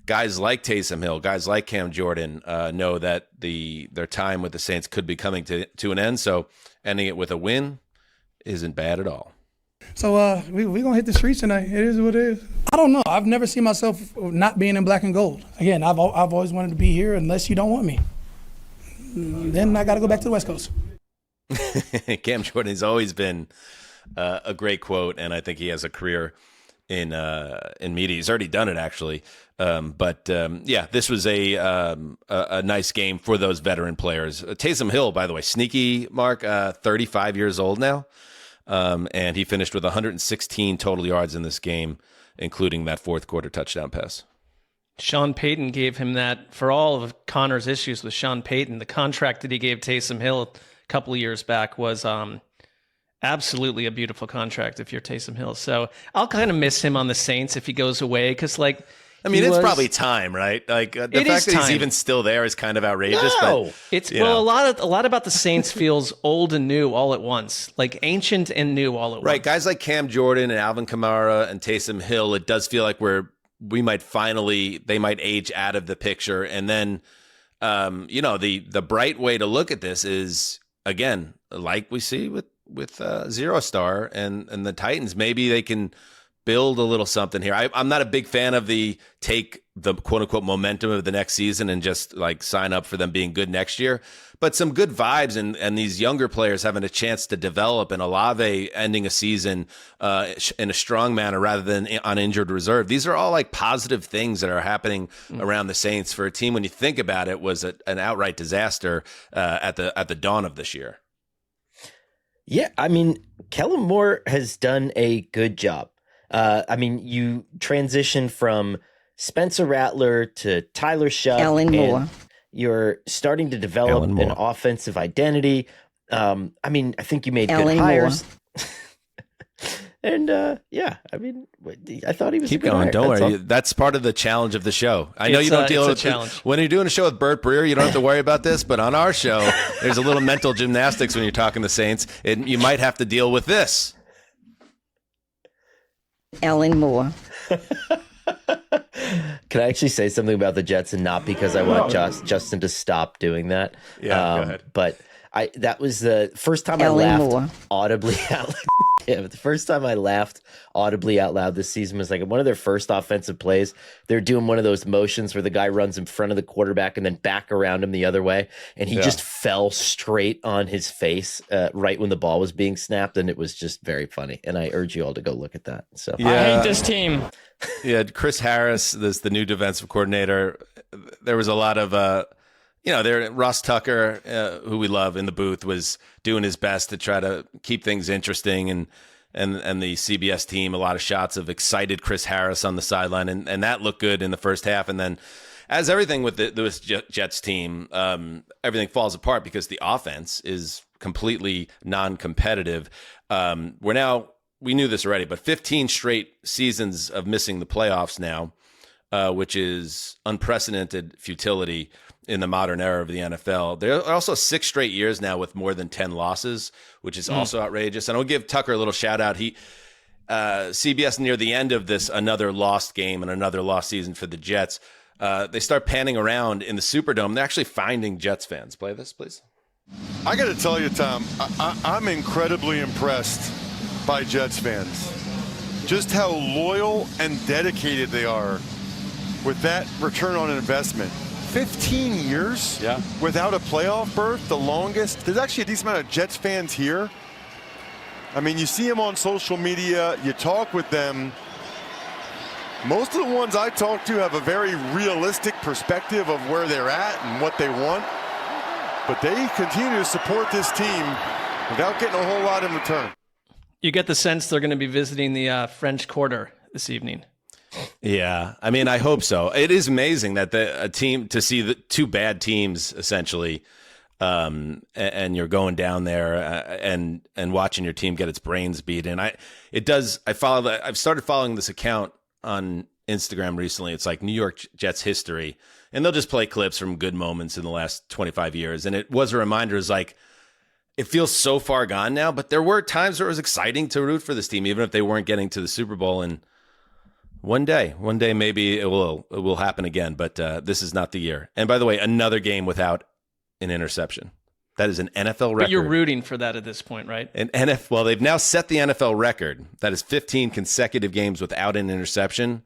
guys like Taysom Hill, guys like Cam Jordan know that their time with the Saints could be coming to an end, so ending it with a win isn't bad at all. So we going to hit the streets tonight. It is what it is. I don't know. I've never seen myself not being in black and gold. Again, I've always wanted to be here unless you don't want me. Then I got to go back to the West Coast. Cam Jordan has always been a great quote, and I think he has a career in media. He's already done it, actually. Yeah, this was a nice game for those veteran players. Taysom Hill, by the way, sneaky Mark, 35 years old now. And he finished with 116 total yards in this game, including that fourth quarter touchdown pass. Sean Payton gave him that for all of Connor's issues with Sean Payton. The contract that he gave Taysom Hill a couple of years back was absolutely a beautiful contract if you're Taysom Hill. So I'll kind of miss him on the Saints if he goes away because, like, I mean, it's probably time, right? Like the fact that he's even still there is kind of outrageous. No, but, it's a lot about the Saints feels old and new all at once, like ancient and new all at once. Right, guys like Cam Jordan and Alvin Kamara and Taysom Hill. It does feel like they might age out of the picture, and then the bright way to look at this is, again, like we see with Zero Star and the Titans. Maybe they can build a little something here. I'm not a big fan of take the quote unquote momentum of the next season and just like sign up for them being good next year, but some good vibes and these younger players having a chance to develop, and Olave ending a season in a strong manner rather than on injured reserve. These are all like positive things that are happening around the Saints for a team, when you think about it, was an outright disaster at the dawn of this year. Yeah, I mean, Kellen Moore has done a good job. You transition from Spencer Rattler to Tyler Shuck. Kellen Moore. You're starting to develop an offensive identity. I think you made Kellen good hires. And yeah, I mean, I thought he was Keep a good going. hire. Don't That's worry. all. That's part of the challenge of the show. I know you don't deal with challenge. when you're doing a show with Bert Breer. You don't have to worry about this, but on our show, there's a little mental gymnastics when you're talking to Saints. You might have to deal with this. Ellen Moore. Can I actually say something about the Jets, and not because I want Justin to stop doing that? Yeah, go ahead. But that was the first time Ellen I laughed Moore. audibly out loud. Yeah, the first time I laughed audibly out loud this season was like one of their first offensive plays. They're doing one of those motions where the guy runs in front of the quarterback and then back around him the other way, and he just fell straight on his face right when the ball was being snapped, and it was just very funny. And I urge you all to go look at that. So I hate this team. Yeah, Chris Harris, the new defensive coordinator. There was a lot of Ross Tucker, who we love in the booth, was doing his best to try to keep things interesting, and the CBS team, a lot of shots of excited Chris Harris on the sideline, and that looked good in the first half. And then, as everything with this Jets team, everything falls apart because the offense is completely non-competitive. We knew this already, but 15 straight seasons of missing the playoffs now, which is unprecedented futility in the modern era of the NFL. There are also 6 straight years now with more than 10 losses, which is also outrageous. And I'll give Tucker a little shout out. CBS near the end of this, another lost game and another lost season for the Jets. They start panning around in the Superdome. They're actually finding Jets fans. Play this, please. I got to tell you, Tom, I'm incredibly impressed by Jets fans. Just how loyal and dedicated they are with that return on investment. 15 years without a playoff berth, the longest. There's actually a decent amount of Jets fans here. I mean, you see them on social media, you talk with them. Most of the ones I talk to have a very realistic perspective of where they're at and what they want. But they continue to support this team without getting a whole lot in return. You get the sense they're going to be visiting the French Quarter this evening. Yeah, I mean, I hope so. It is amazing that a team, to see the two bad teams essentially, and you're going down there and watching your team get its brains beat. And I've started following this account on Instagram recently. It's like New York Jets history, and they'll just play clips from good moments in the last 25 years. And it was a reminder, is like, it feels so far gone now, but there were times where it was exciting to root for this team, even if they weren't getting to the Super Bowl. And one day, maybe it will happen again, but this is not the year. And by the way, another game without an interception. That is an NFL record. But you're rooting for that at this point, right? Well, they've now set the NFL record. That is 15 consecutive games without an interception.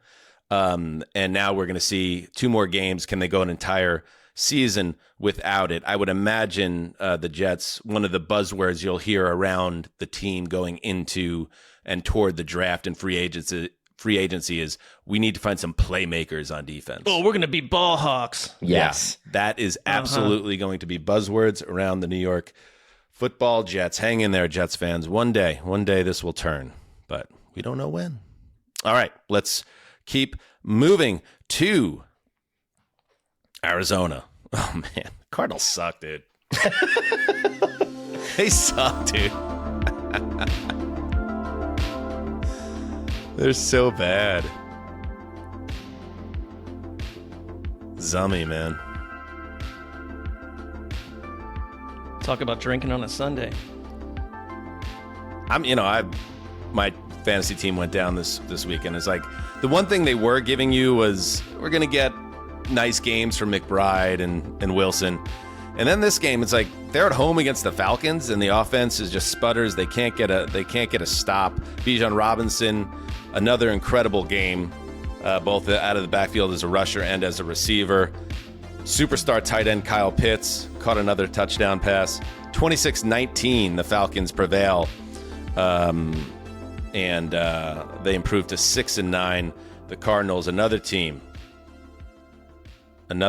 And now we're going to see 2 more games. Can they go an entire season without it? I would imagine the Jets, one of the buzzwords you'll hear around the team going into and toward the draft and free agency is, we need to find some playmakers on defense. Oh, we're going to be ball hawks. Yes. Yeah, that is absolutely going to be buzzwords around the New York Football Jets. Hang in there, Jets fans. One day this will turn, but we don't know when. All right, let's keep moving to Arizona. Oh, man. Cardinals suck, dude. They suck, dude. They're so bad. Zummy, man. Talk about drinking on a Sunday. My fantasy team went down this weekend. It's like, the one thing they were giving you was, we're going to get nice games from McBride and Wilson. And then this game, it's like, they're at home against the Falcons, and the offense is just sputters. They can't get a stop. Bijan Robinson, another incredible game, both out of the backfield as a rusher and as a receiver. Superstar tight end Kyle Pitts caught another touchdown pass. 26-19, the Falcons prevail, and they improved to 6-9. The Cardinals, another team in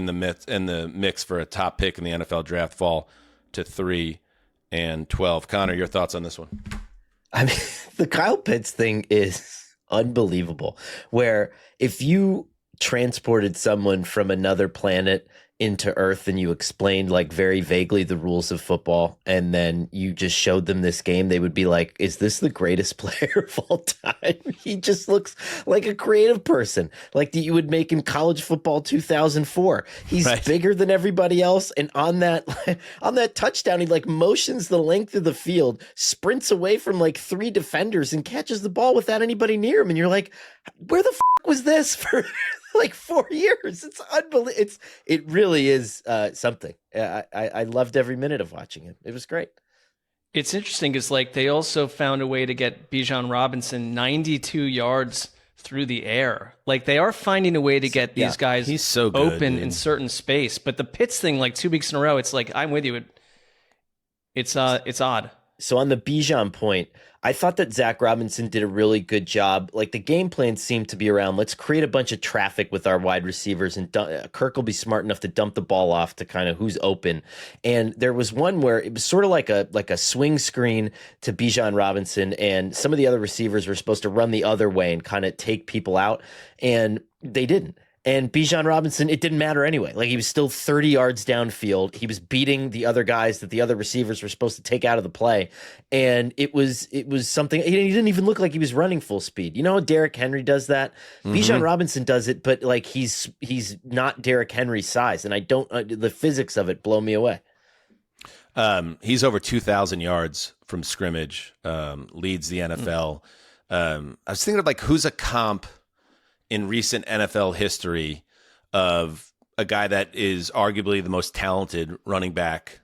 the mix for a top pick in the NFL draft, fall to 3-12. Connor, your thoughts on this one? I mean, the Kyle Pitts thing is unbelievable. Where if you transported someone from another planet into earth and you explained like very vaguely the rules of football, and then you just showed them this game, they would be like, is this the greatest player of all time? He just looks like a creative person, like that you would make in college football 2004. He's bigger than everybody else, and on that touchdown, he like motions the length of the field, sprints away from like 3 defenders, and catches the ball without anybody near him. And you're like, where the f*** was this for like 4 years? It's unbelievable. It really is something. I loved every minute of watching it. It was great. It's interesting because like they also found a way to get Bijan Robinson 92 yards through the air. Like they are finding a way to get these guys he's so good, open dude. in certain space. But the Pitts thing, like 2 weeks in a row, it's like, I'm with you. It's odd. So on the Bijan point, I thought that Zach Robinson did a really good job. Like the game plan seemed to be around, let's create a bunch of traffic with our wide receivers, and Kirk will be smart enough to dump the ball off to kind of who's open. And there was one where it was sort of like a swing screen to Bijan Robinson, and some of the other receivers were supposed to run the other way and kind of take people out, and they didn't. And Bijan Robinson, it didn't matter anyway. Like he was still 30 yards downfield. He was beating the other guys that the other receivers were supposed to take out of the play. And it was something. He didn't even look like he was running full speed. You know how Derrick Henry does that? Mm-hmm. Bijan Robinson does it, but like he's not Derrick Henry's size. And I don't the physics of it blow me away. He's over 2,000 yards from scrimmage, leads the NFL. I was thinking of like who's a comp in recent NFL history of a guy that is arguably the most talented running back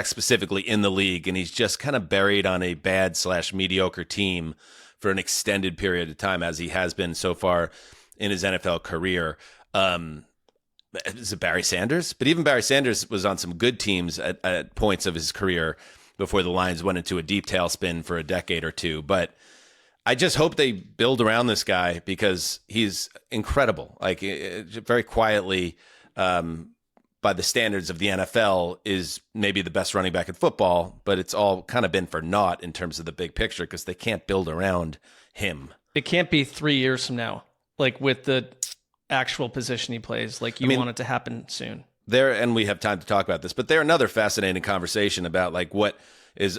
specifically in the league, and he's just kind of buried on a bad/mediocre team for an extended period of time, as he has been so far in his NFL career. Is it Barry Sanders? But even Barry Sanders was on some good teams at points of his career before the Lions went into a deep tailspin for a decade or two. But I just hope they build around this guy because he's incredible. Like very quietly, by the standards of the NFL, is maybe the best running back in football, but it's all kind of been for naught in terms of the big picture because they can't build around him. It can't be 3 years from now, like with the actual position he plays. Like want it to happen soon. And we have time to talk about this, but they're another fascinating conversation about like what is,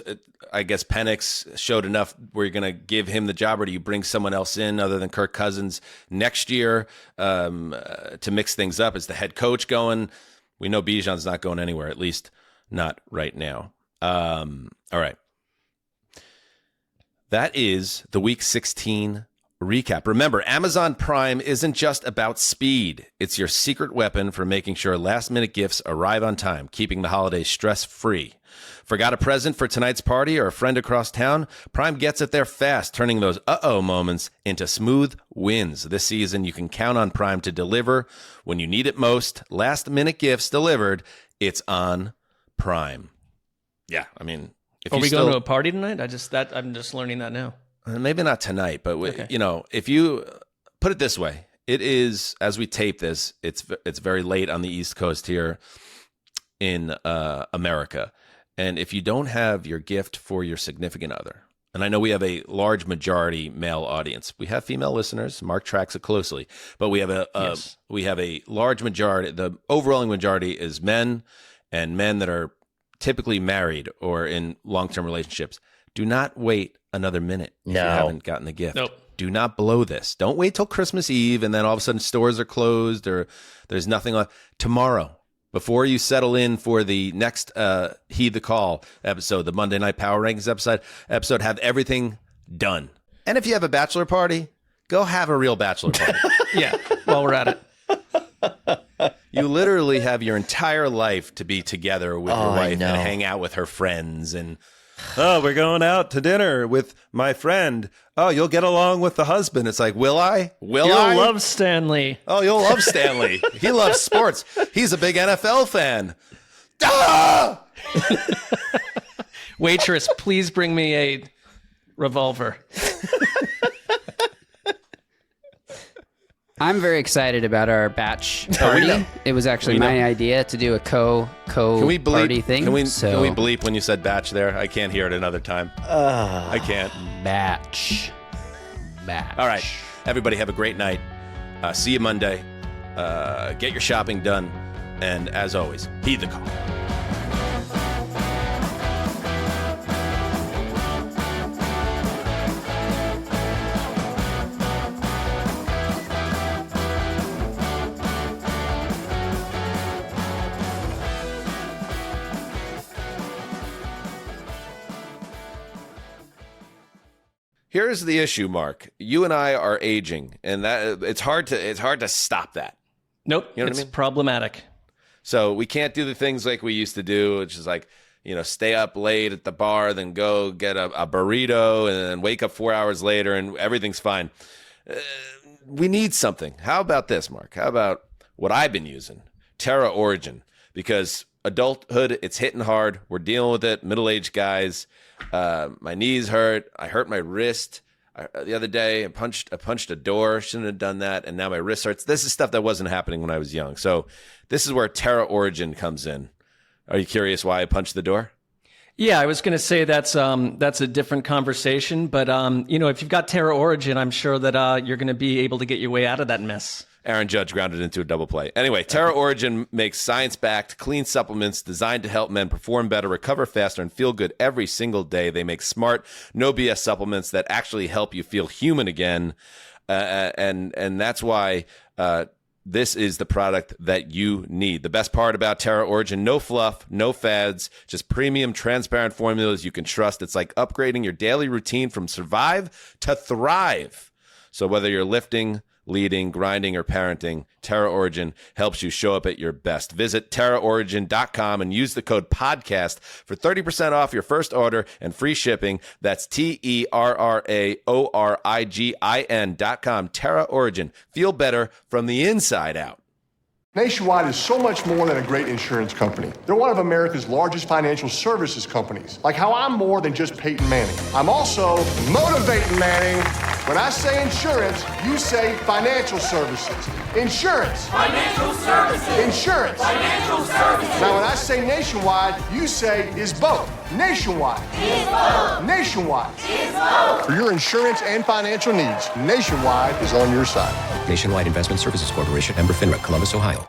I guess Penix showed enough where you're going to give him the job, or do you bring someone else in other than Kirk Cousins next year to mix things up? Is the head coach going? We know Bijan's not going anywhere, at least not right now. All right. That is the Week 16 recap. Remember, Amazon Prime isn't just about speed. It's your secret weapon for making sure last-minute gifts arrive on time, keeping the holidays stress-free. Forgot a present for tonight's party or a friend across town? Prime gets it there fast, turning those uh-oh moments into smooth wins. This season, you can count on Prime to deliver when you need it most. Last-minute gifts delivered. It's on Prime. Yeah, I mean, Are we going to a party tonight? I'm just learning that now. Maybe not tonight, but if you put it this way, it is, as we tape this, it's very late on the East Coast here in America. And if you don't have your gift for your significant other, and I know we have a large majority male audience, we have female listeners. Mark tracks it closely, but we have a large majority. The overwhelming majority is men, and men that are typically married or in long-term relationships. Do not wait another minute if you haven't gotten the gift. Nope. Do not blow this. Don't wait till Christmas Eve and then all of a sudden stores are closed or there's nothing left. Tomorrow, before you settle in for the next Heed the Call episode, the Monday Night Power Rankings episode, have everything done. And if you have a bachelor party, go have a real bachelor party. Yeah, while we're at it. You literally have your entire life to be together with your wife and hang out with her friends and... Oh, we're going out to dinner with my friend. Oh, you'll get along with the husband. It's like, will I? You'll love Stanley. Oh, you'll love Stanley. He loves sports. He's a big NFL fan. Ah! Waitress, please bring me a revolver. I'm very excited about our batch party. It was actually my idea to do a party thing. Can we bleep when you said batch there? I can't hear it another time. I can't. Batch. All right. Everybody have a great night. See you Monday. Get your shopping done. And as always, heed the call. Here's the issue, Mark. You and I are aging, and that it's hard to stop that. Nope, you know it's what I mean? problematic. So we can't do the things like we used to do, which is like, stay up late at the bar, then go get a burrito, and then wake up 4 hours later, and everything's fine. We need something. How about this, Mark? How about what I've been using? Terra Origin. Because adulthood, it's hitting hard. We're dealing with it. Middle-aged guys. My knees hurt. I hurt my wrist the other day. I punched a door. Shouldn't have done that. And now my wrist hurts. This is stuff that wasn't happening when I was young. So this is where Terra Origin comes in. Are you curious why I punched the door? Yeah, I was going to say that's a different conversation. But, if you've got Terra Origin, I'm sure that you're going to be able to get your way out of that mess. Aaron Judge grounded into a double play. Anyway, Terra Origin makes science-backed, clean supplements designed to help men perform better, recover faster, and feel good every single day. They make smart, no BS supplements that actually help you feel human again. And that's why this is the product that you need. The best part about Terra Origin, no fluff, no fads, just premium, transparent formulas you can trust. It's like upgrading your daily routine from survive to thrive. So whether you're lifting, leading, grinding, or parenting, Terra Origin helps you show up at your best. Visit TerraOrigin.com and use the code PODCAST for 30% off your first order and free shipping. That's TerraOrigin.com. Terra Origin. Feel better from the inside out. Nationwide is so much more than a great insurance company. They're one of America's largest financial services companies. Like how I'm more than just Peyton Manning. I'm also motivating Manning. When I say insurance, you say financial services. Insurance. Financial services. Insurance. Financial services. Now when I say nationwide, you say is both. Nationwide. Is both. Nationwide. Is both. For your insurance and financial needs, Nationwide is on your side. Nationwide Investment Services Corporation, member FINRA, Columbus, Ohio.